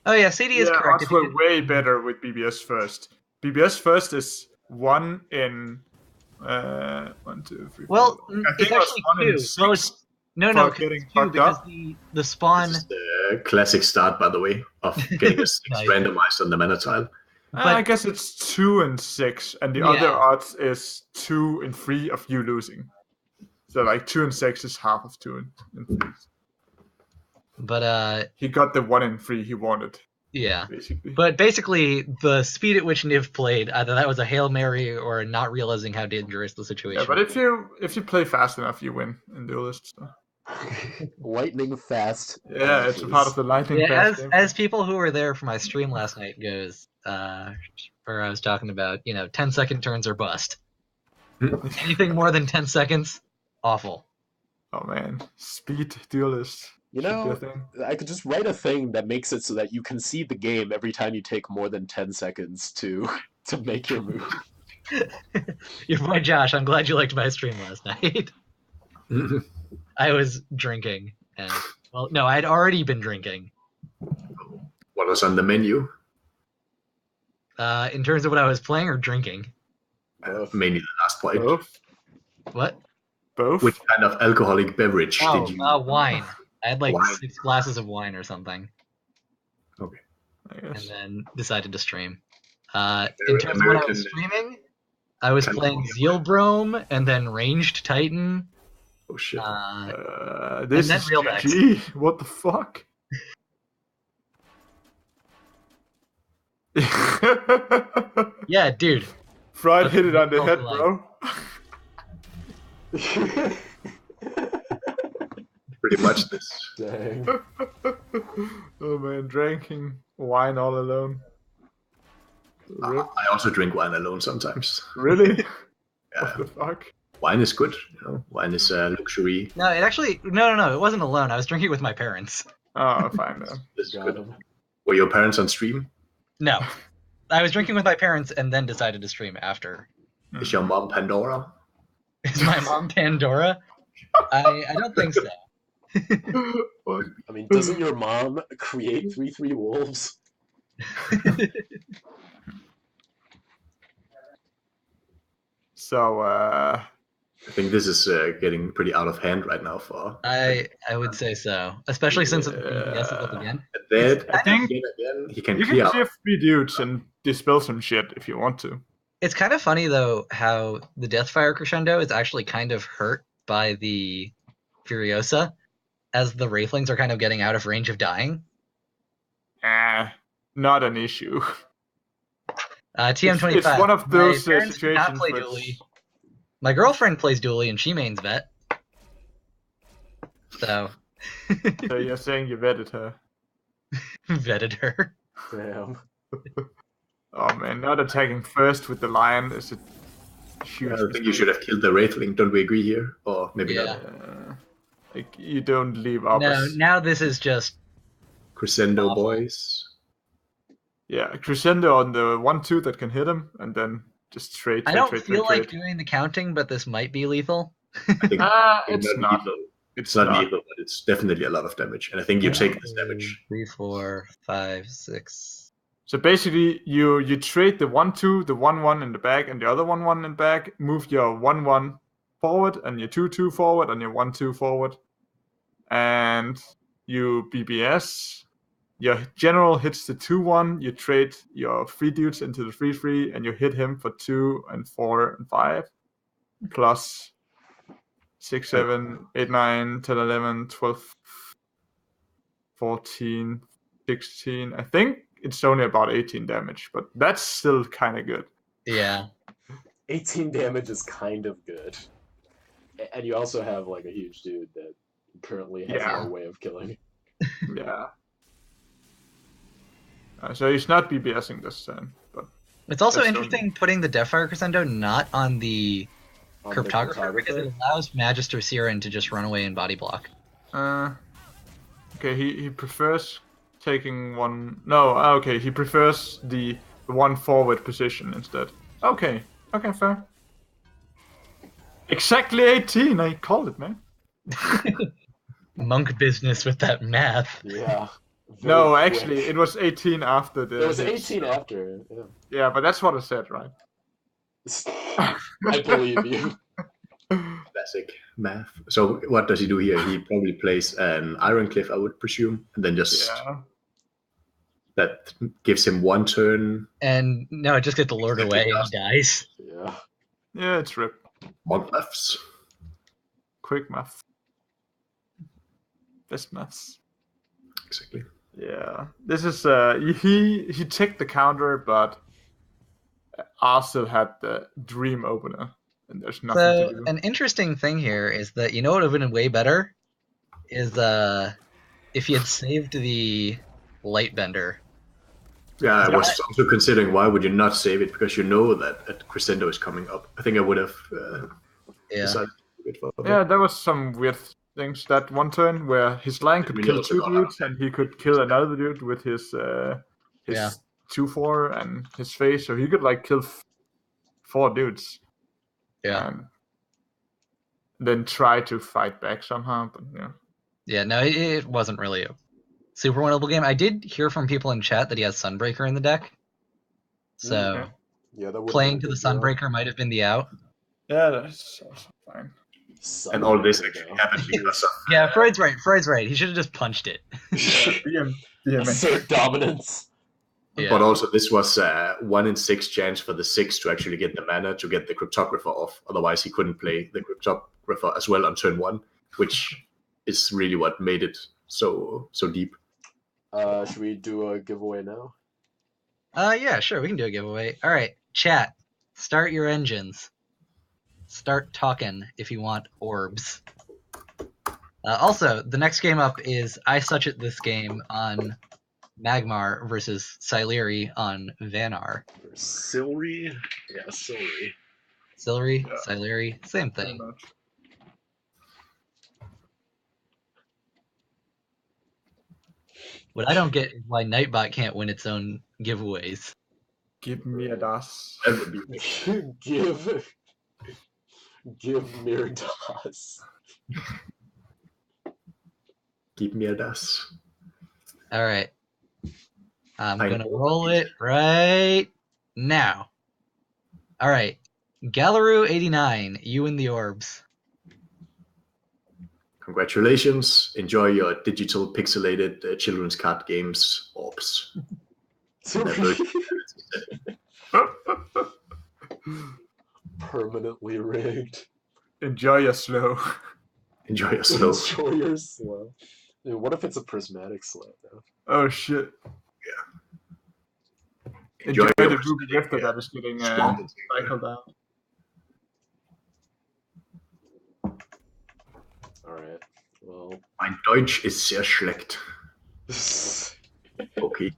Oh yeah, CD is correct. Odds were way better with BBS first. BBS first is 1 in 1, 2, 3. Well, 4. I it's think it was actually 1 in 2. 6. No, it's 2 because the spawn. This is the classic start, by the way, of getting a 6 randomized on the mana tile. I guess it's 2 and 6, and the other odds is 2 and 3 of you losing. So 2 and 6 is half of 2 and 3. But he got the 1 and 3 he wanted. Yeah. Basically. But basically, the speed at which Niv played, either that was a Hail Mary or not realizing how dangerous the situation was. Yeah, but if you play fast enough, you win in duelyst. So. Lightning fast. Yeah, it's a part of the lightning fast game. As people who were there for my stream last night goes, where I was talking about, 10-second turns are bust. Anything more than 10 seconds, awful. Oh man, speed duelyst. I could just write a thing that makes it so that you concede the game every time you take more than 10 seconds to make your move. Your boy Josh, I'm glad you liked my stream last night. I was drinking, and no, I'd already been drinking. What was on the menu? In terms of what I was playing or drinking? Mainly the last play. What? Both. Which kind of alcoholic beverage did you? Wine. I had like Wine. 6 glasses of wine or something, Okay. I and guess. then decided to stream. In terms of what I was streaming, I was playing Zealbrome and then Ranged Titan. Oh shit. This then is Real Dex. GG. What the fuck? Yeah, dude. Freud That's hit it on the what head, it's bro. Pretty much this. Dang. Oh man, drinking wine all alone. Rip. I also drink wine alone sometimes. Really? Yeah. What the fuck? Wine is good. Wine is a luxury. No, it actually no. It wasn't alone. I was drinking with my parents. Oh, fine then. This is Got good. him. Were your parents on stream? No, I was drinking with my parents and then decided to stream after. Is your mom Pandora? Is my mom Pandora? I don't think so. What? I mean, doesn't your mom create 3-3 wolves? So, I think this is getting pretty out of hand right now for. I would say so, especially since the DPS is up again. That I think again, he can you clear can out. clear 3 dudes and dispel some shit if you want to. It's kind of funny though how the Deathfire Crescendo is actually kind of hurt by the Furiosa, as the Wraithlings are kind of getting out of range of dying. Not an issue. TM25. It's one of those my parents do not situations play which... Duely. My girlfriend plays Duely and she mains vet. So. So you're saying you vetted her? Vetted her. Damn. Oh man, not attacking first with the lion is a huge I think you should have killed the Wraithling. Don't we agree here? Or maybe Yeah. not. Like, you don't leave up. No, now this is just. Crescendo Awful. boys. Yeah, crescendo on the 1-2 that can hit him, and then just trade. I don't feel like doing the counting, but this might be lethal. I think It's not. lethal. It's not lethal, but it's definitely a lot of damage. And I think you take this damage. 3, 4, 5, 6. So basically, you trade the 1-2, the 1-1 in the back, and the other 1-1 in the back. Move your 1-1 forward, and your 2-2 forward, and your 1-2 forward, and you BBS. Your general hits the 2-1. You trade your 3 dudes into the 3-3, and you hit him for 2 and 4 and 5, plus 6, 7, 8, 9, 10, 11, 12, 14, 16. I think it's only about 18 damage, but that's still kind of good. Yeah. 18 damage is kind of good. And you also have like a huge dude that currently has no way of killing. Yeah. So he's not BBSing this turn, but It's also That's interesting putting the Deathfire Crescendo not on the Cryptographer because it allows Magister Siren to just run away and body block. okay, he prefers taking one. No, okay, he prefers the one forward position instead. Okay, fair. Exactly 18. I called it, man. Monk business with that math. Yeah. No, actually, it was 18 after the. It was 18 after. Yeah. Yeah, but that's what I said, right? I believe you. Classic math. So what does he do here? He probably plays an Iron Cliff, I would presume, and then just that gives him 1 turn. And no, it just gets lured away and he dies. Yeah. Yeah, it's rip. Monk maths. Quick math. Best maths. Exactly. Yeah, this is he took the counter, but Arsenal had the dream opener, and there's nothing to So do. an interesting thing here is that you know what would have been way better is if he had saved the Lightbender. Yeah, I was also considering why would you not save it, because you know that Crescendo is coming up. I think I would have decided to do it for Yeah, there was some weird things that one turn where his line could kill 2 dudes and he could kill another dude with his 2-4 and his face, so he could like kill 4 dudes. Yeah. And then try to fight back somehow, but yeah. Yeah, no, it wasn't really a super winnable game. I did hear from people in chat that he has Sunbreaker in the deck. So Yeah, that playing to the Sunbreaker might have been the out. Yeah, that's also fine. And all this actually happened because of... Yeah, Freud's right. Freud's right. He should have just punched it. Assert dominance. Yeah. But also, this was 1 in 6 chance for the 6 to actually get the mana to get the Cryptographer off. Otherwise, he couldn't play the Cryptographer as well on turn 1, which is really what made it so deep. Should we do a giveaway now? Yeah, sure. We can do a giveaway. All right, chat. Start your engines. Start talking if you want orbs. Also, the next game up is I Such at This Game on Magmar versus Sileri on Vanar. Silry? Yeah, Silry. Sileri, Yeah. Sileri, same thing. What I don't get is why Nightbot can't win its own giveaways. Give me a das. That would be give Mirdas. Keep me a das. All right. I'm I going to know. roll it right now. All right. Galaroo89, you and the orbs. Congratulations. Enjoy your digital pixelated children's card games, orbs. Permanently rigged. Enjoy your slow. Enjoy your slow. Enjoy your slow. Dude, what if it's a prismatic slow, though? Oh shit. Enjoy Enjoy your the Ruby Gifter that is getting cycled out. Alright, well... Mein Deutsch ist sehr schlecht. Okay.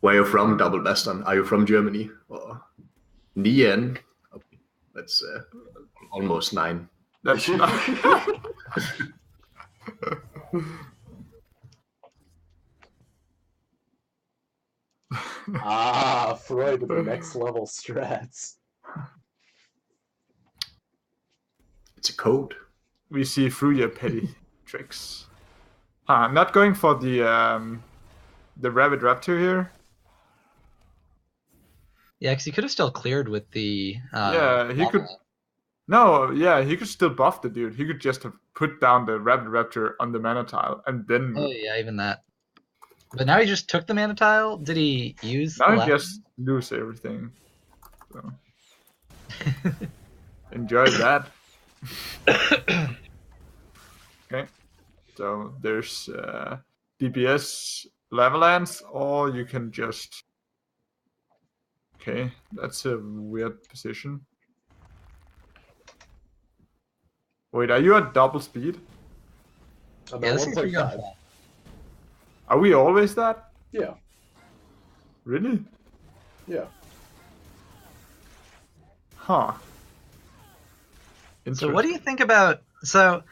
Where are you from, Double Western? Are you from Germany? Or Nien? Okay. That's almost 9. That's Freud with the next level strats. It's a code. We see through your petty tricks. I'm not going for the Rabbit Raptor here. Yeah, because he could have still cleared with the... Yeah, he could... No, yeah, he could still buff the dude. He could just have put down the Rabbit Raptor on the mana tile and then... Oh, yeah, even that. But now he just took the mana tile? Did he use Now the he just lose everything. So. Enjoy that. Okay. So there's DPS Lavalanche, or you can just... Okay, that's a weird position. Wait, are you at double speed? I'm Yeah, at this is pretty 1.5. good. Are we always that? Yeah, Really? yeah. Huh. So what do you think about... So,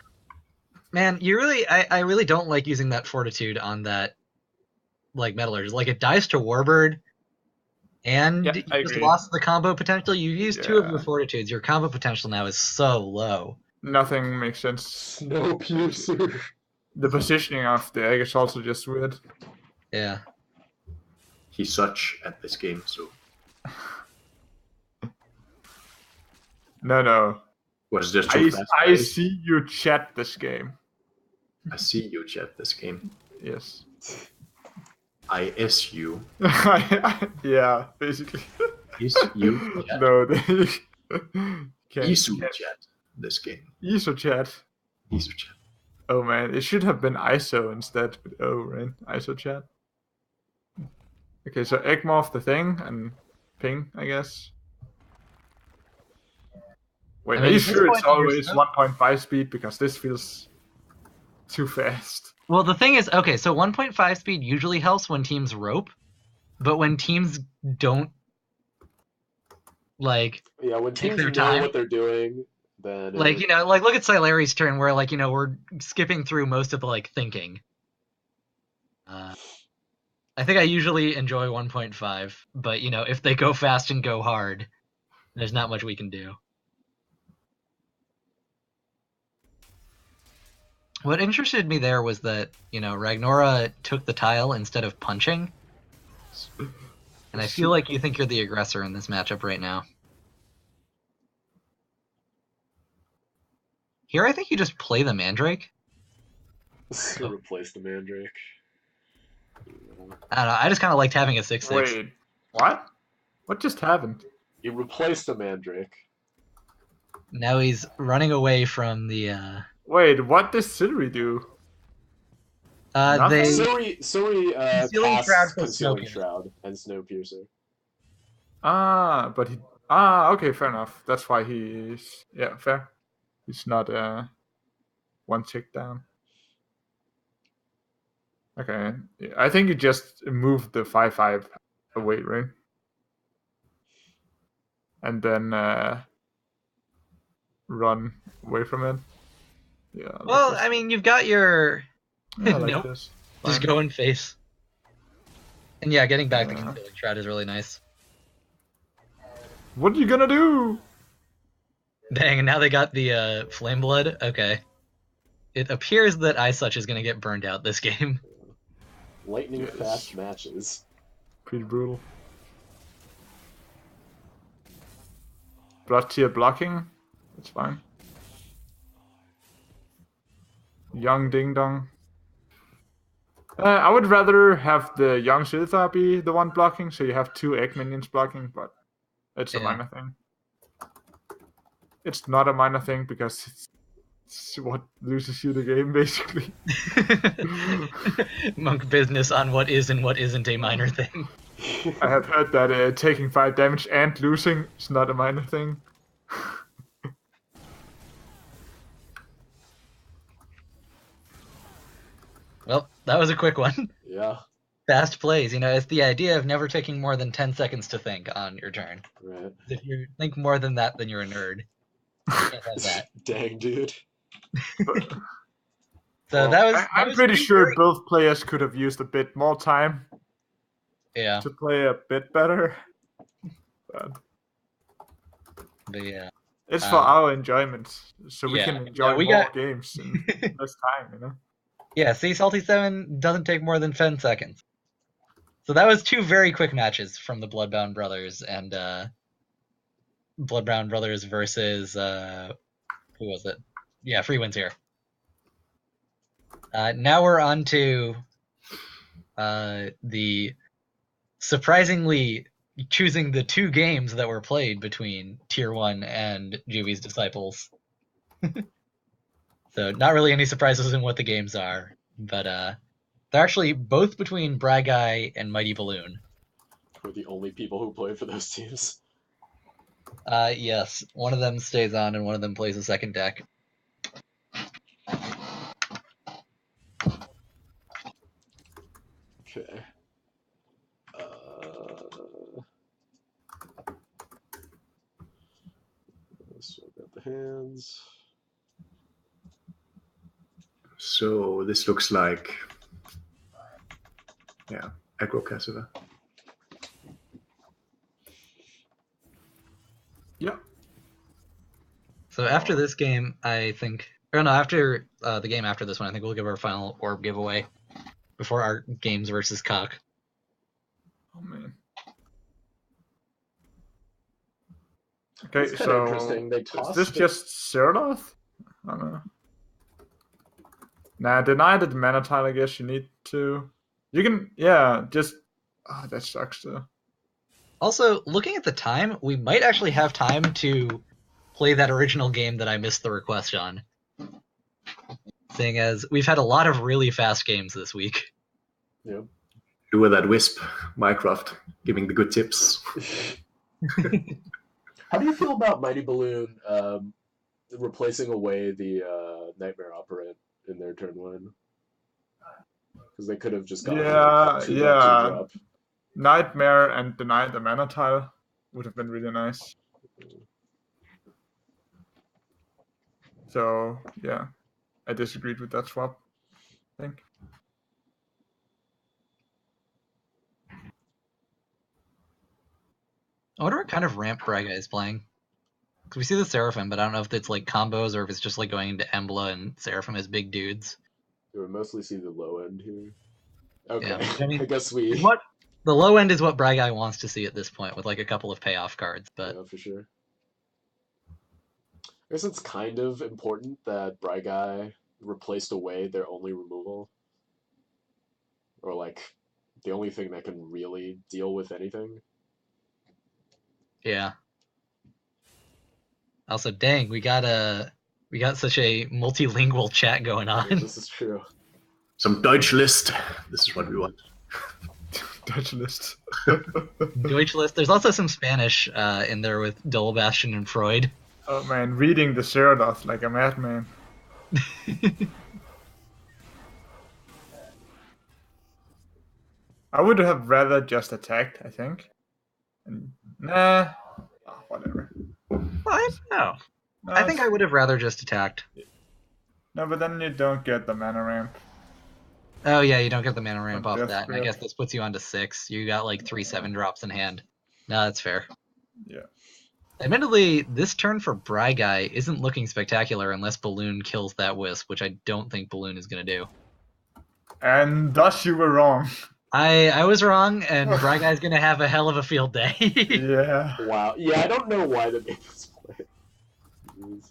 man, you really... I really don't like using that Fortitude on that, like, Metallurgist. Like, it dies to Warbird, and Yeah, you I just agree. lost the combo potential. You used 2 of your Yeah. Fortitudes. Your combo potential now is so low. Nothing makes sense. Snowpiercer. The positioning of the egg is also just weird. Yeah. He's such at this game, so No. was just too fast. I see you chat this game. I see you chat this game. Yes. I S you. Yeah, basically. Is you chat. No, they can't. Isu chat this game. ISO chat. Isu chat. Oh man, it should have been ISO instead. But right? ISO chat. Okay, so Egmorph the thing and ping, I guess. Wait, I mean, are you at this sure it's point, you're always so- 1.5 speed? Because this feels too fast. Well, the thing is, okay, so 1.5 speed usually helps when teams rope, but when teams don't, like, Yeah, when Take teams their know time. what they're doing, then... like, you know, like, look at Sileri's turn where, like, you know, we're skipping through most of the, like, thinking. I think I usually enjoy 1.5, but, you know, if they go fast and go hard, there's not much we can do. What interested me there was that, you know, Ragnora took the tile instead of punching. And I feel like you think you're the aggressor in this matchup right now. Here, I think you just play the Mandrake. Replace the Mandrake. I don't know. I just kind of liked having a 6/6. Wait, what? What just happened? You replaced the Mandrake. Now he's running away from the. Wait, what does Siri do? They Suri Concealing casts Shroud for Concealing Snowpiercer. Shroud and Snowpiercer. But he. Okay, fair enough. That's why he's. Yeah, fair. He's not one tick down. Okay, I think you just moved the 5/5 away, right? And then run away from it. Yeah. Well, I mean, you've got your. Yeah, like Nope. this. Just Fine. go in face. And yeah, getting back the Concealing Shroud is really nice. What are you gonna do? Dang, and now they got the Flame Blood. Okay. It appears that Isuch is going to get burned out this game. Lightning Yes. fast matches. Pretty brutal. Blood tier blocking. That's fine. Young Ding Dong. I would rather have the Young Siltha be the one blocking, so you have 2 egg minions blocking, but it's a Yeah. minor thing. It's not a minor thing because it's what loses you the game, basically. Monk business on what is and what isn't a minor thing. I have heard that taking 5 damage and losing is not a minor thing. Well, that was a quick one. Yeah, Fast plays, it's the idea of never taking more than 10 seconds to think on your turn. right. If you think more than that, then you're a nerd. You can't have that. Dang, dude. So that was. I'm pretty sure both players could have used a bit more time Yeah, to play a bit better. But but yeah. it's for our enjoyment, so we yeah. can enjoy we more got- games in less time, Yeah, see, Salty 7 doesn't take more than 10 seconds. So that was 2 very quick matches from the Bloodbound Brothers and Bloodbound Brothers versus who was it? Yeah, Free Wins here. Now we're on to the surprisingly choosing the 2 games that were played between Tier 1 and Juvi's Disciples. So not really any surprises in what the games are, but they're actually both between Bragai and Mighty Balloon. We're the only people who play for those teams. Yes, one of them stays on and one of them plays a second deck. Okay. Let's sort out the hands. So this looks like, aggro Cassava. Yeah. So after this game, I think, or no, after the game after this one, I think we'll give our final orb giveaway before our games versus Cock. Oh man. Okay, It's kinda so interesting. They is tossed this it. just Serdoth? I don't know. Nah, deny the mana tile, I guess you need to. You can, just. Oh, that sucks though. Also, looking at the time, we might actually have time to play that original game that I missed the request on. Seeing as we've had a lot of really fast games this week. Yep. Do with that Wisp, Minecraft, giving the good tips. How do you feel about Mighty Balloon replacing away the Nightmare Operant in their turn 1? Because they could have just gone two drop. Nightmare and deny the mana tile would have been really nice. So, yeah. I disagreed with that swap, I think. I wonder what kind of ramp Braga is playing. Because we see the Seraphim, but I don't know if it's like combos or if it's just like going into Embla and Seraphim as big dudes. We mostly see the low end here. Okay, Yeah, I mean, I guess we... The low end is what Braga wants to see at this point, with like a couple of payoff cards. But Yeah, for sure. guess it's kind of important that Guy replaced away their only removal. Or, like, the only thing that can really deal with anything. Yeah. Also, dang, we got such a multilingual chat going on. Yeah, this is true. Some duelyst. This is what we want. duelyst. duelyst. There's also some Spanish in there with Dole, Bastion, and Freud. Oh man, reading the Zerodoth like a madman. I would have rather just attacked, I think. And, nah, whatever. I don't know. I think I would have rather just attacked. No, but then you don't get the mana ramp. Oh yeah, you don't get the mana ramp From off Death that. And I Grip. guess this puts you onto 6. You got like 3 7-drops in hand. No, that's fair. Yeah. Admittedly, this turn for Guy isn't looking spectacular unless Balloon kills that Wisp, which I don't think Balloon is going to do. And thus you were wrong. I was wrong, and Guy's going to have a hell of a field day. Yeah. Wow. Yeah, I don't know why they made this play. Jeez.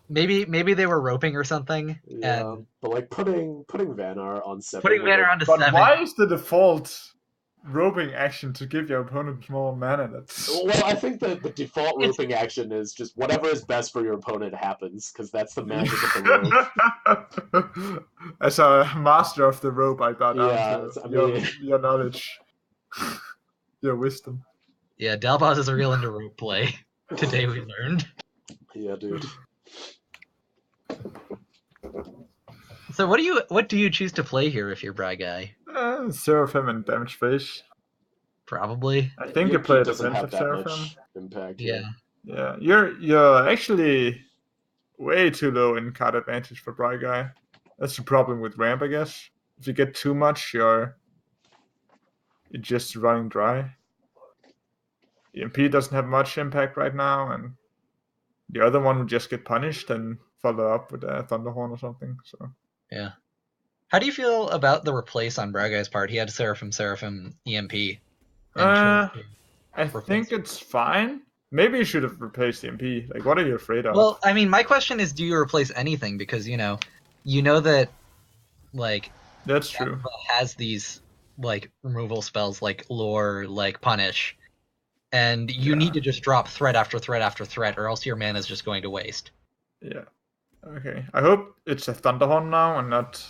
Maybe they were roping or something. Yeah, And but like putting Vanar on 7. putting with Vanar a- onto But 7. why is the default roping action to give your opponent more mana? That's Well, I think that the default roping action is just whatever is best for your opponent happens, because that's the magic of the rope. As a master of the rope, I bow down Yeah, to I mean- your knowledge, your wisdom. Yeah, Dalbaz is real into rope play. Today we learned. Yeah, dude. So what do you choose to play here if you're Guy? Seraphim and damage face. Probably. I think you EMP play a doesn't have defensive that Seraphim. much impact. Yeah. Yeah, you're actually way too low in card advantage for Guy. That's the problem with ramp, I guess. If you get too much, you're just running dry. EMP doesn't have much impact right now, and the other one would just get punished and follow up with a Thunderhorn or something. So Yeah. How do you feel about the replace on Guy's part? He had Seraphim, EMP. and I think it's fine. Maybe you should have replaced EMP. Like, what are you afraid of? Well, I mean, my question is, do you replace anything? Because you know that, like, that's true. Alpha has these like removal spells, like Lure, like Punish, and you need to just drop threat after threat after threat, or else your mana is just going to waste. Yeah. Okay. I hope it's a Thunderhorn now and not.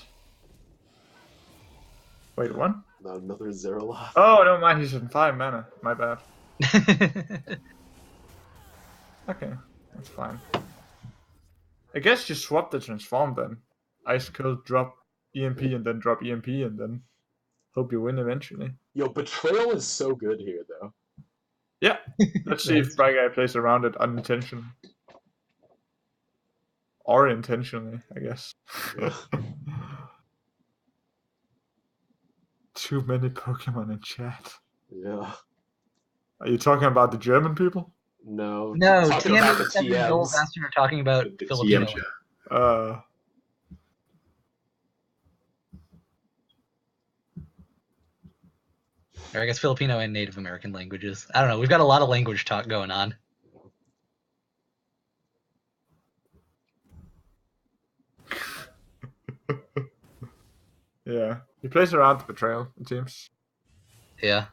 Wait, what? Not another Zeraloth. Oh, no, mind, he's in 5 mana. My bad. Okay, that's fine. I guess you swap the transform then. Ice Cold, drop EMP, and then drop EMP, and then hope you win eventually. Yo, Betrayal is so good here, though. Yeah. Let's see if Guy plays around it unintentionally. Or intentionally, I guess. Too many Pokemon in chat. Yeah. Are you talking about the German people? No. No, Talking about the TM and Joel TMs. Bastion are talking about The Filipino. TM chat. Or I guess Filipino and Native American languages. I don't know. We've got a lot of language talk going on. Yeah. He plays around the Betrayal, it seems. Yeah.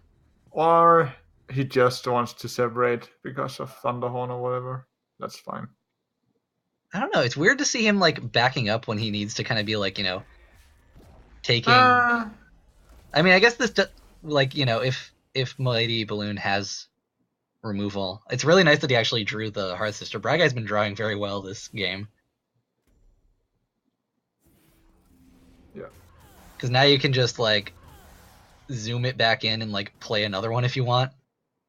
Or he just wants to separate because of Thunderhorn or whatever. That's fine. I don't know. It's weird to see him like backing up when he needs to kind of be like, taking. I mean, I guess this, like, if Mighty Balloon has removal, it's really nice that he actually drew the Hearth Sister. Guy's been drawing very well this game. Yeah. Because now you can just like zoom it back in and like play another one if you want.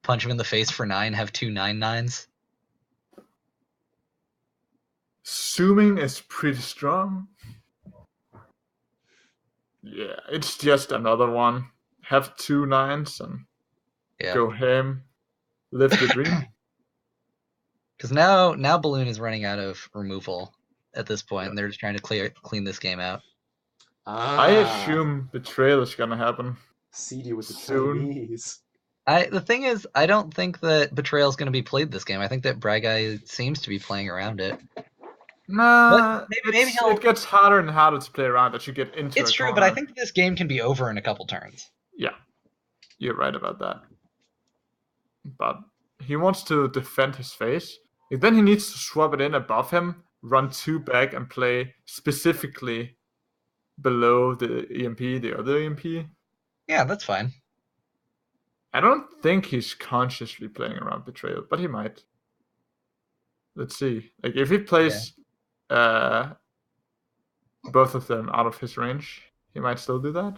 Punch him in the face for 9, have 2 9/9s. Zooming is pretty strong. Yeah, it's just another one. Have 2 9s and go ham. Live the dream. Because now Balloon is running out of removal at this point, and they're just trying to clean this game out. I assume Betrayal is gonna happen. CD with the Soon. Chinese. The thing is, I don't think that Betrayal is going to be played this game. I think that Bragai seems to be playing around it. Nah, maybe it gets harder and harder to play around as you get into It's a true, corner. but I think this game can be over in a couple turns. Yeah, you're right about that. But he wants to defend his face. And then he needs to swap it in above him, run 2 back, and play specifically below the EMP, the other EMP. Yeah, that's fine. I don't think he's consciously playing around Betrayal, but he might. Let's see. Like if he plays both of them out of his range, he might still do that.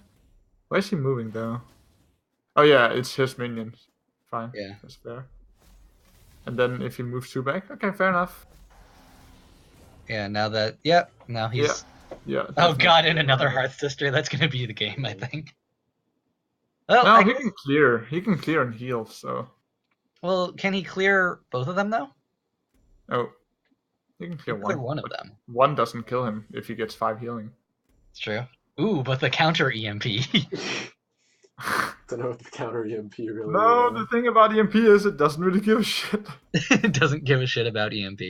Why is he moving though? Oh yeah, it's his minions. Fine. Yeah. That's fair. And then if he moves 2 back, okay, fair enough. Yeah, now he's... Yeah. Oh god, in another Hearth Sister, that's going to be the game, I think. Well, No, he can clear. He can clear and heal, so... Well, can he clear both of them, though? Oh. He can clear one. One of them. One doesn't kill him if he gets 5 healing. It's true. Ooh, but the counter EMP. Don't know what the counter EMP really No, is. the thing about EMP is it doesn't really give a shit. It doesn't give a shit about EMP.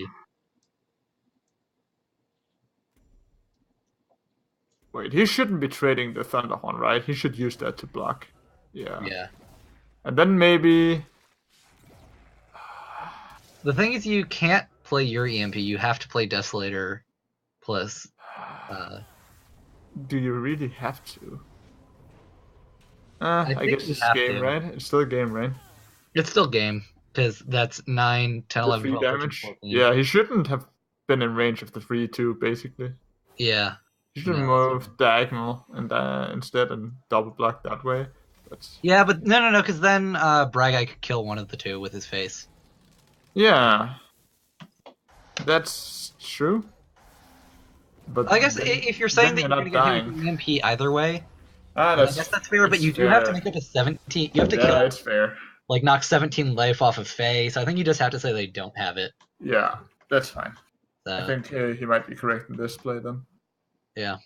Wait, he shouldn't be trading the Thunderhorn, right? He should use that to block. Yeah. Yeah. And then maybe... The thing is, you can't play your EMP. You have to play Desolator plus... Do you really have to? I guess it's game, right? It's still a game, right? It's still game, because that's 9, 10, 11, 12, 13, damage. 14. Yeah, he shouldn't have been in range of the 3-2, basically. Yeah. He should move diagonal and instead and double block that way. Yeah, but no, because then Bragai could kill one of the two with his face. Yeah. That's true. But I guess if you're saying that you're going to get him with EMP either way, I guess that's fair, but you do have to make it a 17. You have to kill it's fair. Like, knock 17 life off of Faye, so I think you just have to say they don't have it. Yeah, that's fine. So, I think he might be correct in this play then. Yeah.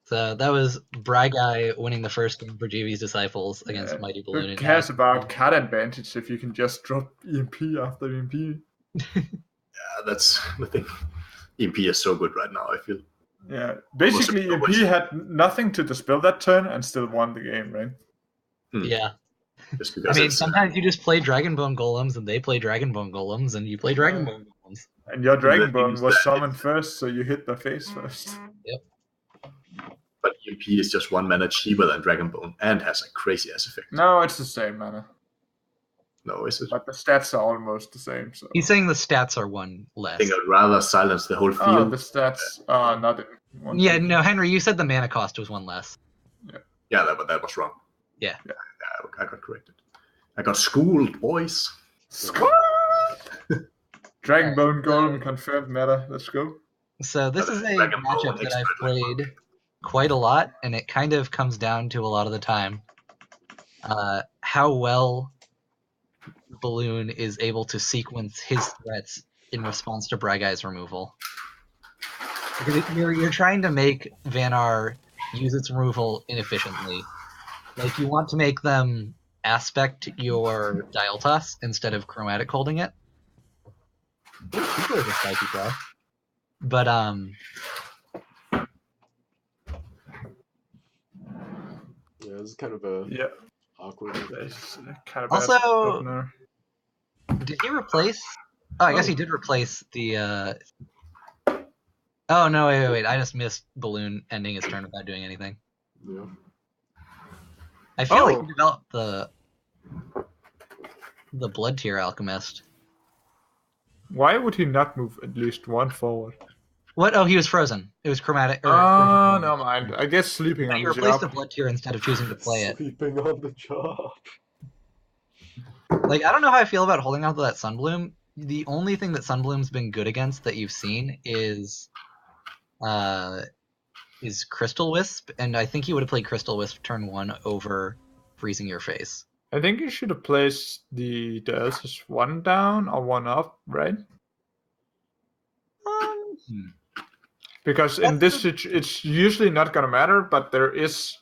So that was Bragai winning the first game for GV's Disciples against Mighty Balloon. Who cares about card advantage if you can just drop EMP after EMP? Yeah, that's the thing. EMP is so good right now, I feel. Yeah, basically EMP had nothing to dispel that turn and still won the game, right? Yeah. Just because I mean, sometimes you just play Dragonbone Golems and they play Dragonbone Golems and you play Dragonbone Golems. And your Dragonbone was summoned first, so you hit the face first. Yep. But EMP is just 1 mana cheaper than Dragonbone and has a crazy ass effect. No, it's the same mana. No, is it? But the stats are almost the same. So he's saying the stats are 1 less. I think I'd rather silence the whole field. Oh, the stats are not in Yeah, no, Henry, you said the mana cost was 1 less. Yeah, that was wrong. Yeah. I got corrected. I got schooled, boys. Dragonbone Golem confirmed meta. Let's go. So this is a matchup that I've played quite a lot, and it kind of comes down to a lot of the time how well Balloon is able to sequence his threats in response to Bragai's removal. Because you're trying to make Vanar use its removal inefficiently. Like, you want to make them aspect your Dial Toss instead of chromatic holding it. People are just spiky bro. But yeah, this is kind of a awkward. Kind of also, did he replace? Oh, I guess he did replace the. Oh no! Wait! I just missed Balloon ending his turn without doing anything. Yeah. I feel like he developed the Blood Tier Alchemist. Why would he not move at least 1 forward? What? Oh, he was frozen. It was chromatic. Oh, no mind. I guess sleeping on he the job. replaced the Blood Tier instead of choosing to play it. Sleeping on the job. Like, I don't know how I feel about holding on to that Sunbloom. The only thing that Sunbloom's been good against that you've seen is Crystal Wisp, and I think he would have played Crystal Wisp turn 1 over Freezing Your Face. I think you should have placed the Elsa's 1 down or 1 up, right? Because in this it's usually not gonna matter, but there is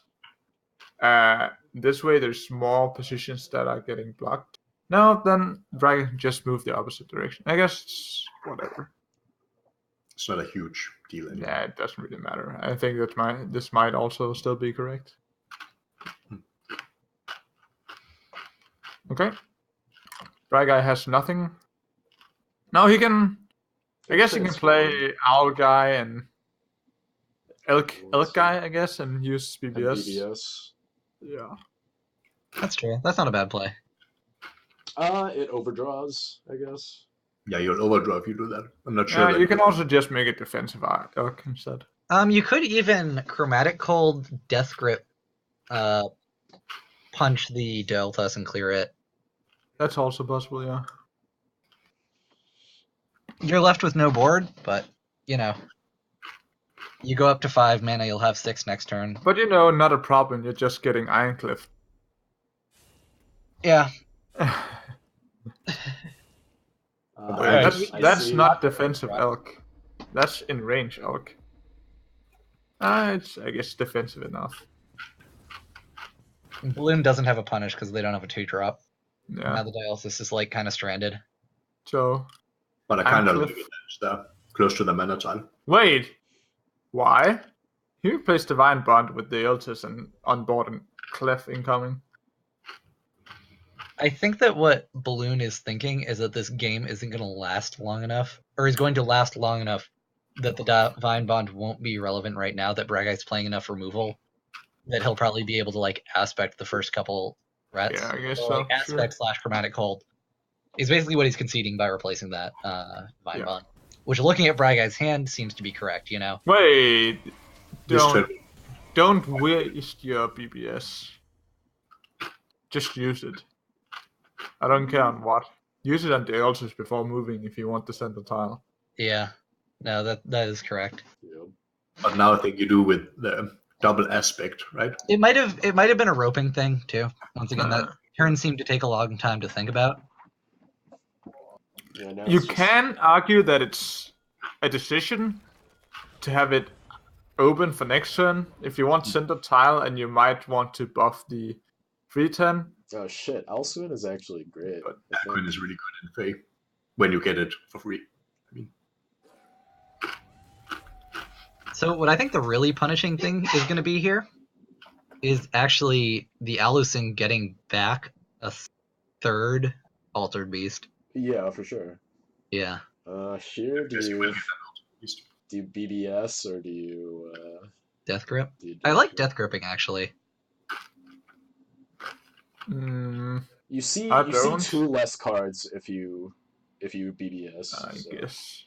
this way there's more positions that are getting blocked. No, then Braga can just move the opposite direction. I guess it's whatever. It's not a huge deal anymore. Yeah, it doesn't really matter. I think that this might also still be correct. Okay. Braga has nothing. No, he can. I guess he can play Owl Guy and Elk Guy, I guess, and use BBS. BBS. Yeah. That's true. That's not a bad play. It overdraws, I guess. Yeah, you'll overdraw if you do that. I'm not sure. You can also just make it defensive Elk instead. You could even Chromatic Cold Death Grip punch the Duelyst and clear it. That's also possible, yeah. You're left with no board, but, you know. You go up to 5 mana, you'll have 6 next turn. But, not a problem. You're just getting Ironcliff. Yeah. That's not defensive Elk. That's in range Elk. It's, I guess, defensive enough. Balloon doesn't have a punish because they don't have a 2-drop. Yeah. Now the Duelyst is like kind of stranded. So. But I kind of leave it there, close to the mana tile. Wait. Why? He replaced Divine Bond with the Ultis and on board and Clef incoming. I think that what Balloon is thinking is that this game isn't going to last long enough, or is going to last long enough that the Divine Bond won't be relevant right now, that Bragite's playing enough removal that he'll probably be able to like aspect the first couple threats. Yeah, I guess so. Like, aspect / Chromatic Cold is basically what he's conceding by replacing that Divine Bond. Which, looking at Bragite's hand, seems to be correct, Wait, don't waste your BBS. Just use it. I don't care on what. Use it on the Ultis before moving if you want to send the tile. Yeah, no, that is correct. Yep. But now I think you do with the double aspect, right? It might have been a roping thing too. Once again, that turn seemed to take a long time to think about. Yeah, you can argue that it's a decision to have it open for next turn. If you want center tile and you might want to buff the 3/10. Oh shit, Alsuin is actually great. But Aquin is really good in Fae when you get it for free. I mean, so what I think the really punishing thing is going to be here is actually the Alucin getting back a 3rd Altered Beast. Yeah, for sure. Yeah. Here, do you BBS or do you Death Grip? I like Death Gripping actually. You see 2 less cards if you BBS. I guess.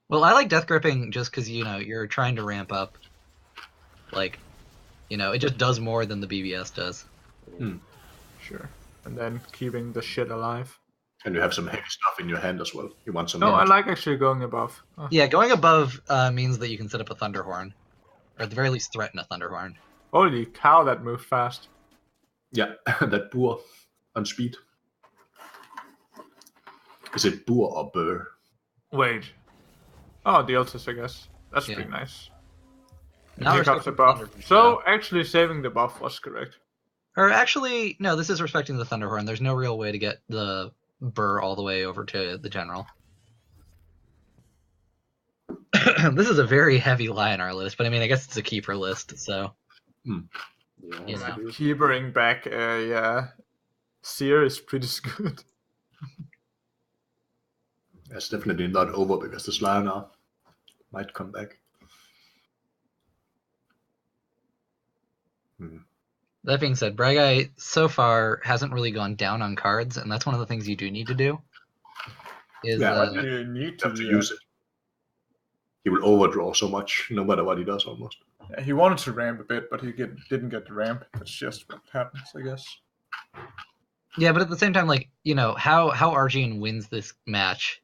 Well, I like Death Gripping just because you're trying to ramp up. Like, it just does more than the BBS does. Sure. And then keeping the shit alive. And you have some heavy stuff in your hand as well. You want some. No, I like actually going above. Oh. Yeah, going above means that you can set up a Thunderhorn, or at the very least threaten a Thunderhorn. Holy cow, that moved fast. Yeah, that boar on speed. Is it boar or burr? Wait. Oh, the Ultis, I guess. That's pretty nice. Now here comes the buff. So, actually saving the buff was correct. Or actually, no, this is respecting the Thunderhorn. There's no real way to get the burr all the way over to the general. This is a very heavy lie in our list, but I mean, I guess it's a keeper list, so. Yeah, keepering back Seer is pretty good. That's definitely not over because the Slayer now might come back. That being said, Bragite so far hasn't really gone down on cards, and that's one of the things you do need to do. You need to use it. He will overdraw so much, no matter what he does, almost. Yeah, he wanted to ramp a bit, but he didn't get the ramp. That's just what happens, I guess. Yeah, but at the same time, how Arjun wins this match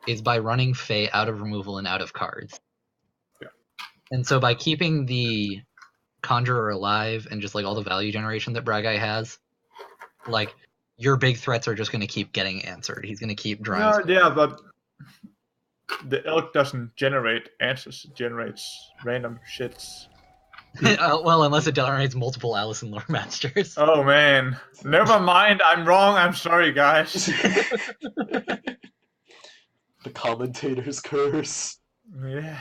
is by running Fae out of removal and out of cards. Yeah. And so by keeping the Conjurer alive and just all the value generation that Bragite has, your big threats are just going to keep getting answered. He's going to keep drawing. Yeah, but the Elk doesn't generate answers. It generates random shits. Well, unless it generates multiple Allison lore masters. Oh man, never mind. I'm wrong. I'm sorry, guys. The commentator's curse. Yeah.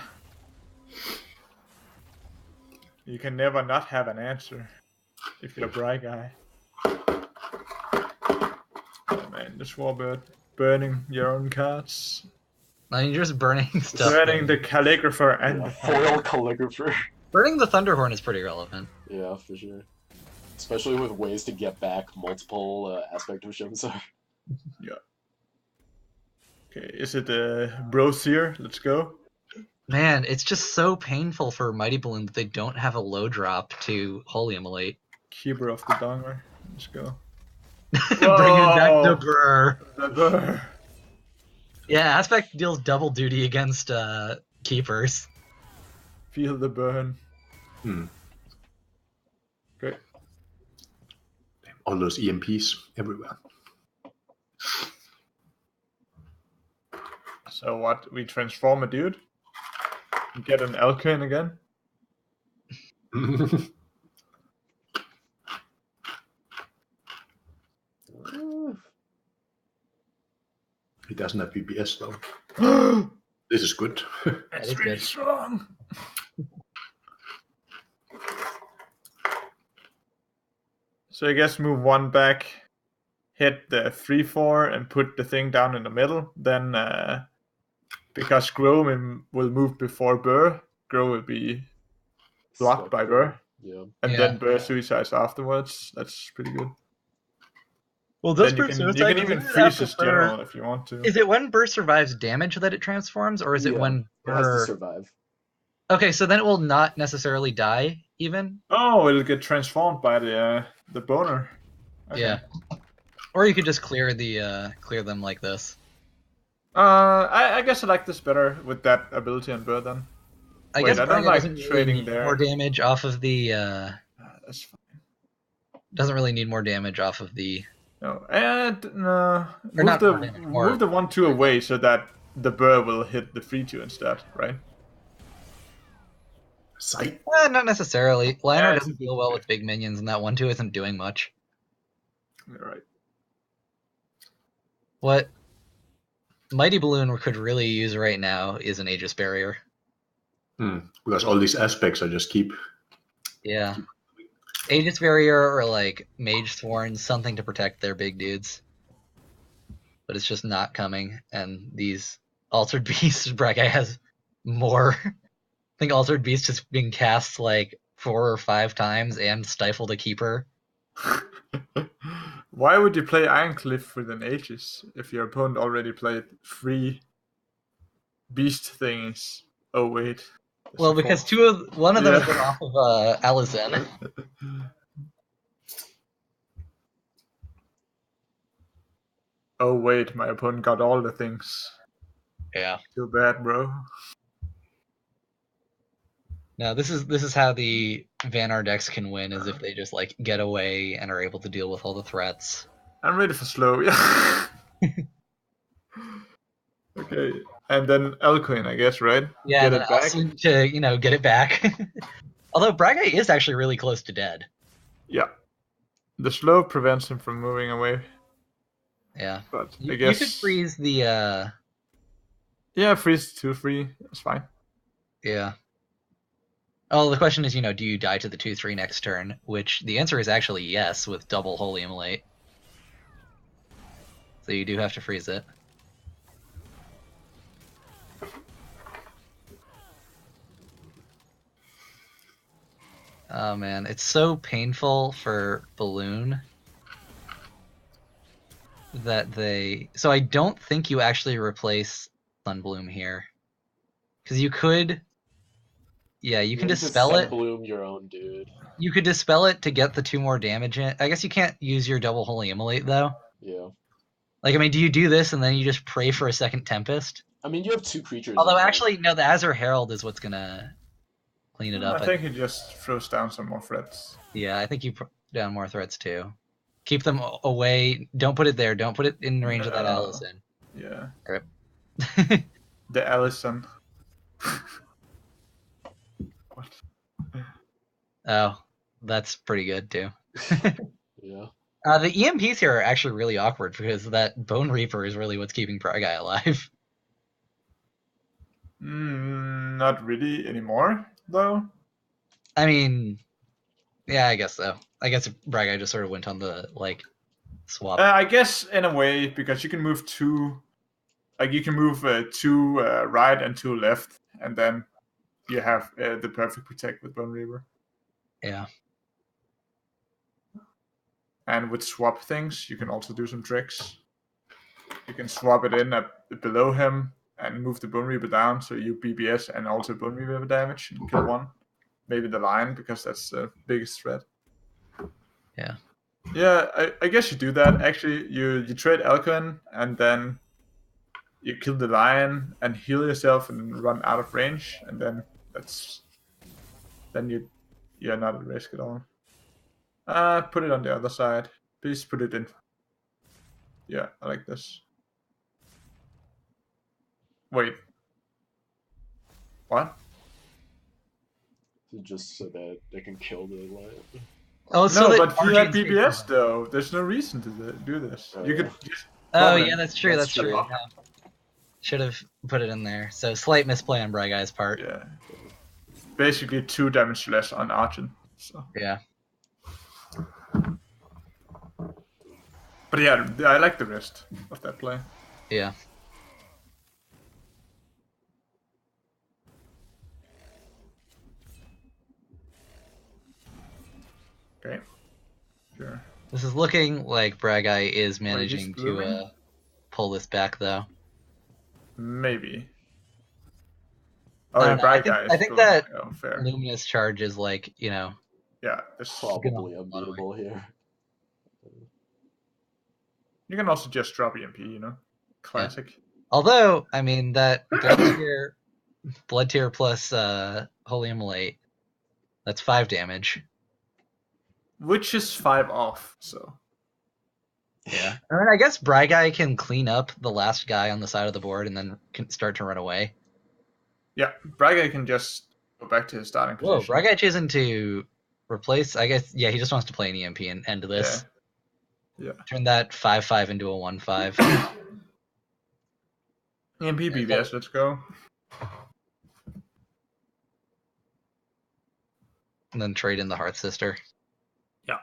You can never not have an answer if you're a bright guy. Oh man, the Swarbird burning your own cards. I mean, you're just burning stuff. Burning the calligrapher and the foil calligrapher. Burning the Thunderhorn is pretty relevant. Yeah, for sure. Especially with ways to get back multiple aspect of Shimsar. Yeah. Okay, is it Brosier? Let's go. Man, it's just so painful for Mighty Balloon that they don't have a low drop to Holy Immolate. Keeper of the Donger. Let's go. Bring it back to Burr. The Burr. Yeah, Aspect deals double duty against Keepers. Feel the burn. Great. All those EMPs everywhere. So what? We transform a dude? And get an Elkin again? He doesn't have BBS though. This is good. That's really strong. So I guess move one back, hit the 3/4 and put the thing down in the middle. Then, because Grow will move before Burr, Grow will be blocked by Burr. Yeah. And then Burr suicides afterwards. That's pretty good. Well, then you can even freeze his general if you want to. Is it when Burr survives damage that it transforms, or is it when Burr... It has to survive. Okay, so then it will not necessarily die, even? Oh, it'll get transformed by the boner. Okay. Yeah. Or you could just clear them like this. I guess I like this better with that ability on Burr then. I guess I don't like doesn't trading really need there. more damage off of the... That's fine. Doesn't really need more damage off of the... No, and Or move not the more damage, more- move the 1/2 away so that the Burr will hit the 3/2 instead, right? Sight. Not necessarily. Lionel Yeah, doesn't deal well with big minions, and that 1/2 isn't doing much. You're right. What Mighty Balloon could really use right now is an Aegis Barrier. Because all these aspects are just keep. Yeah. Aegis Barrier or like Mage Sworn, something to protect their big dudes. But it's just not coming, and these Altered Beasts, Braga has more. I think Altered Beast has been cast like 4 or 5 times and stifled a Keeper. Why would you play Ironcliff with an Aegis if your opponent already played 3 beast things? Oh wait. Well, because one of them has been off of Allison. Oh wait, my opponent got all the things. Yeah. Too bad, bro. Now this is how the Vanar decks can win, is if they just like get away and are able to deal with all the threats. I'm ready for slow, yeah. Okay, and then Elcoin, I guess, right? Yeah, Get it back. To get it back. Although Braga is actually really close to dead. Yeah. The slow prevents him from moving away. Yeah. But I You guess could freeze the yeah, freeze 2/3. That's fine. Yeah. Oh, the question is, do you die to the 2/3 next turn? Which the answer is actually yes, with double Holy Immolate. So you do have to freeze it. Oh man, it's so painful for Balloon that they... So I don't think you actually replace Sunbloom here. Because you could... Yeah, you can dispel it. Sunbloom your own dude. You could dispel it to get the 2 more damage in. I guess you can't use your double Holy Immolate, though. Yeah. Like, I mean, do you do this and then you just pray for a second Tempest? I mean, you have 2 creatures. Although, actually, no, the Azure Herald is what's gonna clean it up. I think he just throws down some more threats. Yeah, I think you put down more threats, too. Keep them away. Don't put it there. Don't put it in range of that Allison. Yeah. Rip. The Allison. What? Oh, that's pretty good too. Yeah. The EMPs here are actually really awkward because that Bone Reaper is really what's keeping Guy alive. Not really anymore, though. I mean, yeah, I guess so. I guess Guy just sort of went on the swap. I guess in a way, because you can move two, like you can move two right and two left, and then you have the perfect protect with Bone Reaver. Yeah. And with swap things, you can also do some tricks. You can swap it in below him and move the Bone Reaper down, so you BBS and also Bone Reaper damage and kill one. Maybe the Lion, because that's the biggest threat. Yeah. Yeah, I guess you do that. Actually, you trade Alcuin, and then you kill the Lion and heal yourself and run out of range, and then you're not at risk at all. Put it on the other side. Please put it in. Yeah, I like this. Wait. What? Just so that they can kill the lion. Oh, so No, that but he had Origins BBS though. There's no reason to do this. Oh, You yeah. could. Just Oh comment. yeah, that's true. That's That's true. true. Yeah. Should have put it in there. So slight misplay on Guy's part. Yeah. Basically 2 damage less on Argent. So. Yeah. But yeah, I like the rest of that play. Yeah. Okay. Sure. This is looking like Guy is managing to blooming? pull this back though. Maybe. I Oh, don't yeah, know. Guy I think that fair. Luminous Charge is like, Yeah, this Probably unbeatable here. You can also just drop EMP, Classic. Although, I mean that blood tier plus Holy Immolate, that's 5 damage. Which is 5 off, so. Yeah. I mean, I guess Guy can clean up the last guy on the side of the board and then can start to run away. Yeah, Guy can just go back to his starting position. Whoa, Guy choosing to replace, I guess, yeah, he just wants to play an EMP and end this. Yeah. Turn that 5-5 into a 1-5. EMP BBS, let's go. And then trade in the Hearth Sister. Yeah.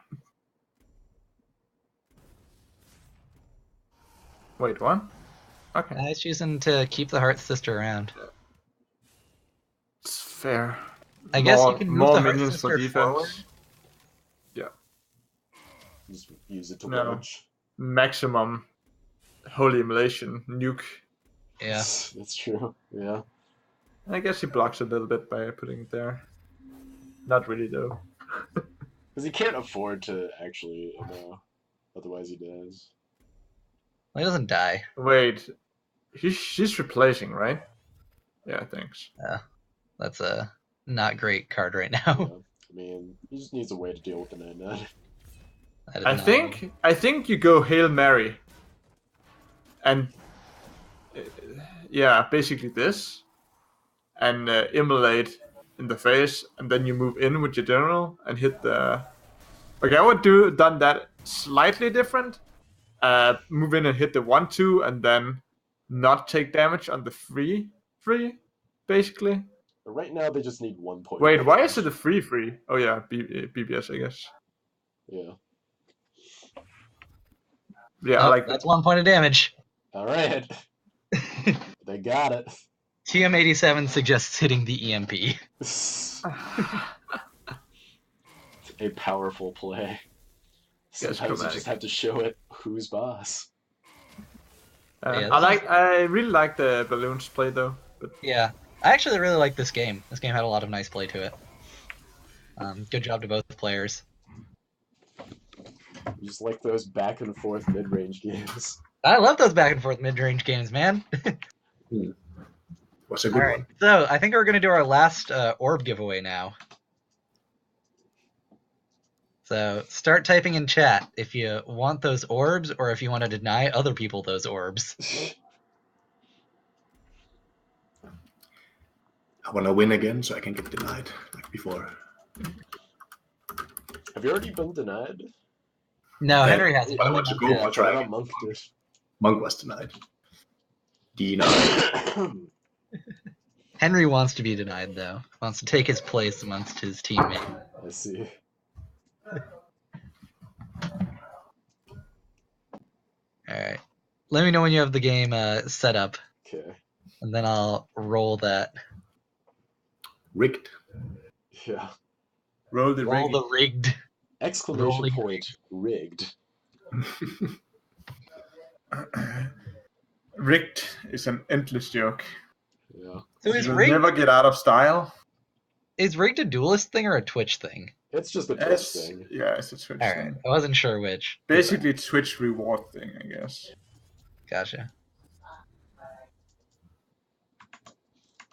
Wait, what? Okay. Guy's choosing to keep the Hearth Sister around. It's fair. I guess you can move more the Hearth minions for Sister defense. forward. Yeah. Just use it to No. launch. Maximum Holy Immolation, nuke. Yeah. That's true. Yeah. I guess he blocks a little bit by putting it there. Not really, though. Because he can't afford to actually, otherwise he does. Well, he doesn't die. Wait, she's replacing, right? Yeah, thanks. That's a not great card right now. Yeah. I mean, he just needs a way to deal with the 9/9. I think you go Hail Mary. And yeah, basically this. And immolate in the face, and then you move in with your general and hit the. Okay, I would done that slightly different. Move in and hit the 1/2, and then not take damage on the 3/3, basically. But right now they just need 1 point. Wait, why is it a 3/3? Oh yeah, BBS, I guess. Yeah. Yeah, I like that's 1 point of damage. All right. They got it. TM87 suggests hitting the EMP. A powerful play. Yes, Sometimes you just have to show it who's boss. Yeah, I really like the balloons play though. But Yeah, I actually really like this game. This game had a lot of nice play to it. Good job to both players. You just like those back and forth mid-range games. I love those back and forth mid-range games, man. Was a good one. So I think we're gonna do our last orb giveaway now. So start typing in chat if you want those orbs or if you want to deny other people those orbs. I want to win again so I can get denied like before. Have you already been denied? No, Okay. Henry hasn't. But I Only want to Monk go has. on What track. about Monk? Monk was denied. Denied. Henry wants to be denied, though. Wants to take his place amongst his teammates. I see. All right. Let me know when you have the game set up, Okay. and then I'll roll that. Rigged. Yeah. Roll the Roll rig. the rigged. Exclamation Rolling point. Rigged. Rigged is an endless joke. Yeah. So You is will rigged never get out of style. a duelist thing or a Twitch thing? It's just a Twitch It's, thing. yeah, it's a Twitch All right. thing. I wasn't sure which. Basically, Twitch reward thing, I guess. Gotcha.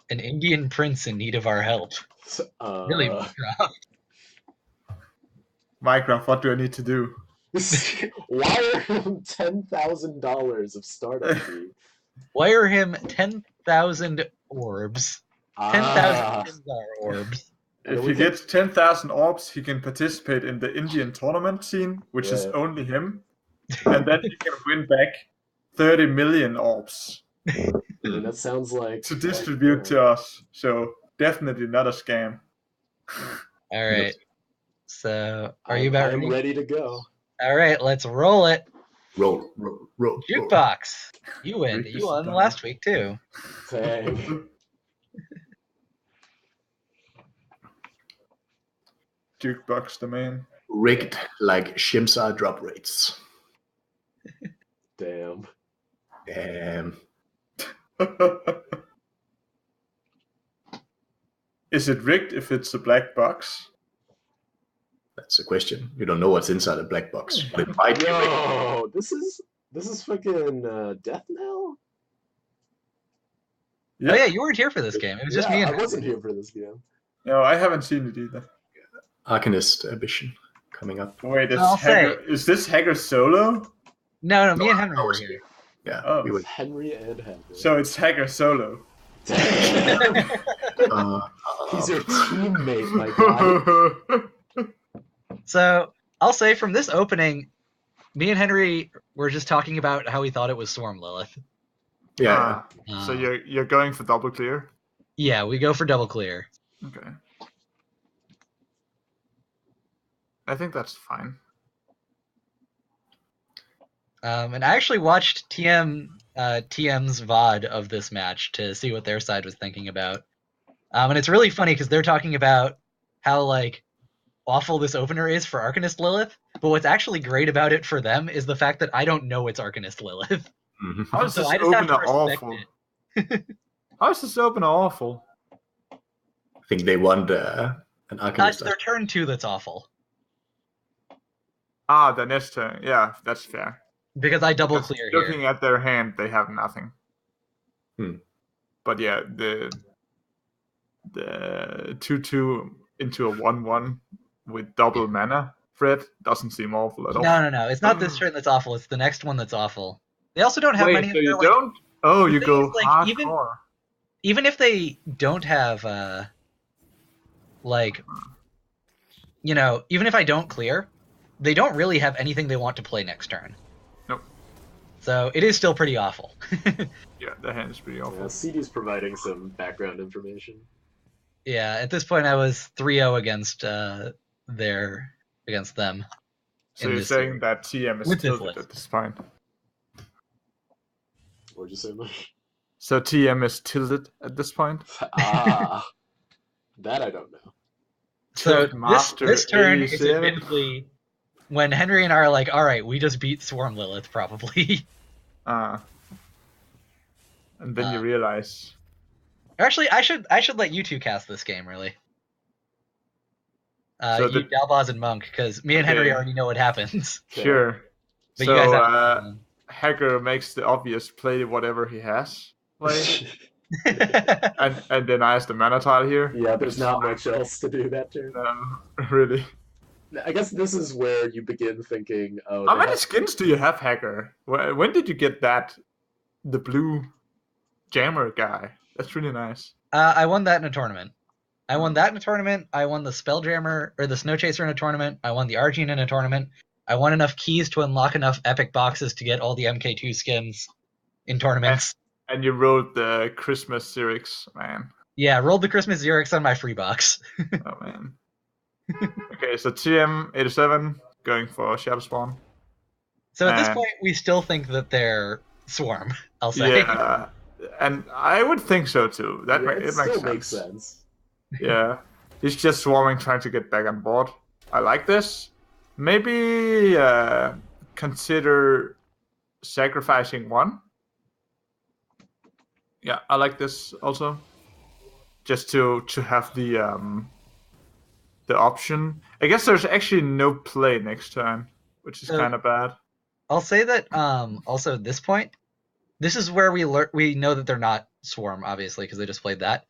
An Indian prince in need of our help. Really, Minecraft. Minecraft, what do I need to do? Wire him $10,000 of startup fee. Wire him 10,000 orbs. 10,000 Pinzar orbs. If he gets 10,000 orbs, he can participate in the Indian tournament scene, which is Yeah. only him. And then he can win back 30 million orbs I mean, that sounds like to distribute to us. So definitely not a scam. All right. So, are you about I'm ready? ready to go. All right, let's roll it. Roll. Jukebox. You win. Rick You is won done. last week, too. Dang. Jukebox the man. Rigged like Shimsa drop rates. Damn. Is it rigged if it's a black box? That's a question. You don't know what's inside a black box. But it might be rigged. Yo, this is fucking Death Knell? Yeah. Oh, yeah, you weren't here for this game. It was just me and I wasn't here for this game. No, I haven't seen it either. Arcanist ambition coming up. Wait, I'll is this Hager solo? No, me and Henry I were was here. Yeah, Oh. we were. Henry and Henry. So it's Hager solo. Damn. He's your teammate, my guy. So, I'll say from this opening, me and Henry were just talking about how we thought it was Swarm Lilith. Yeah, So you're going for double clear? Yeah, we go for double clear. Okay. I think that's fine. And I actually watched TM's VOD of this match to see what their side was thinking about. And it's really funny because they're talking about how like awful this opener is for Arcanist Lilith, but what's actually great about it for them is the fact that I don't know it's Arcanist Lilith. Mhm. How is So this I just have to opener respect awful? it. How is this opener awful? I think they want an It's Arcanist. their turn 2 that's awful. Ah, the next turn. Yeah, that's fair. Because I double Because clear looking here. at their hand, they have nothing. But yeah, the 2/2 into a 1/1 with double mana threat doesn't seem awful at all. No. It's not this turn that's awful. It's the next one that's awful. They also don't have Wait, many. so you like, don't? Oh, the you thing go is, like, even- hardcore. even if they don't have like, you know, even if I don't clear, they don't really have anything they want to play next turn. Nope. So it is still pretty awful. Yeah, the hand is pretty awful. Yeah, CD's providing some background information. Yeah, at this point I was 3-0 against them. So in you're this saying series. that TM is With this tilted list. at this point. What'd you say, Mike? So TM is tilted at this point. That I don't know. So Tilt Master this turn is 87. admittedly when Henry and I are like, all right, we just beat Swarm Lilith probably. And then you realize. Actually, I should let you two cast this game, really. So you, Dalbaz, and Monk, because me and Okay. Henry already know what happens. Sure. But So you guys have Hacker makes the obvious play whatever he has. Play. to and denies the mana tile here. Yeah, there's not much else to do that turn. Really. I guess this is where you begin thinking, oh, How they many have- skins do you have, Hacker? When did you get that? The blue jammer guy. That's really nice. I won that in a tournament. I won that in a tournament. I won the Spelljammer or the Snow Chaser in a tournament. I won the Argene in a tournament. I won enough keys to unlock enough epic boxes to get all the MK2 skins in tournaments. And you rolled the Christmas Xerix, man. Yeah, rolled the Christmas Xerix on my free box. Oh man. Okay, so TM87 going for Shadow Spawn. So at this point, we still think that they're Swarm, I'll say. Yeah, and I would think so too. It makes sense. Yeah, he's just swarming, trying to get back on board. I like this. Maybe consider sacrificing one. Yeah, I like this also. Just to have the option. I guess there's actually no play next turn, which is kind of bad. I'll say that also at this point, this is where we know that they're not Swarm, obviously, because they just played that.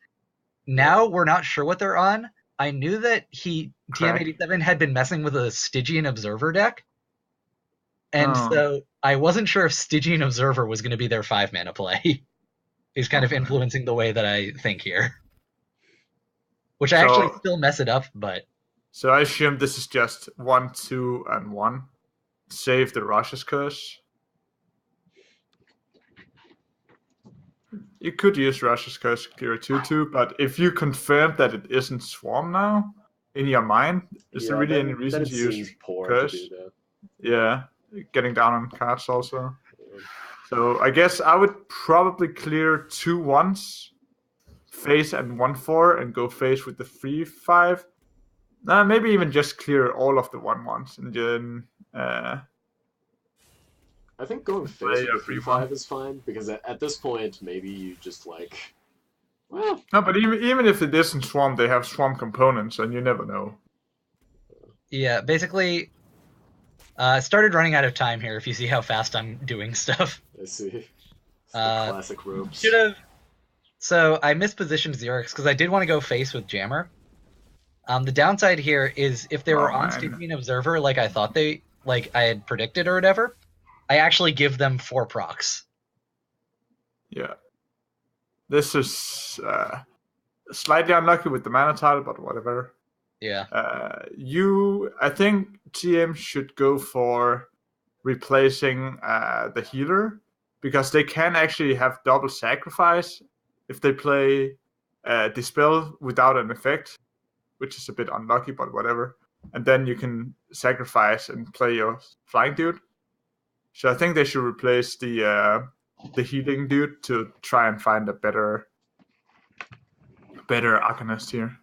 Now we're not sure what they're on. I knew that TM87 had been messing with a Stygian Observer deck. And so I wasn't sure if Stygian Observer was going to be their 5-mana play. He's kind of influencing the way that I think here. Which I actually still mess it up, but... So I assume this is just 1, 2, and 1. Save the Rush's Curse. You could use Rush's Curse to clear a 2/2, but if you confirm that it isn't Swarm now, in your mind, is there really any reason to use Curse? Yeah, getting down on cards also. Yeah. So I guess I would probably clear 2 1s, face and 1/4, and go face with the 3/5. Maybe even just clear all of the 1/1s, and then... I think going face with the 3/5 is fine, because at this point, maybe you just like... Well... No, but even if it isn't Swarm, they have Swarm components, and you never know. Yeah, basically, I started running out of time here, if you see how fast I'm doing stuff. I see. It's the classic ropes. Should have... So I mispositioned Xerix, because I did want to go face with Jammer. The downside here is if they were on Stygian Observer like I thought I had predicted or whatever, I actually give them 4 procs. Yeah. This is slightly unlucky with the mana tile, but whatever. Yeah. I think TM should go for replacing the healer, because they can actually have double sacrifice if they play Dispel without an effect, which is a bit unlucky, but whatever. And then you can sacrifice and play your flying dude. So I think they should replace the healing dude to try and find a better Arcanist here.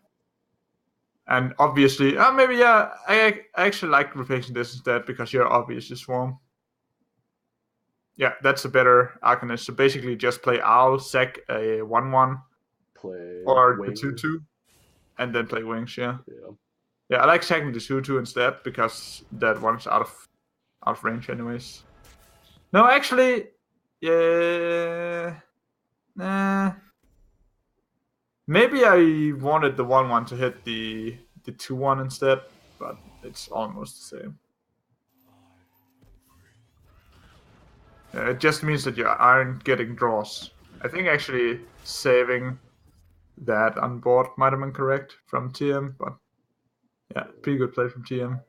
And obviously, maybe I actually like replacing this instead, because you're obviously Swarm. Yeah, that's a better Arcanist. So basically, just play Owl, sack a 1/1, or the 2/2, and then play Wings. Yeah. I like sacking the 2/2 instead, because that one's out of range anyways. No, actually, yeah. Maybe I wanted the 1/1 to hit the 2/1 instead, but it's almost the same. It just means that you aren't getting draws. I think actually saving that on board might have been correct from TM, but yeah, pretty good play from TM.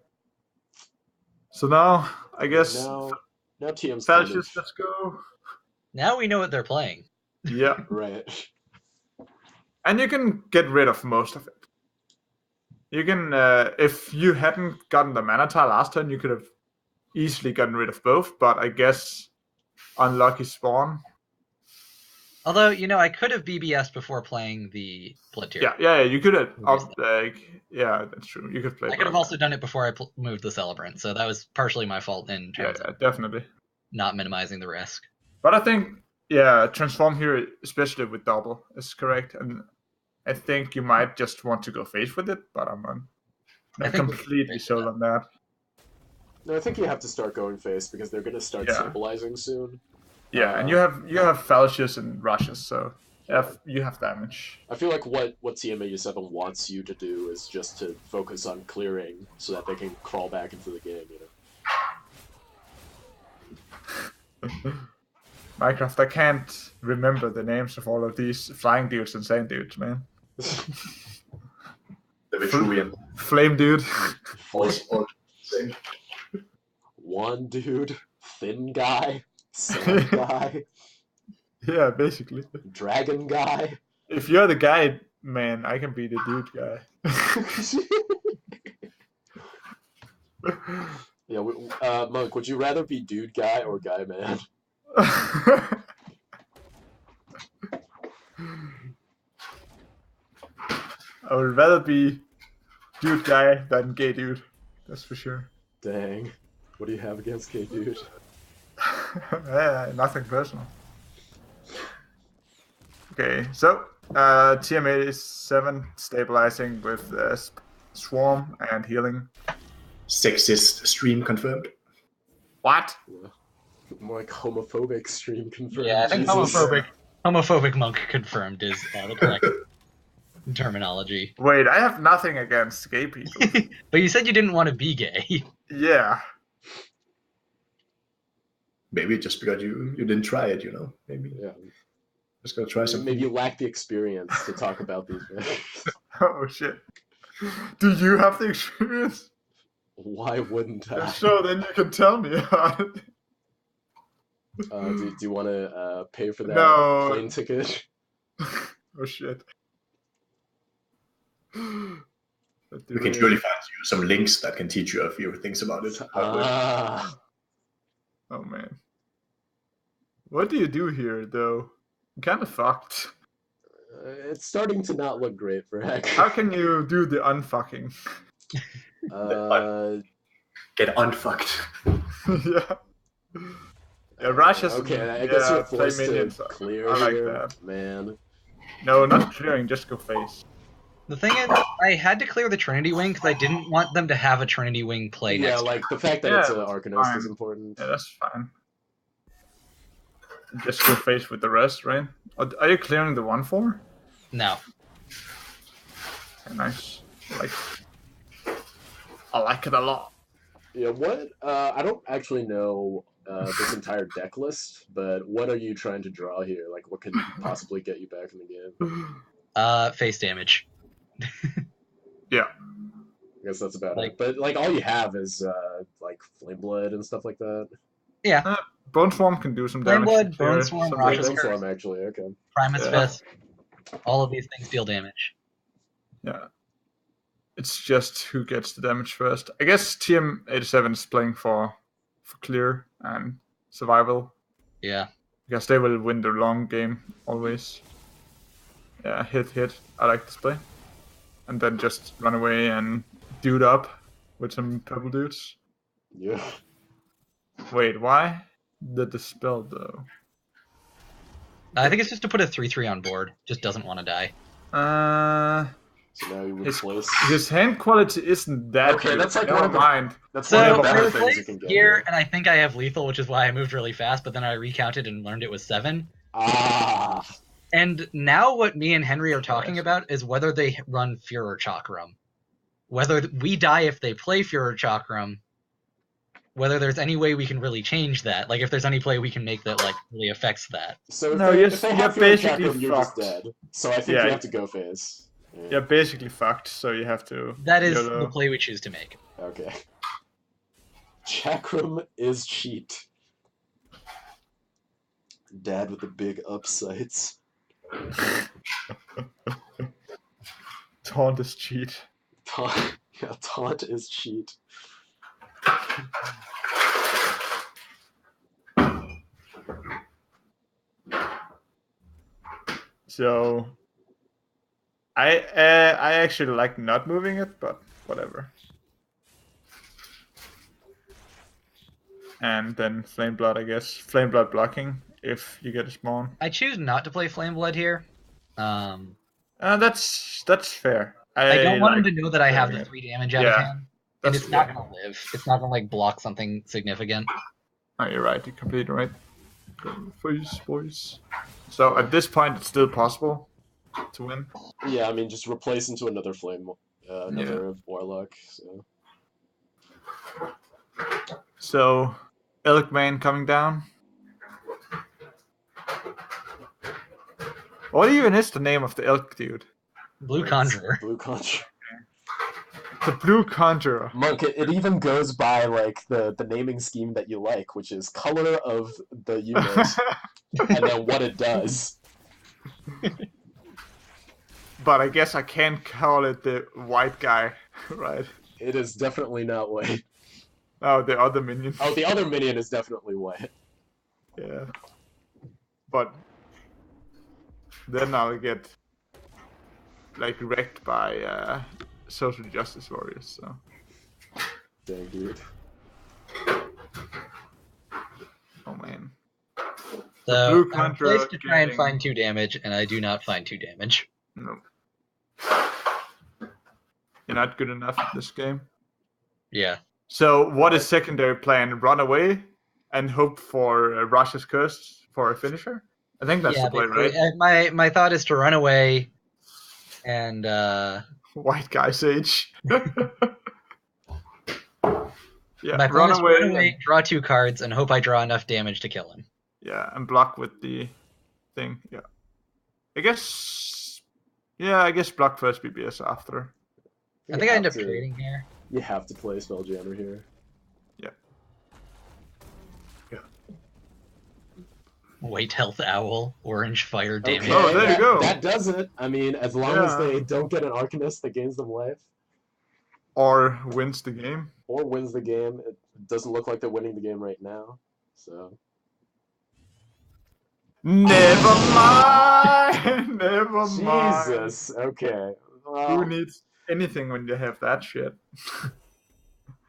So now, I guess... Now TM's Falcius, let's go. Now we know what they're playing. Yeah. Right. And you can get rid of most of it. You can, if you hadn't gotten the mana tile last turn, you could have easily gotten rid of both, but I guess unlucky spawn. Although, I could have BBS before playing the Blood Tier. Yeah, you could have. Yeah, that's true. You could play. I could have also done it before I moved the Celebrant, so that was partially my fault in terms of definitely not minimizing the risk. But I think, transform here, especially with double, is correct, and I think you might just want to go face with it, but I'm not completely sold on that. No, I think you have to start going face, because they're going to start stabilizing soon. Yeah, and you have Falcius and Rushes, so you have damage. I feel like what TM87 wants you to do is just to focus on clearing so that they can crawl back into the game, Minecraft, I can't remember the names of all of these flying dudes and sand dudes, man. Vitruvian. Flame dude. Or same. One dude, thin guy, sand guy, Yeah, basically. dragon guy. If you're the guy, man, I can be the dude guy. Yeah, Monk, would you rather be dude guy or guy man? I would rather be dude guy than gay dude. That's for sure. Dang. What do you have against gay dude? Yeah, nothing personal. Okay, so TM87 stabilizing with Swarm and healing. Sexist stream confirmed. What? More like homophobic stream confirmed. Yeah, I think Jesus. homophobic monk confirmed is the correct terminology. Wait, I have nothing against gay people. But you said you didn't want to be gay. Yeah. Maybe just because you didn't try it, Maybe Yeah. just gotta try something. Maybe you lack the experience to talk about these things. Oh shit. Do you have the experience? Why wouldn't I? So then you can tell me about it. Do you want to pay for that No. plane ticket? Oh shit. We can surely find you some links that can teach you a few things about it. Oh man. What do you do here, though? I'm kind of fucked. It's starting to not look great for Heck. How can you do the unfucking? Get unfucked. Yeah. Yeah, Rush has Okay, I guess you're forced play to minions. clear I like here, that. man. No, not clearing, just go face. The thing is, I had to clear the Trinity Wing because I didn't want them to have a Trinity Wing play Yeah, next like turn. the fact that Yeah, it's an that's Arcanost fine. is important. Yeah, that's fine. Just go face with the rest, right? Are you clearing the 1/4? No. Okay, nice. I like it a lot. Yeah, what? I don't actually know this entire deck list, but what are you trying to draw here? Like, what could possibly get you back in the game? Face damage. Yeah. I guess that's about it. But like, all you have is like Flame Blood and stuff like that. Yeah. Bone Swarm can do some Flame damage. Blood, here, Bone Swarm, some Rocket damage. Swarm. Storm, actually. Okay. Primus Yeah. Fist. All of these things deal damage. Yeah. It's just who gets the damage first. I guess TM87 is playing for clear and survival. Yeah. Because they will win the long game always. Yeah, hit. I like this play. And then just run away and dude up with some purple dudes. Yeah. Wait, why? The dispel though. I think it's just to put a 3/3 on board. Just doesn't want to die. So now you His, replace. his hand quality isn't that Okay, good. that's like Never one of the- mind. That's So one of the I better things you replaced can get. here, and I think I have lethal, which is why I moved really fast. But then I recounted and learned it was 7. Ah. And now what me and Henry are talking about is whether they run Furor Chakram. Whether we die if they play Furor Chakram. Whether there's any way we can really change that. Like if there's any play we can make that like really affects that. So if No, they, you're- if they you're have Fury basically Chakram, you're just fucked. dead. So I think Yeah. you have to go phase. You're basically fucked, so you have to. That is YOLO. the play we choose to make. Okay. Chakram is cheat. Dad with the big upsides. Taunt is cheat. Taunt is cheat. So, I actually like not moving it, but whatever. And then Flame Blood, I guess. Flame Blood blocking if you get a spawn. I choose not to play Flame Blood here. That's fair. I don't want him like to know that I have doing the it. 3 damage out of Yeah, him. And that's it's not fair. gonna live. It's not gonna like block something significant. Oh, you're right. You're completely right. Go face, boys. So at this point, it's still possible to win. Yeah, I mean, just replace into another flame, another warlock. So. So, Elkman coming down. What even is the name of the elk dude? Blue Conjurer. Blue Conjurer. The Blue Conjurer. Monk, it even goes by like the naming scheme that you like, which is color of the unit and then what it does. But I guess I can't call it the white guy, right? It is definitely not white. Oh, the other minion. Oh, the other minion is definitely white. Yeah. But then I'll get like wrecked by social justice warriors. So. Dang, dude. Oh man. So Blue I'm Conjurer placed to try and getting- find 2 damage, and I do not find 2 damage. No. You're not good enough at this game. Yeah. So what is secondary plan? Run away and hope for Russia's Curse for a finisher? I think that's the play, right? basically. My thought is to run away and White guy Sage. Yeah, my run plan is away. to run away, draw 2 cards, and hope I draw enough damage to kill him. Yeah, and block with the thing. Yeah. I guess block first, BBS after. I think I end up trading here. You have to play Spelljammer here. White Health Owl, Orange Fire Damage. Okay, Oh, there you go. That does it. I mean, as long as they don't get an Arcanist that gains them life Or wins the game. or wins the game, it doesn't look like they're winning the game right now. So Never mind. Never mind. Jesus. Okay. Well, Who needs anything when you have that shit?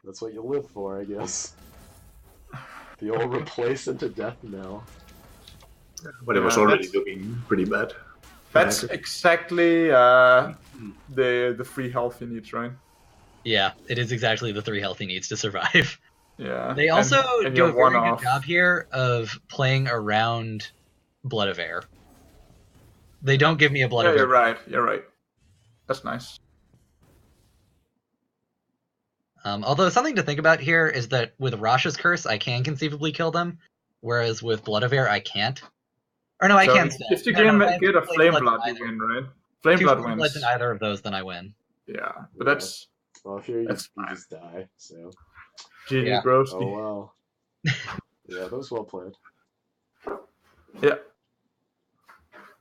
that's what you live for, I guess. The old replace into death knell. But it was Yeah, already that's- looking pretty bad. That's exactly the free health he needs, right? Yeah, it is exactly the 3 health he needs to survive. Yeah. They also and do a you're very good one-off. job here of playing around Blood of Air. They don't give me a Blood Yeah, of Air. you're right. You're right. That's nice. Although something to think about here is that with Rasha's Curse, I can conceivably kill them, whereas with Blood of Air, I can't. Or no, I So can still. if you No, can I have get a 2 Flame Bloods Blood, in you either. win, right? Flame 2 Blood Flame Bloods wins. in either of those, then I win. Yeah, but that's Well, here you That's just die. So GG Yeah. Broski. oh well. Yeah, that was well played. Yeah.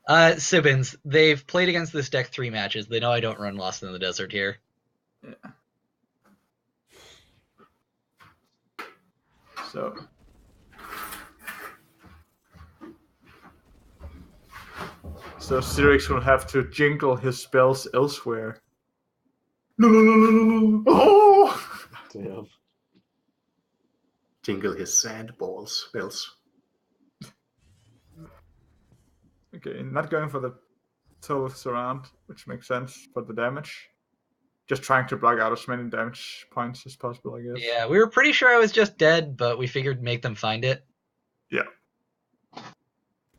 Sibbins, they've played against this deck 3 matches. They know I don't run Lost in the Desert here. So Cyrix will have to jingle his spells elsewhere. No. Oh! Damn. Jingle his sand balls, bells. Okay, not going for the total surround, which makes sense for the damage. Just trying to block out as many damage points as possible, I guess. Yeah, we were pretty sure I was just dead, but we figured make them find it. Yeah.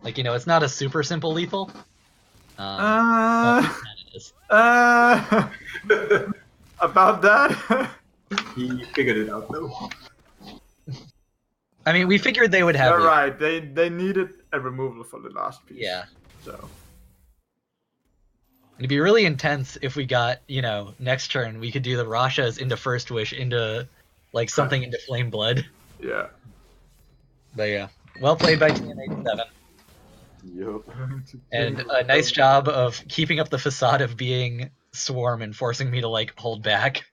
Like, you know, it's not a super simple lethal. But Uh, it is. about that. He figured it out though. I mean, we figured they would have You're it. right. They needed a removal for the last piece. Yeah. So It'd be really intense if we got, you know, next turn we could do the Rashas into First Wish into, like, something into Flame Blood. yeah. But yeah, well played by TM87. Yup. And a nice job of keeping up the facade of being Swarm and forcing me to, like, hold back.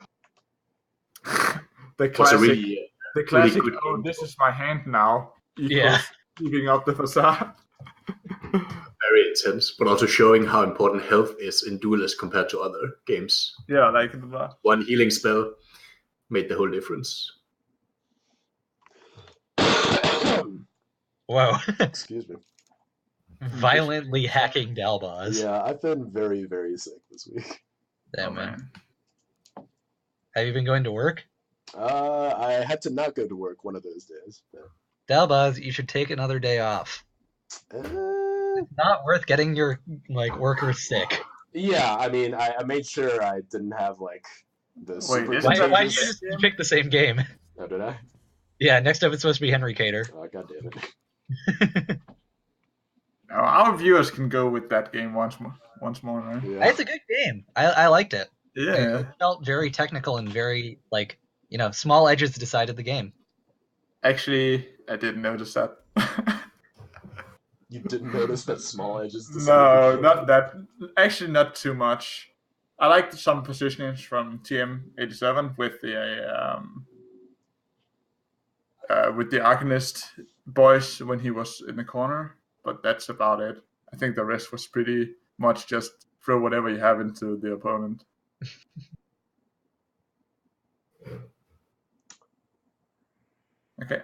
The Was a classic. really, The classic. good Oh, game. this is my hand now. Equals Yeah. keeping up the facade. very intense, but also showing how important health is in Duelist compared to other games. Yeah, like One healing spell made the whole difference. Whoa. Excuse me. Violently hacking Dalbaz. Yeah, I've been very, very sick this week. Damn, man. Have you been going to work? I had to not go to work one of those days. But, Dalbaz, you should take another day off. It's not worth getting your, like, workers sick. yeah, I mean, I made sure I didn't have, like, the super isn't Why that did you contagious- just pick the same game? Oh, did I? Yeah, next up it's supposed to be Henry Cater. Oh, god damn it. Our viewers can go with that game once more, right? Yeah. It's a good game. I liked it. Yeah. It felt very technical and very, like, small edges decided the game. Actually, I didn't notice that. You didn't notice that small edges decided No, the game? not that. Actually, not too much. I liked some positionings from TM87 with the Arcanist boys when he was in the corner, but that's about it. I think the rest was pretty much just throw whatever you have into the opponent. Okay.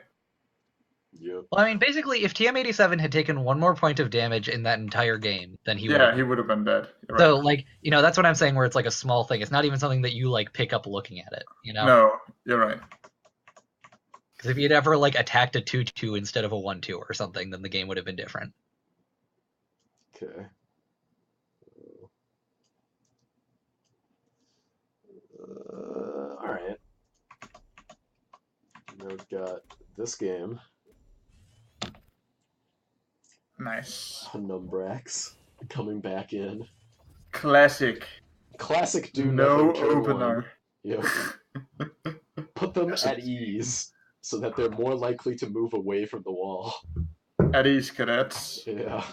Yep. Well, I mean, basically, if TM87 had taken one more point of damage in that entire game, then he would have been dead. You're So, right. like, that's what I'm saying, where it's like a small thing. It's not even something that you, like, pick up looking at it, No, you're right. Because if you'd ever, like, attacked a 2-2 instead of a 1-2 or something, then the game would have been different. Okay. All right. Now we've got this game. Nice. Penumbrax coming back in. Classic. Classic do No nothing turn opener. one. Yep. Put them at ease so that they're more likely to move away from the wall. At ease, cadets. Yeah.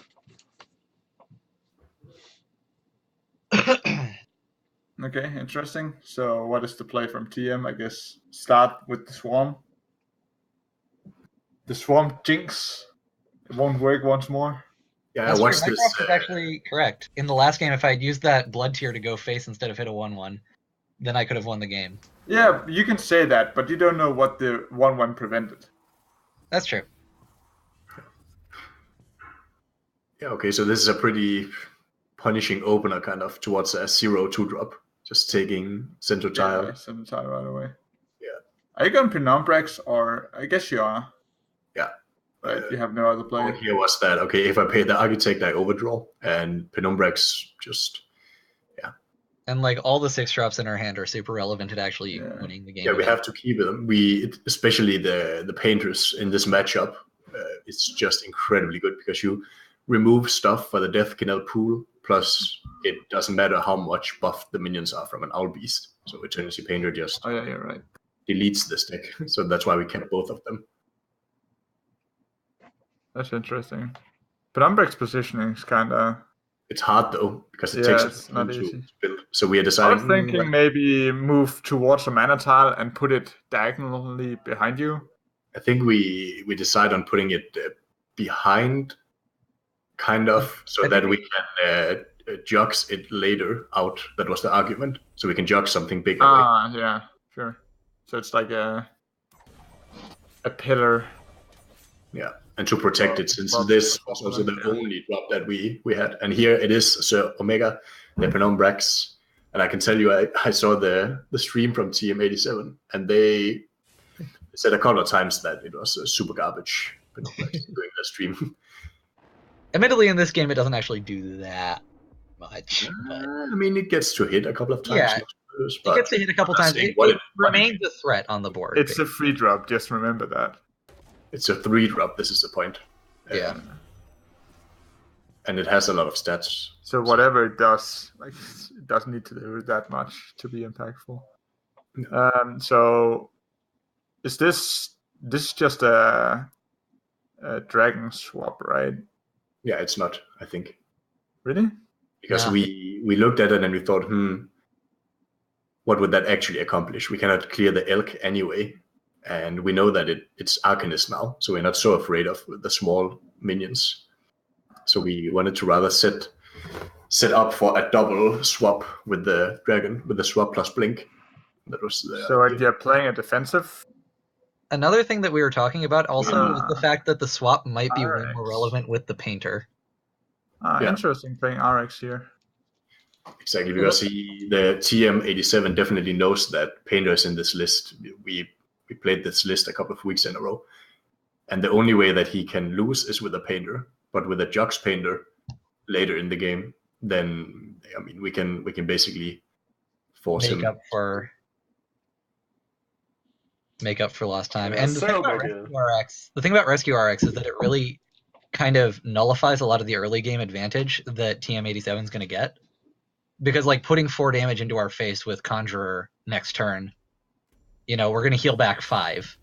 Okay, interesting. So what is the play from TM? I guess start with the Swarm. The Swarm jinx. It won't work once more. Yeah, That's I watched true. this. Mycroft is actually correct. In the last game, if I had used that blood tier to go face instead of hit a 1-1, then I could have won the game. Yeah, you can say that, but you don't know what the 1-1 prevented. That's true. Yeah, okay, so this is a pretty punishing opener kind of towards a 0-2 drop. Just taking Central Tile. Yeah, Central Tile right away. Yeah. Are you going Penumbrax, or I guess you are? Yeah. Right, you have no other play. Here was that, okay, if I pay the Architect, I overdraw, and Penumbrax just, yeah. And, like, all the 6 drops in our hand are super relevant at actually winning the game. Yeah, we have to keep them. Especially the Painters in this matchup, it's just incredibly good because you remove stuff for the Death Canal pool, plus it doesn't matter how much buff the minions are from an Owl Beast. So Eternity Painter just you're right. deletes this deck. So that's why we kept both of them. That's interesting. Penumbrax positioning is kind of... It's hard though, because it takes not to easy. build. So we are I deciding. was thinking maybe move towards a mana tile and put it diagonally behind you. I think we decide on putting it behind, kind of, so that we can jux it later out. That was the argument. So we can jux something big away. Yeah, sure. So it's like a pillar. Yeah, and to protect it, since this was also the only drop that we had. And here it is, Sir Omega, the Penumbrax. And I can tell you, I saw the stream from TM87, and they said a couple of times that it was super garbage Penumbrax doing the stream. Admittedly, in this game, it doesn't actually do that much. I mean, it gets to hit a couple of times. Yeah, it gets to hit a couple times. It remains a threat on the board. It's a free drop, just remember that. It's a 3-drop, this is the point. Yeah. And it has a lot of stats. So whatever it does, like, it doesn't need to do that much to be impactful. No. So is this just a dragon swap, right? Yeah, it's not, I think. Really? Because we looked at it and we thought, what would that actually accomplish? We cannot clear the elk anyway. And we know that it's Arcanist now, so we're not so afraid of the small minions. So we wanted to rather set up for a double swap with the dragon, with the swap plus blink. That was so you're playing a defensive? Another thing that we were talking about also was the fact that the swap might be way more relevant with the Painter. Interesting playing RX here. Exactly, because the TM87 definitely knows that Painter is in this list. We played this list a couple of weeks in a row, and the only way that he can lose is with a Painter. But with a Jux Painter later in the game, then I mean we can basically force him make up for lost time. Yeah, and the thing about Rescue RX is that it really kind of nullifies a lot of the early game advantage that TM87 is going to get. because like putting 4 damage into our face with Conjurer next turn, we're gonna heal back 5.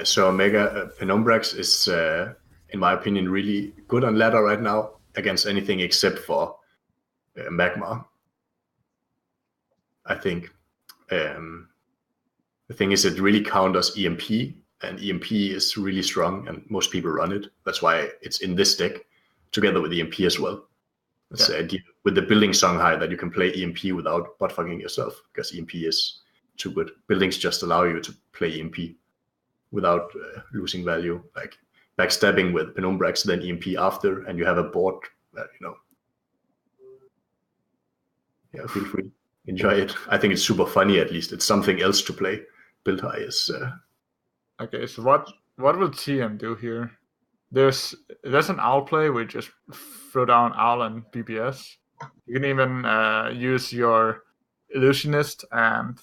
So Omega Penumbrax is, in my opinion, really good on ladder right now against anything except for Magma. I think the thing is it really counters EMP, and EMP is really strong, and most people run it. That's why it's in this deck together with EMP as well. It's the idea with the building Songhai that you can play EMP without butt fucking yourself, because EMP is too good. Buildings just allow you to play EMP without losing value, like backstabbing with Penumbrax, then EMP after, and you have a board that, yeah, feel free. Enjoy it. I think it's super funny, at least. It's something else to play. Build high is... Okay, so what will TM do here? There's an owl play where you just throw down owl and BBS. You can even use your illusionist and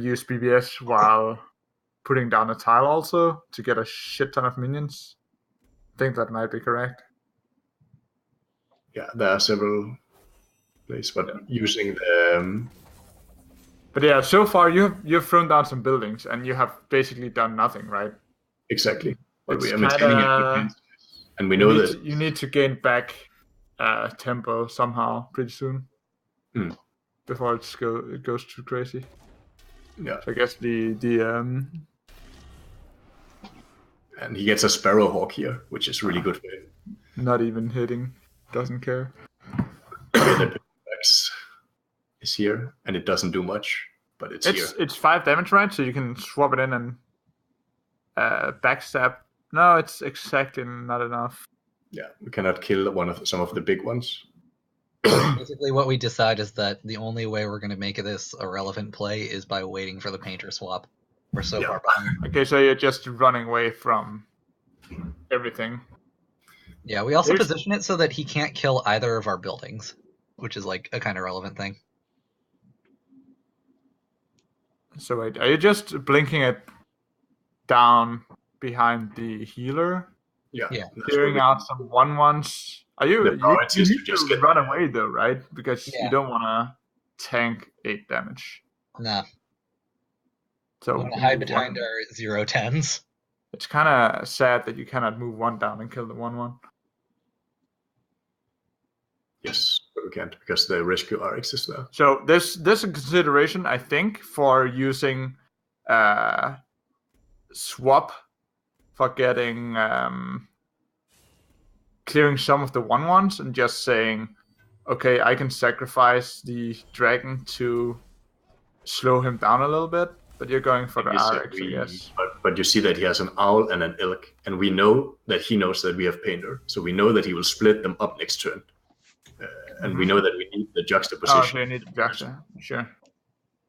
use BBS while putting down a tile also to get a shit ton of minions. I think that might be correct. Yeah, there are several plays, but using the... But yeah, so far you've thrown down some buildings and you have basically done nothing, right? Exactly. But It's we are maintaining it, and we know that you need to gain back tempo somehow pretty soon before it goes too crazy. Yeah. So I guess the and he gets a Sparrowhawk here, which is really good for him. not even hitting, doesn't care. The Penumbrax is here, and it doesn't do much, but it's here. It's 5 damage, right? So you can swap it in and backstab. No, it's exactly not enough. Yeah, we cannot kill some of the big ones. Basically, what we decide is that the only way we're going to make this a relevant play is by waiting for the painter swap. We're so far behind. Okay, so you're just running away from everything. Yeah, we also position it so that he can't kill either of our buildings, which is like a kind of relevant thing. So wait, are you just blinking it down behind the healer? Yeah. Clearing out some 1/1s. Are you need just to run away though, right? Because you don't want to tank 8 damage. Nah. So we want to hide behind our 0/10s. It's kind of sad that you cannot move 1 down and kill the 1/1. Yes, but we can't because the rescue RX is there. So there's a consideration, I think, for using swap for getting clearing some of the 1/1s and just saying, okay, I can sacrifice the dragon to slow him down a little bit, but you're going for the RX, I guess. But you see that he has an owl and an elk, and we know that he knows that we have painter, so we know that he will split them up next turn. And we know that we need the juxtaposition. Oh, okay, need the juxta, sure.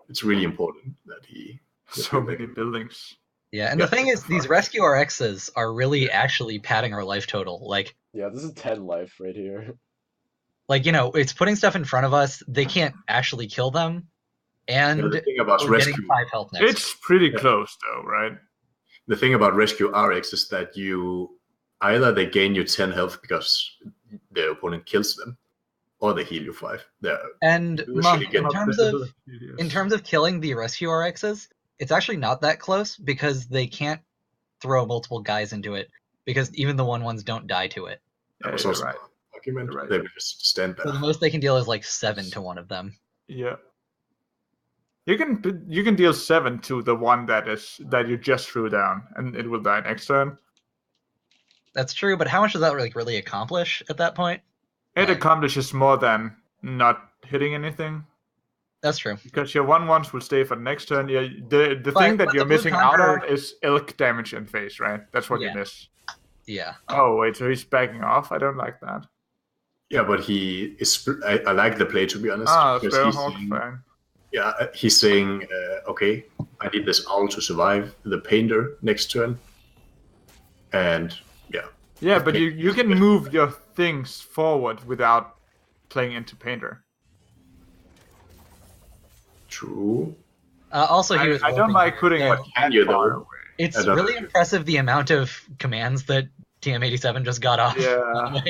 It's really important that he... So many buildings. Yeah, and the thing is, these rescue RXs are really actually padding our life total. Like, yeah, this is 10 life right here. Like, it's putting stuff in front of us. They can't actually kill them. And the thing about we're rescue, getting 5 health next. It's pretty close, though, right? The thing about rescue RX is that either they gain you 10 health because the opponent kills them, or they heal you 5. And in terms of killing the rescue RXs, it's actually not that close because they can't throw multiple guys into it because even the 1/1s don't die to it. That was also right. Argument. Right. They would just stand there. So the most they can deal is like 7 to one of them. Yeah. You can deal 7 to the one that you just threw down, and it will die next turn. That's true, but how much does that really accomplish at that point? It accomplishes more than not hitting anything. That's true. Because your 1/1s will stay for the next turn. Yeah, the thing that you're missing out on is elk damage in face, right? That's what you miss. Yeah. Oh wait, so he's backing off? I don't like that. Yeah, but he is. I like the play, to be honest. Fine. Yeah, he's saying, okay, I need this owl to survive the painter next turn, and yeah. Yeah, but you can move your things forward without playing into painter. True. Also, I don't like putting it can you though? It's really impressive the amount of commands that TM87 just got off. Yeah.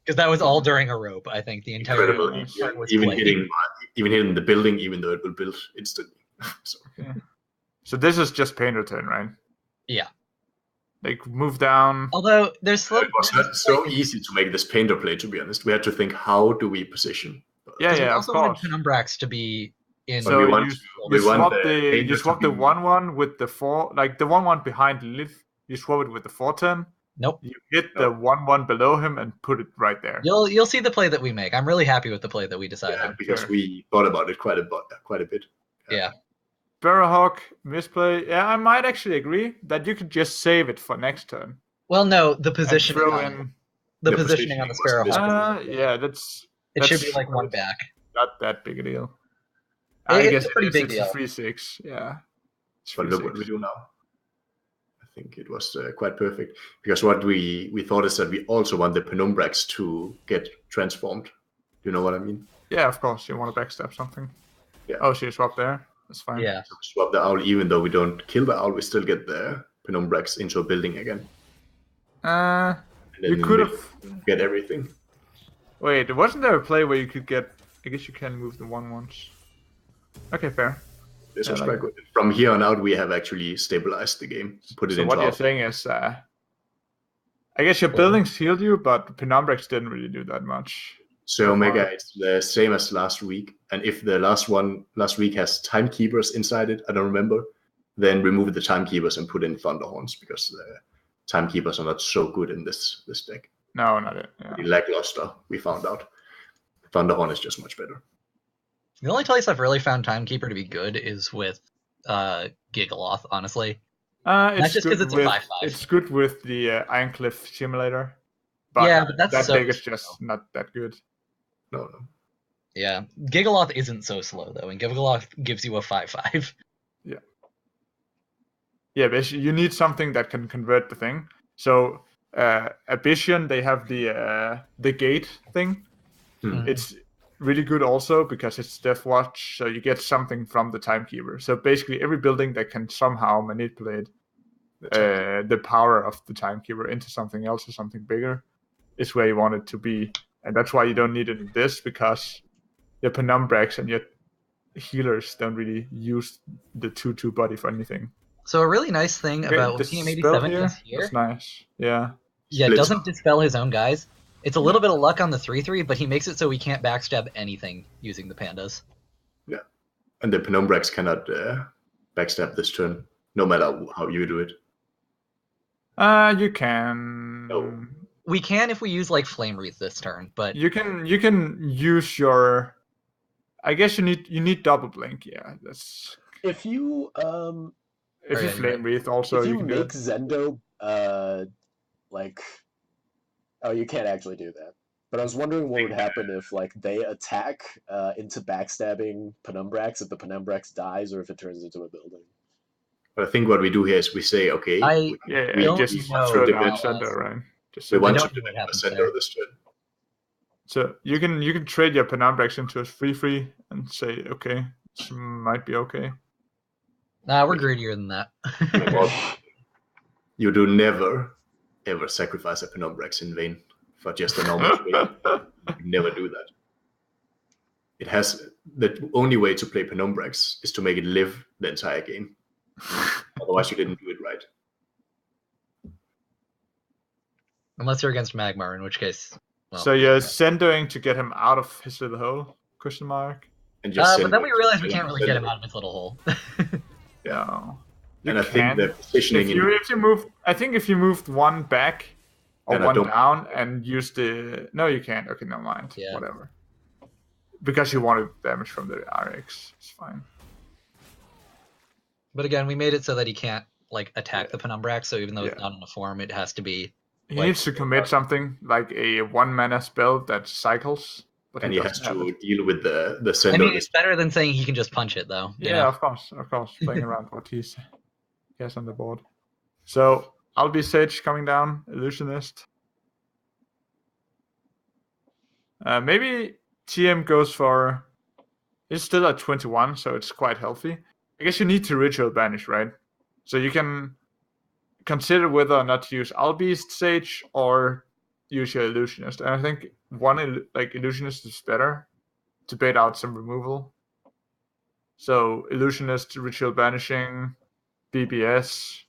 Because that was all during a rope. I think the entire Incredible. part was Even played. hitting the building, even though it will build instantly. So. Okay. So this is just painter turn, right? Yeah. Like move down. Although there's It was not so easy to make this painter play, to be honest. We had to think, how do we position? Yeah, we of also wanted course. Penumbrax to be in. So we want you swap the the 1/1 with the 4, like the 1/1 behind Lilith. You swap it with the 4/10. Nope. You hit the 1/1 below him and put it right there. You'll see the play that we make. I'm really happy with the play that we decided. Yeah, because we thought about it quite a bit. Yeah. Sparrowhawk misplay. Yeah, I might actually agree that you could just save it for next turn. Well, no, the positioning. Throw in the positioning on the Sparrowhawk. Yeah, that's. It should be like 1 back. Not that big a deal. I guess a pretty big deal. It's a 3/6. Yeah. But look what we do now. I think it was quite perfect, because what we thought is that we also want the Penumbrax to get transformed. You know what I mean? Yeah, of course. You want to backstab something. Yeah. Oh, so you swap there. That's fine. Yeah. So we swap the owl, even though we don't kill the owl, we still get the Penumbrax into a building again. And you could have get everything. Wait, wasn't there a play where you could get? I guess you can move the 1/1s. Okay, fair. This was quite good. From here on out, we have actually stabilized the game. Put it into. So what you're saying is, I guess your buildings healed you, but Penumbrax didn't really do that much. So Omega, it's the same as last week, and if the last week has timekeepers inside it, I don't remember, then remove the timekeepers and put in Thunderhorns, because the timekeepers are not so good in this deck. No, not it. Yeah. Lackluster, we found out. Thunderhorn is just much better. The only place I've really found Timekeeper to be good is with Gigaloth, honestly. It's just good because it's with, a 5/5. It's good with the Ironcliff simulator. But yeah, but that's that so deck is just not that good. No. Yeah, Gigaloth isn't so slow though, and Gigaloth gives you a 5/5. Yeah. Yeah, basically you need something that can convert the thing. So Abyssian, they have the gate thing. It's really good also because it's Death Watch, so you get something from the Timekeeper. So basically every building that can somehow manipulate the power of the Timekeeper into something else or something bigger is where you want it to be. And that's why you don't need it in this, because your Penumbrax and your healers don't really use the 2/2 body for anything. So a really nice thing about what TM87 does here. That's nice. Yeah. Yeah, it doesn't dispel his own guys. It's a little bit of luck on the 3/3, but he makes it so we can't backstab anything using the pandas. Yeah. And the Penumbrax cannot backstab this turn, no matter how you do it. You can. No. We can if we use like Flame Wreath this turn, but you can use your. I guess you need double blink. Yeah, that's. If you If you Flame Wreath also, if you can make Zendo like. Oh, you can't actually do that. But I was wondering what would happen if like they attack into backstabbing Penumbrax if the Penumbrax dies or if it turns into a building. But I think what we do here is we say, okay, we just throw the down Zendo, right? We want to do Zendo this turn. So you can trade your Penumbrax into a 3/3 and say, okay, this might be okay. Nah, we're greedier than that. You do never ever sacrifice a Penumbrax in vain for just a normal trade. You never do that. It has the only way to play Penumbrax is to make it live the entire game. Otherwise, you didn't do it right. Unless you're against Magmar, in which case. Well, so you're Zendoing to get him out of his little hole? Question mark. And just but then we realize we can't really get him out of his little hole. Yeah. And I think the positioning. If you move, I think if you moved one back or one down and used the. No, you can't. Okay, never mind. Yeah. Whatever. Because you wanted damage from the RX. It's fine. But again, we made it so that he can't like attack the Penumbrax. So even though it's not in a form, it has to be. He needs to commit something like a 1-mana spell that cycles. But and he has to deal with the Zendo. I mean, it's better than saying he can just punch it, though. Yeah, of course. Playing around what he has on the board. So, I'll be Sage coming down, Illusionist. Maybe TM goes for... It's still at 21, so it's quite healthy. I guess you need to Ritual Banish, right? So you can consider whether or not to use Albeast Sage or use your illusionist, and I think one illusionist is better to bait out some removal. So illusionist, ritual banishing, BBS.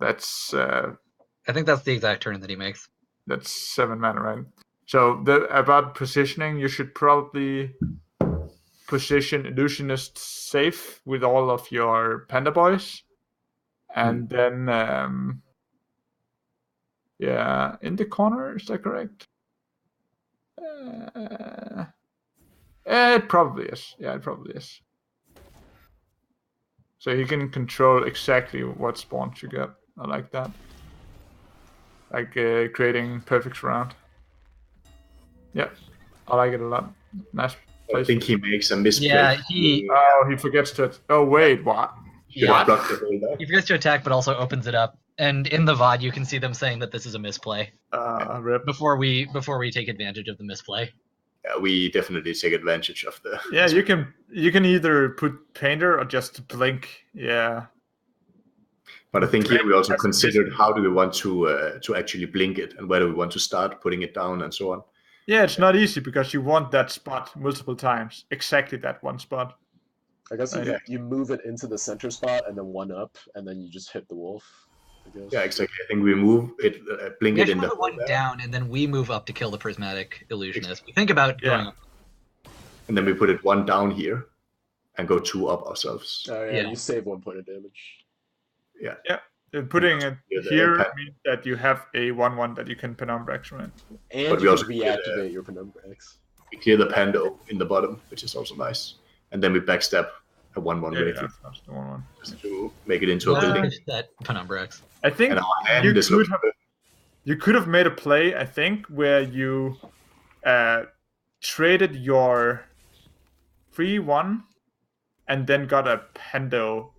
That's I think that's the exact turn that he makes. That's 7 mana, right? So about positioning, you should probably position illusionist safe with all of your panda boys, and then in the corner. Is that correct? It probably is. Yeah, it probably is. So you can control exactly what spawns you get. I like that. Like creating perfect surround. Yeah, I like it a lot. Nice place. I think he makes a misplay. Yeah, he forgets to. Oh wait, what? Yeah, block the whole deck. He forgets to attack, but also opens it up. And in the VOD, you can see them saying that this is a misplay. Rip. Before we take advantage of the misplay. Yeah, we definitely take advantage of the. Yeah, you can either put painter or just blink. Yeah. But I think here we also considered how do we want to actually blink it, and where do we want to start putting it down, and so on. Yeah, it's not easy because you want that spot multiple times, exactly that one spot. I guess you move it into the center spot and then one up, and then you just hit the wolf. I guess. Yeah, exactly. I think we move it, blink it in the one down, and then we move up to kill the prismatic illusionist. We think about going up. And then we put it 1 down here, and go 2 up ourselves. Oh yeah, you save 1 point of damage. Yeah. Putting it here means that you have a 1/1 that you can Penumbra X, right? And but you also reactivate your Penumbra X. We clear the Pando in the bottom, which is also nice. And then we backstab a 1/1 Wraith. Yeah, that's the 1/1. Just to make it into a building. That Penumbra X. I think you could have made a play, I think, where you traded your 3/1 and then got a Pando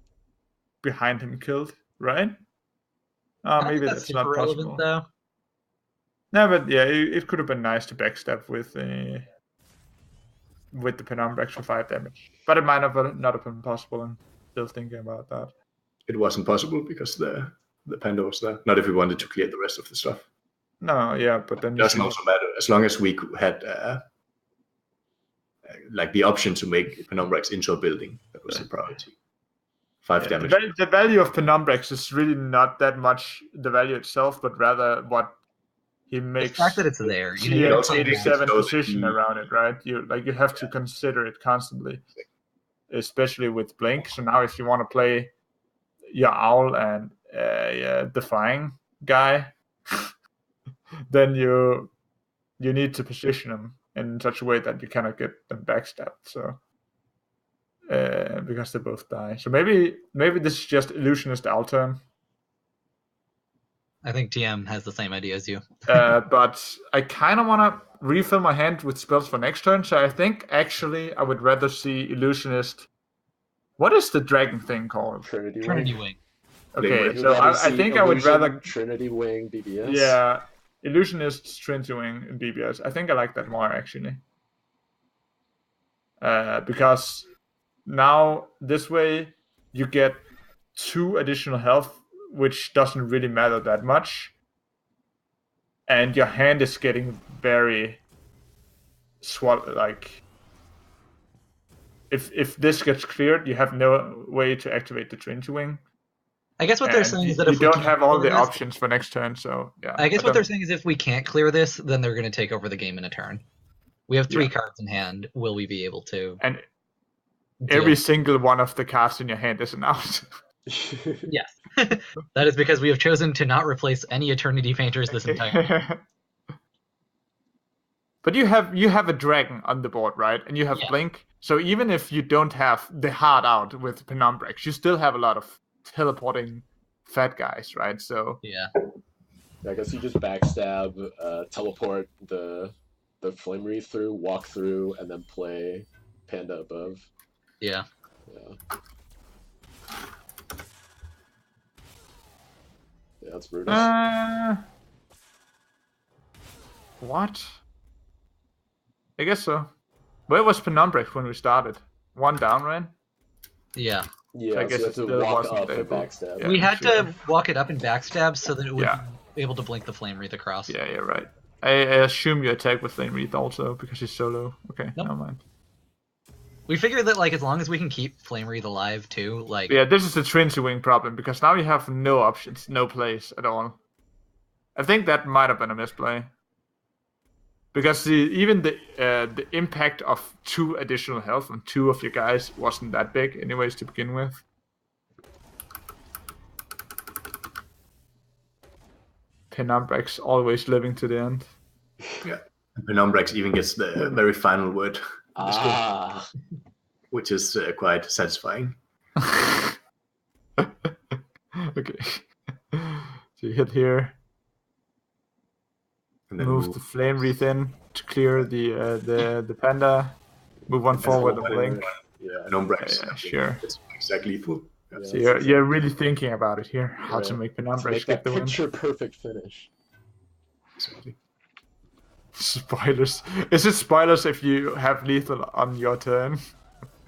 behind him killed, right? Maybe that's not possible. Though. No, but yeah, it could have been nice to backstab with the Penumbra X for 5 damage. But it might not have been possible, and still thinking about that. It wasn't possible because the Panda was there. Not if we wanted to clear the rest of the stuff. No, yeah, but then... It doesn't also matter. As long as we had like the option to make Penumbra X into a building, that was the priority. 5 damage. The value of Penumbra X is really not that much the value itself, but rather what he makes. The fact that it's there. You need 87 position around it, right? You have to consider it constantly, especially with Blink. So now if you want to play your Owl and Defying guy, then you need to position them in such a way that you cannot get them backstabbed. So. Because they both die. So maybe this is just illusionist Alturn. I think TM has the same idea as you. But I kind of want to refill my hand with spells for next turn. So I think actually I would rather see illusionist. What is the dragon thing called? Trinity Wing. Okay, so I think I would rather Trinity Wing BBS. Yeah, illusionist Trinity Wing and BBS. I think I like that more actually. Because now this way you get 2 additional health, which doesn't really matter that much, and your hand is getting very like if this gets cleared, you have no way to activate the Trinity Wing. I guess what they're saying is that if you don't have all the options for next turn, so yeah. I guess what they're saying is if we can't clear this, then they're going to take over the game in a turn. We have 3 cards in hand. Will we be able to? And every single one of the cards in your hand is an out. Yes. That is because we have chosen to not replace any Eternity Painters this entire time. But you have a dragon on the board, right? And you have Blink. So even if you don't have the hard out with Penumbra X, you still have a lot of teleporting fat guys, right? So yeah. I guess you just backstab, teleport the Flame Wreath through, walk through, and then play Panda above. Yeah. Yeah, that's brutal. What? I guess so. Where was Penumbra X when we started? 1 down, right? Yeah. Yeah, so I guess so it still wasn't and backstab. Yeah, we had to walk it up and backstab so that it would be able to blink the Flame Wreath across. Yeah, right. I assume you attack with Flame Wreath also because he's so low. Okay, Nope. never mind. We figured that like as long as we can keep Flame Wreath alive too, like Yeah, this is the Trinity Wing problem because now you have no options, no plays at all. I think that might have been a misplay. Because even the impact of 2 additional health on 2 of your guys wasn't that big anyways to begin with. Penumbrax always living to the end. Yeah. Penumbrax even gets the very final word, which is quite satisfying. Okay. So you hit here. And then Move the Flame Wreath in to clear the panda. Move one forward and blink. Yeah, Penumbrax. Yeah, sure. It's exactly lethal. Yeah, So you're really thinking about it here, how to make to Penumbrax make get that the win. picture perfect finish. Exactly. Spoilers. Is it spoilers if you have lethal on your turn?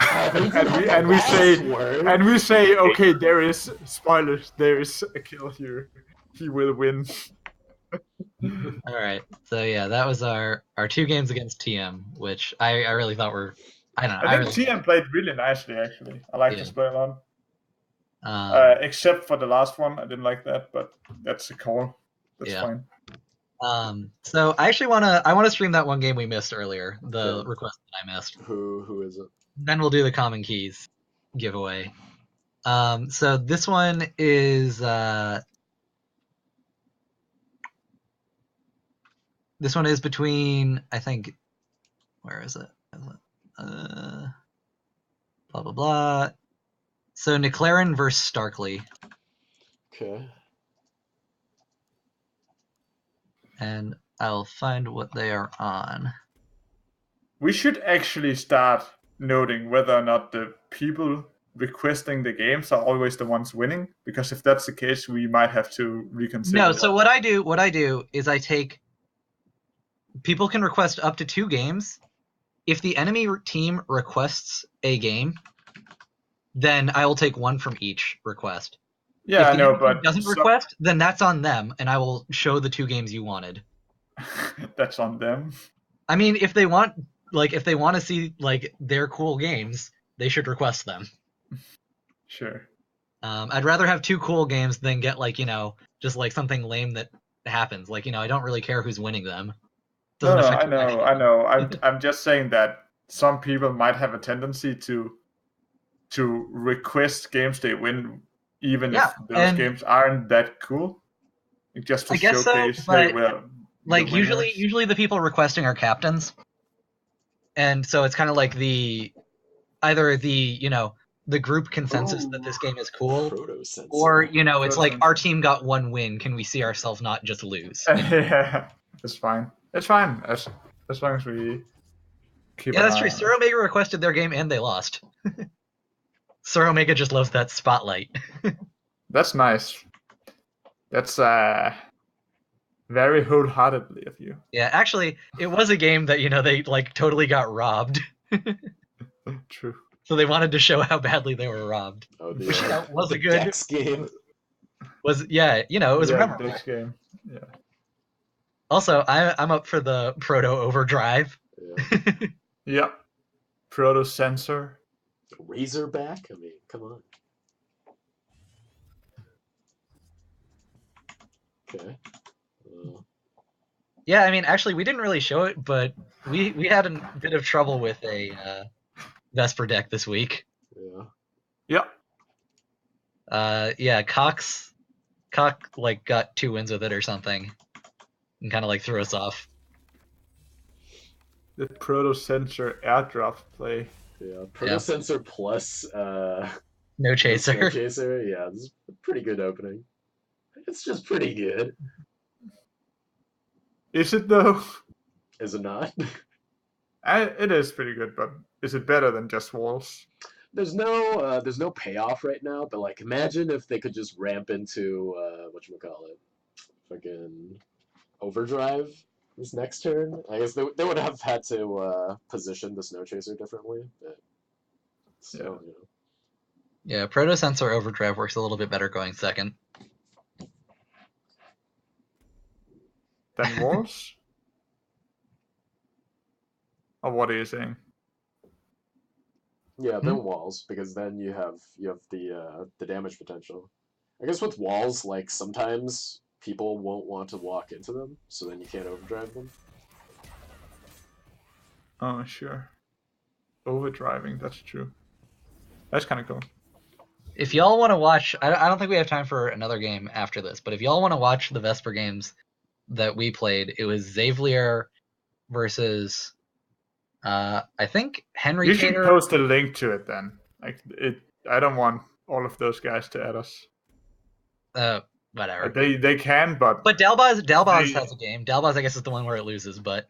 And we say, okay, there is spoilers. There is a kill here. He will win. all right. So yeah, that was our 2 games against TM, which I really thought were I don't know. I think TM played really nicely actually. I like this play a lot. Except for the last one, I didn't like that, but that's a call. That's fine. So I actually wanna stream that one game we missed earlier, the request that I missed. Who is it? Then we'll do the common keys giveaway. So this one is between, I think, where is it? Blah blah blah. So Niclaren versus Starkly. Okay. And I'll find what they are on. We should actually start noting whether or not the people requesting the games are always the ones winning, because if that's the case, we might have to reconsider. No, so what I do is I take people can request up to 2 games. If the enemy team requests a game, then I will take 1 from each request. Yeah, if the I know, enemy team but doesn't request, then that's on them, and I will show the 2 games you wanted. That's on them. I mean, if they want to see like their cool games, they should request them. Sure. I'd rather have 2 cool games than get like, just like something lame that happens. Like, I don't really care who's winning them. No, I know. I'm just saying that some people might have a tendency to request games they win, even if those games aren't that cool. Just to showcase, hey, well, like usually the people requesting are captains, and so it's kind of like either the group consensus that this game is cool, or it's like our team got 1 win. Can we see ourselves not just lose? Yeah, it's fine. It's fine as long as we keep. Yeah, that's true. Sir Omega requested their game and they lost. Sir Omega just loves that spotlight. That's nice. That's very wholeheartedly of you. Yeah, actually, it was a game that they like totally got robbed. True. So they wanted to show how badly they were robbed. Oh, Which, was the a good Dex game. it was memorable. Dex game. Yeah. Also, I'm up for the Proto Overdrive. Yeah. Yep. Proto Sensor. Razorback? I mean, come on. Okay. Yeah, I mean, actually, we didn't really show it, but we had a bit of trouble with a Vesper deck this week. Yeah. Yep. Yeah, Cock like got 2 wins with it or something, and kind of like threw us off. The Proto Sensor airdrop play. Yeah, Proto Sensor plus No Chaser. No Chaser, yeah, this is a pretty good opening. It's just pretty good. Is it though? Is it not? It is pretty good, but is it better than just walls? There's no payoff right now, but like imagine if they could just ramp into whatchamacallit, fucking overdrive this next turn. I guess they would have had to position the Snow Chaser differently, but still, Yeah, Proto Sensor Overdrive works a little bit better going second. Than walls? Or what are you saying? Yeah, then walls, because then you have the damage potential. I guess with walls, like sometimes people won't want to walk into them, so then you can't overdrive them. Oh, sure. Overdriving, that's true. That's kind of cool. If y'all want to watch, I don't think we have time for another game after this, but if y'all want to watch the Vesper games that we played, it was Xavier versus, I think Henry You should Cater. post a link to it then. Like it, I don't want all of those guys to add us. Whatever. They can, but Dalbaz has a game. Dalbaz, I guess, is the one where it loses, but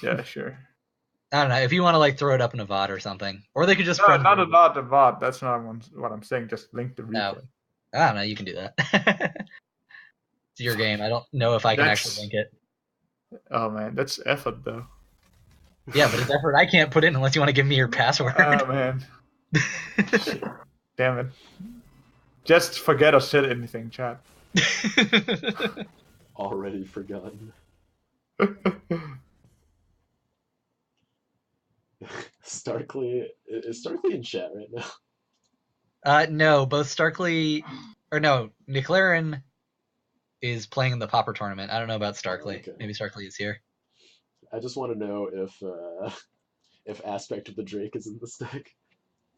yeah, sure. I don't know if you want to like throw it up in a VOD or something, or they could just No, not a VOD. That's not what I'm saying. Just link the replay. No. I don't know. You can do that. It's your game. I don't know if I can actually link it. Oh man, that's effort though. Yeah, but it's effort I can't put in unless you want to give me your password. Oh man. Damn it. Just forget or said anything, chat. Already forgotten. Starkly is Starkly in chat right now? No, both Starkly or no, McLaren is playing in the Popper tournament. I don't know about Starkly. Okay. Maybe Starkly is here. I just want to know if Aspect of the Drake is in the stack.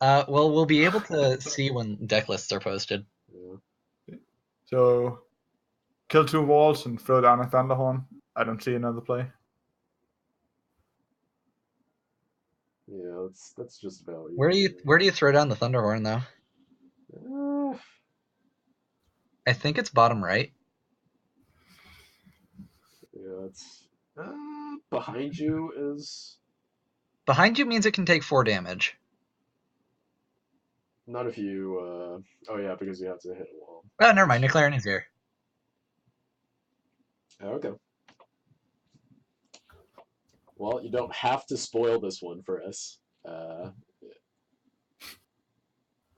Well, we'll be able to see when deck lists are posted. Yeah. So, kill 2 walls and throw down a Thunderhorn. I don't see another play. Yeah, that's just about. Where do you throw down the Thunderhorn though? I think it's bottom right. Yeah, it's behind you is. Behind you means it can take 4 damage. Not if you. Oh yeah, because you have to hit a wall. Oh, never mind. McLaren is here. Oh, okay. Well, you don't have to spoil this one for us.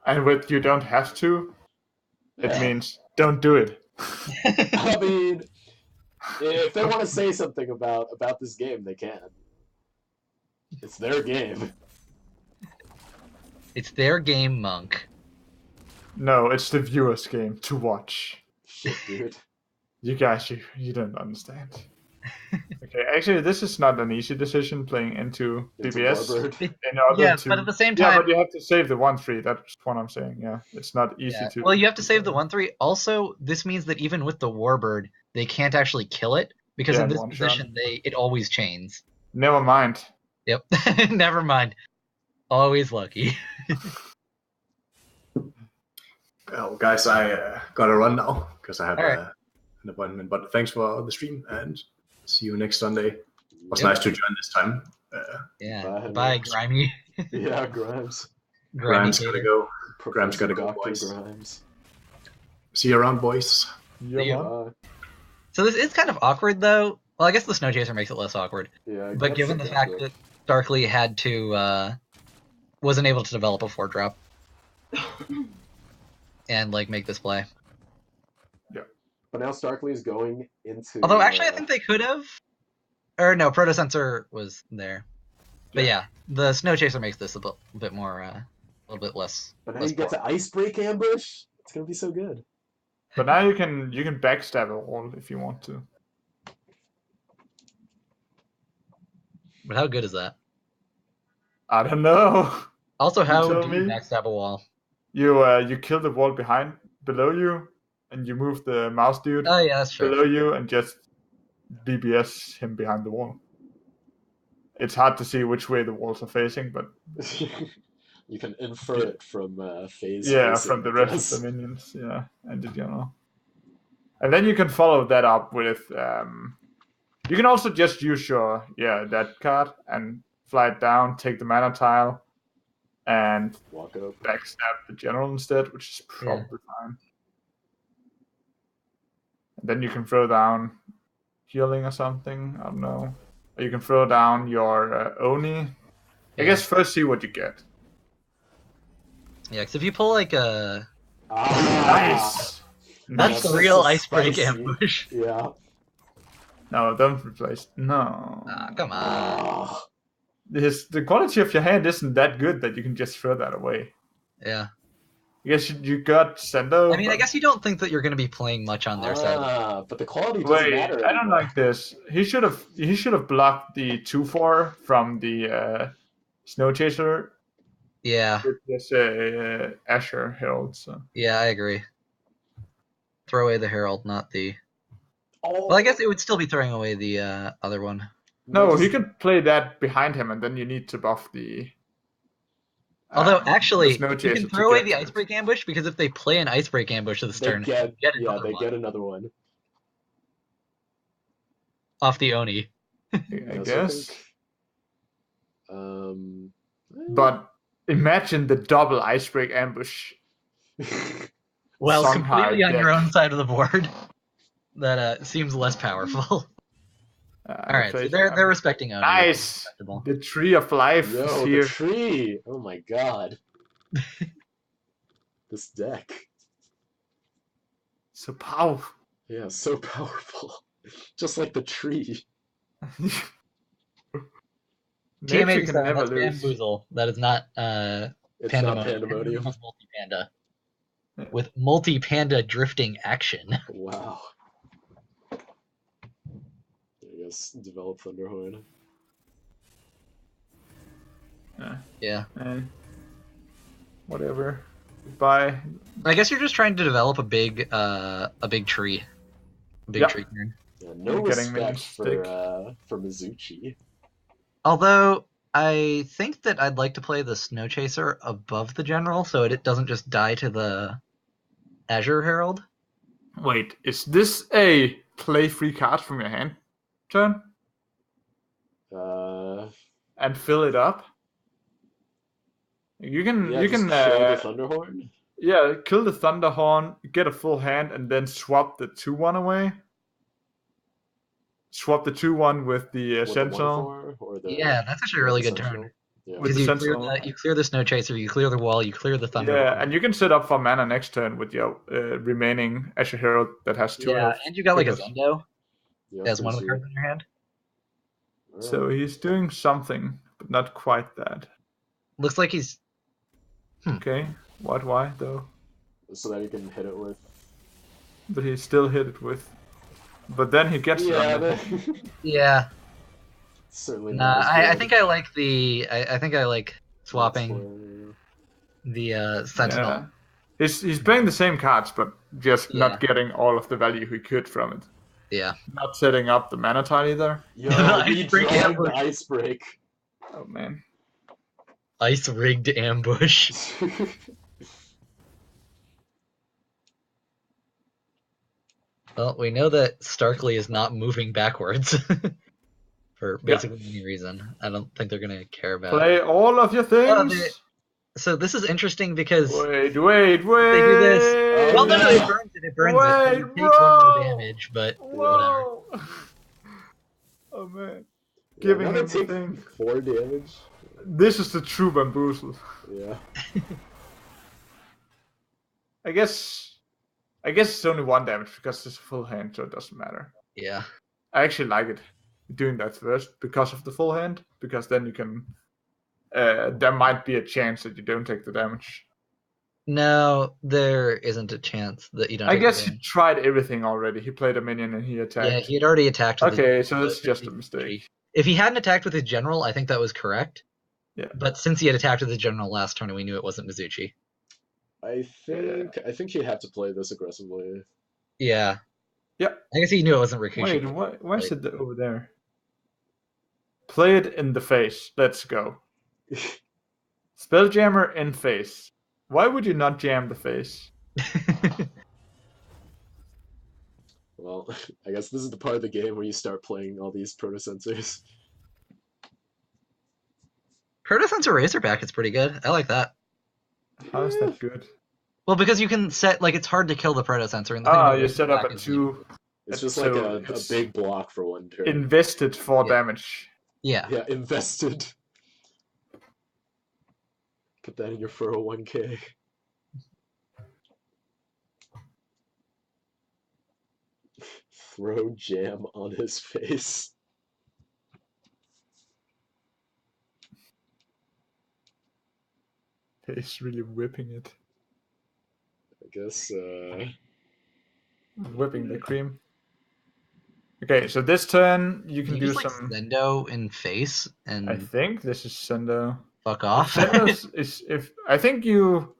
And with you don't have to, it means don't do it. I mean, if they want to say something about this game, they can. It's their game. It's their game, Monk. No, it's the viewer's game to watch. Shit, dude. You guys, you don't understand. Okay, actually, this is not an easy decision playing into BBS. But at the same time... Yeah, but you have to save the 1-3. That's what I'm saying, yeah. It's not easy to... Well, you have to save the 1-3. Also, this means that even with the Warbird, they can't actually kill it, because in this position, it always chains. Never mind. Yep. Never mind. Always lucky. Well, guys, I gotta run now, because I have an appointment. But thanks for the stream, and see you next Sunday. It was nice to join this time. Bye, Grimy. Yeah, Grimes. Grimes gotta go. Grimes gotta go, boys. Grimes. See you around, boys. Yeah. So this is kind of awkward, though. Well, I guess the Snow Chaser makes it less awkward. Yeah. But given the fact that Starkly had to, wasn't able to develop a 4-drop and like make this play. Yeah. But now Starkly is going into. Although actually, I think they could have. Or no, Protosensor was there. But yeah, the Snow Chaser makes this a bit more, a little bit less. But now you get to Ice Break Ambush. It's gonna be so good. But now you can backstab a wall if you want to. But how good is that? I don't know. Also, how do you backstab a wall? You kill the wall below you, and you move the mouse dude that's true. below you, and just BBS him behind the wall. It's hard to see which way the walls are facing, but you can infer it from phase. Yeah, from the rest of the minions. Yeah, and in general. And then you can follow that up with. You can also just use your that card and fly it down, take the mana tile, and walk it up. Backstab the general instead, which is probably fine. And then you can throw down healing or something. I don't know. Or you can throw down your Oni. I guess first see what you get. Yeah, because if you pull like a... Nice! That's the real Ice Break Ambush. Yeah. No, don't replace. No. Come on. the quality of your hand isn't that good that you can just throw that away. Yeah. I guess you got Sendo. I mean, I guess you don't think that you're going to be playing much on their side. But the quality doesn't Wait, matter I don't anymore. like this. He should have blocked the 2/4 from the Snow Chaser Yeah. with this Asher Herald. So. Yeah, I agree. Throw away the Herald, not the. Oh, Well, I guess it would still be throwing away the other one. No, he could play that behind him, and then you need to buff the. Although, actually, Snow you Chaser can to throw away get the to it. Icebreak Ambush, because if they play an Icebreak Ambush this They turn, get another they one get another one. off the Oni. I Yeah, so guess. But imagine the double icebreak ambush. Well, Somehow completely on your deck. own side of the board. That seems less powerful. All right, so they're respecting Oni. Nice. The tree of life is Yo, here. the tree! Oh my god. This deck. So powerful. Yeah, so powerful. Just like the tree. TMA can never that's lose. Bamboozle. That is not It's Pandemonium. not Pandemonium. It's multi-panda. With multi-panda drifting action. Wow. I guess develop Thunderhorn. Yeah. Whatever. Bye. I guess you're just trying to develop a big tree. A big Yep. tree turn. Yeah, no You're getting minion respect for Mizuchi. Although I think that I'd like to play the Snow Chaser above the General, so it doesn't just die to the Azure Herald. Wait, is this a play free card from your hand turn and fill it up? You can Yeah, you just can kill the Thunderhorn. yeah, kill the Thunderhorn, get a full hand, and then swap the 2/1 away. Swap the 2/1 with the With Sentinel. The 1/4 or the, Yeah, that's actually a really good Sentinel. turn. Yeah. With Because the you Sentinel. clear the Snow Chaser, you clear the wall, you clear the Thunder. Yeah, and you can set up for mana next turn with your remaining Asher Herald that has 2 Yeah, health. and you got like a triggers. Zendo Yeah, as one of the pretty cards in your hand. sweet. So he's doing something, but not quite that. Looks like he's Okay, what? Why though? So that you can hit it with. But he still hit it with. But then he gets it on the... yeah. Certainly Nah, not. I think I like I think I like swapping the Sentinel. Yeah. He's playing the same cards, but just not getting all of the value he could from it. Yeah. Not setting up the mana tile either. Yo, Icebreak redrawing ambush. the Icebreak. Oh man. Ice rigged ambush. Well, we know that Starkly is not moving backwards for basically any reason. I don't think they're gonna care about. Play all of your things. So this is interesting because Wait. they do this. Oh, Well, no, no. it burns it. It burns it. You take one more damage, but whatever. Oh man. Yeah, Giving now him they the take thing. 4 damage. This is the true bamboozle. Yeah. I guess it's only 1 damage because it's a full hand, so it doesn't matter. Yeah. I actually like it doing that first because of the full hand, because then you can. There might be a chance that you don't take the damage. No, there isn't a chance that you don't. I take guess the he damage. tried everything already. He played a minion and he attacked. Yeah, he had already attacked. With Okay, so that's just a mistake. If he hadn't attacked with his general, I think that was correct. Yeah. But since he had attacked with his general last turn, we knew it wasn't Mizuchi. I think you have to play this aggressively. Yeah. Yeah. I guess he knew it wasn't Rikushi. Wait, why is it over there? Play it in the face. Let's go. Spelljammer in face. Why would you not jam the face? Well, I guess this is the part of the game where you start playing all these proto-sensors. Proto-Sensor Razorback is pretty good. I like that. How is that good? Well, because you can set, like, it's hard to kill the Proto-Sensor. And You set up Razorback a is 2. It's just So like a it's big block for 1 turn. invested 4 damage. Yeah. Yeah, invested. Put that in your 401k. Throw jam on his face. He's really whipping it. I guess. Whipping the cream. Okay, so this turn you can You do just like some. Zendo in face I and think this is Sendo. fuck off. Sendo's is if I think you.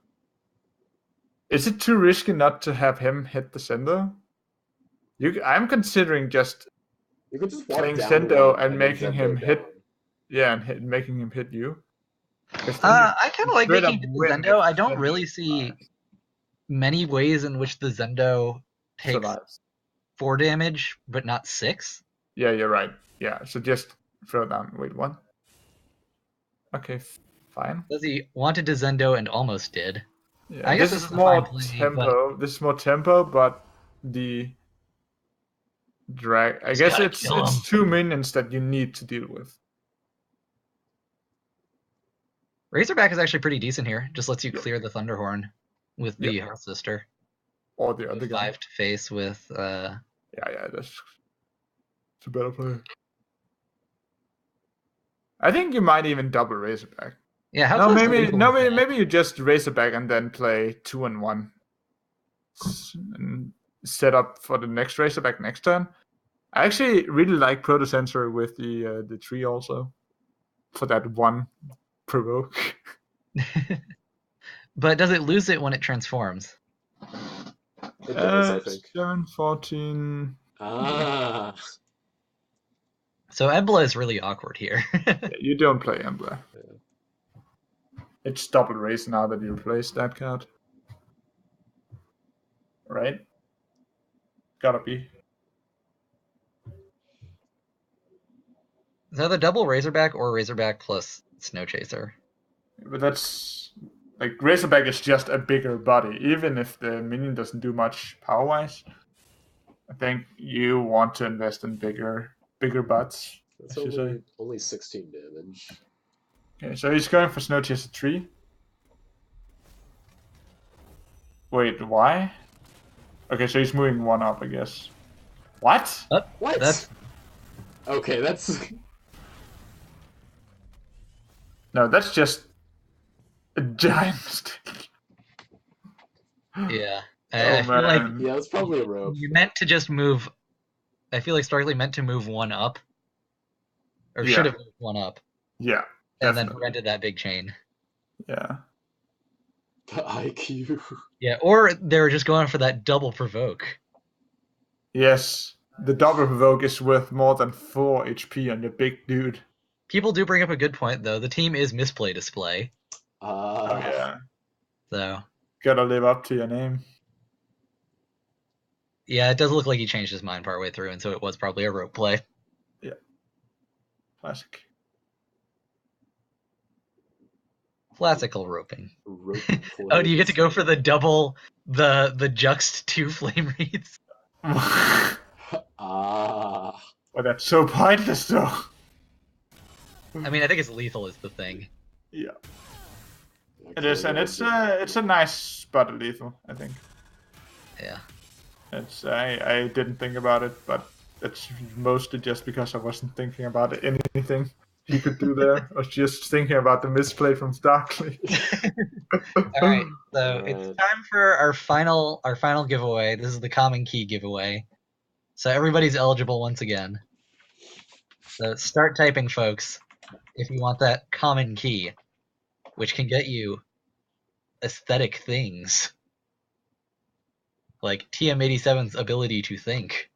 Is it too risky not to have him hit the Sendo? I'm considering just You could just walk playing down Sendo one and then making him Zendo hit. down. Yeah, and making him hit you. 'Cause then I kind of like straight making up it win the Zendo. if I don't Sendo really see many ways in which the Zendo takes survives. 4 damage, but not 6. Yeah, you're right. Yeah, so just throw down. Wait, what? Okay, fine. Does he wanted to Zendo and almost did? Yeah, I guess this this is is a fine more play, tempo. This is more tempo, but the drag. I Just guess gotta it's kill him. 2 minions that you need to deal with. Razorback is actually pretty decent here. Just lets you clear the Thunderhorn with the Hearth Sister. Or the other guy. 5 to face with. Yeah, that's it's a better play. I think you might even double Razorback. Yeah, how No, close to maybe lethal is that? maybe you just Razorback and then play 2 and 1. And set up for the next Razorback next turn. I actually really like Protosensor with the tree also. For that one provoke. But does it lose it when it transforms? It does, I think. 7, 14. Ah. So Ebla is really awkward here. Yeah, you don't play Embla. Yeah. It's double race now that you replace that card. Right? Gotta be. Is that the double Razorback or Razorback plus Snow Chaser? But that's like Razorback is just a bigger body, even if the minion doesn't do much power wise. I think you want to invest in bigger butts. That's I should say. only 16 damage. Okay, so he's going for Snow Chaser 3. Wait, why? Okay, so he's moving 1 up, I guess. What? What? That's Okay, that's No, that's just a giant mistake. yeah. Oh, I feel like man. yeah, that's probably a rope. you meant to just move. I feel like Starkly meant to move 1 up, or Yeah. should have moved 1 up, Yeah, and then definitely. prevented that big chain. Yeah. The IQ. Yeah, or they were just going for that double provoke. Yes, the double provoke is worth more than 4 HP on the big dude. People do bring up a good point, though. The team is misplay display, Oh yeah. so Gotta live up to your name. yeah, it does look like he changed his mind partway through, and so it was probably a rope play. Yeah. Classic. Classical roping. Rope Oh, do you get to go for the double, the juxt 2 flame reads? Ah. Well, that's so pointless, though. I mean, I think it's lethal is the thing. Yeah. It is, and it's a nice spot of lethal, I think. Yeah. It's I didn't think about it, but it's mostly just because I wasn't thinking about anything he could do there. I was just thinking about the misplay from Starkly. Alright, so it's time for our final giveaway. This is the common key giveaway. So everybody's eligible once again. So start typing, folks, if you want that common key, which can get you aesthetic things. Like TM87's ability to think.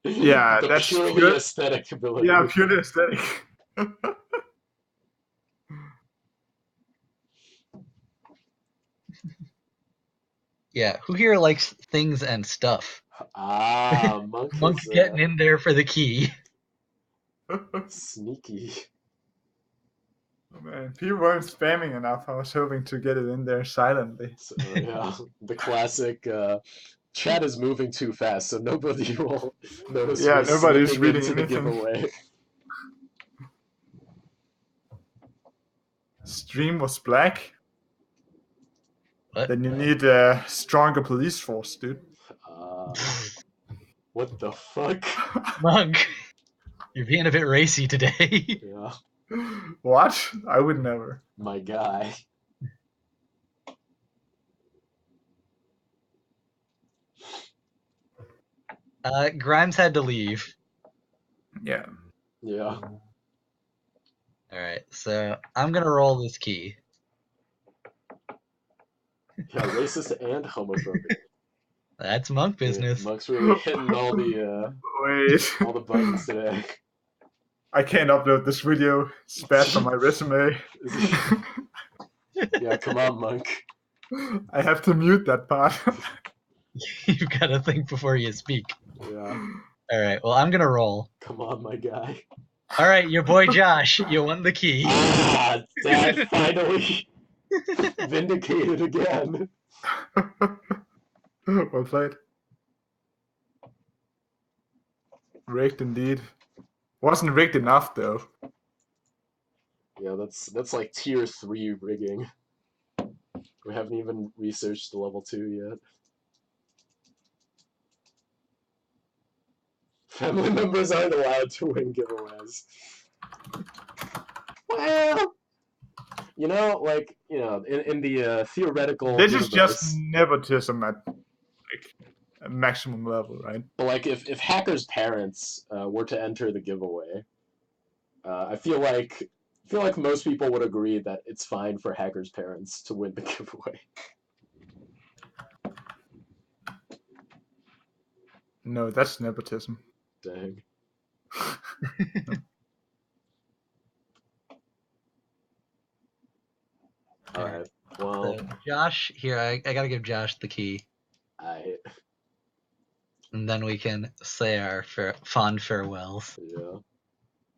Yeah, the that's purely pure- aesthetic ability. Yeah, purely aesthetic. Yeah, who here likes things and stuff? Ah, Monk Monk's is getting in there for the key. sneaky. Oh, man, people weren't spamming enough. I was hoping to get it in there silently. So, yeah, the classic chat is moving too fast, so nobody will notice. Yeah, we're nobody's slipping reading into the anything. giveaway. Stream was black. What? Then you need a stronger police force, dude. What the fuck? Monk, you're being a bit racy today. Yeah. What? I would never. My guy. Grimes had to leave. Yeah. Yeah. All right, so I'm gonna roll this key. Yeah, racist and homophobic. That's monk business. Yeah, Monk's really hitting all the Wait. buttons today. I can't upload this video. It's bad for my resume. Yeah, come on, Monk. I have to mute that part. You've got to think before you speak. Yeah. All right, well, I'm gonna roll. Come on, my guy. All right, your boy Josh, you won the key. Ah, Dad finally vindicated again. Well played. Rigged indeed. Wasn't rigged enough though. Yeah, that's like tier 3 rigging. We haven't even researched the level 2 yet. Family members aren't allowed to win giveaways. Well, in the theoretical This universe, is just nepotism at like a maximum level, right? but like if hackers' parents were to enter the giveaway, I feel like most people would agree that it's fine for hackers' parents to win the giveaway. No, that's nepotism. Dang. All right. Well, So, Josh, here, I gotta give Josh the key, and then we can say our fond farewells. yeah.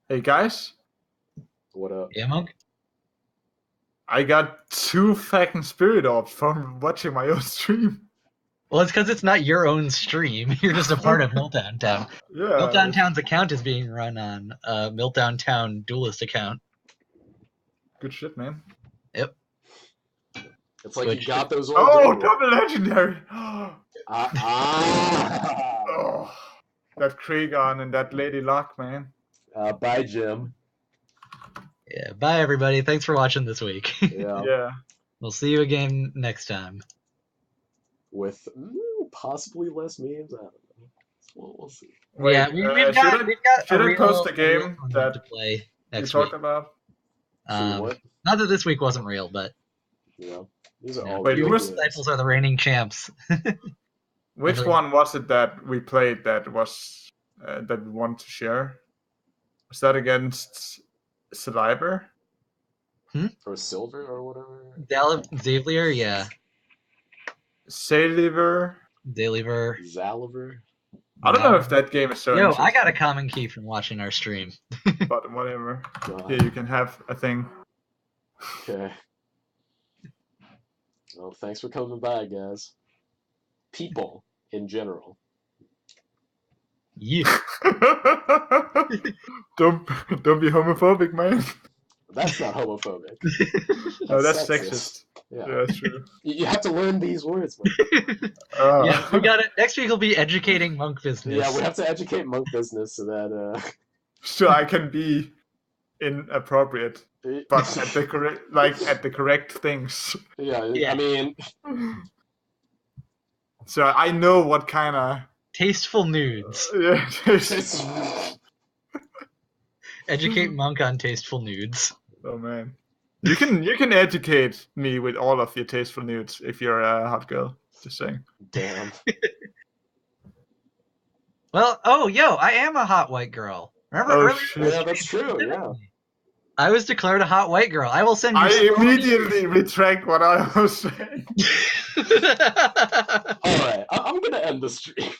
Hey guys, What up? Yeah, Monk? I got 2 fucking spirit orbs from watching my own stream. Well, it's because it's not your own stream. You're just a part of Meltdowntown. Yeah. Meltdowntown's account is being run on Meltdowntown duelyst account. Good shit, man. Yep. It's like Which- you got those. Oh, old double legendary! Ah. Oh, that Kriegon and that Lady Luck, man. Bye, Jim. Yeah. Bye, everybody. Thanks for watching this week. Yeah. Yeah. We'll see you again next time. With possibly less memes. I don't know. We'll see. Wait, yeah, we've got should a I real, post a game real fun that to play you next talked week. about? What? Not that this week wasn't real, but Yeah. These are yeah, all Wait, real who was- games. Disciples are the reigning champs. Which Every- one was it that we played that was that we want to share? Was that against Saliber? Or silver or whatever. Xavier, yeah. Saliver? Deliver. Zaliver. I don't know if that game is so Yo, I interesting, got a common key from watching our stream. but whatever. God. Here you can have a thing. Okay. Well, thanks for coming by, guys. People in general. Yeah. don't be homophobic, man. That's not homophobic. No, that's sexist. sexist. Yeah. Yeah, that's true. You have to learn these words. Man. Yeah, we got it. Next week will be educating monk business. Yeah, we have to educate monk business so that So I can be inappropriate, but at the correct things. I mean, So I know what kind of Tasteful nudes. it's, Educate monk on tasteful nudes. Oh man, you can educate me with all of your tasteful nudes if you're a hot girl. Just saying. damn. Well, I am a hot white girl. Remember Oh, earlier? shit. Yeah, that's true. Yeah. I was declared a hot white girl. I will send you. I so many- immediately retract what I was saying. All right, I'm gonna end the stream.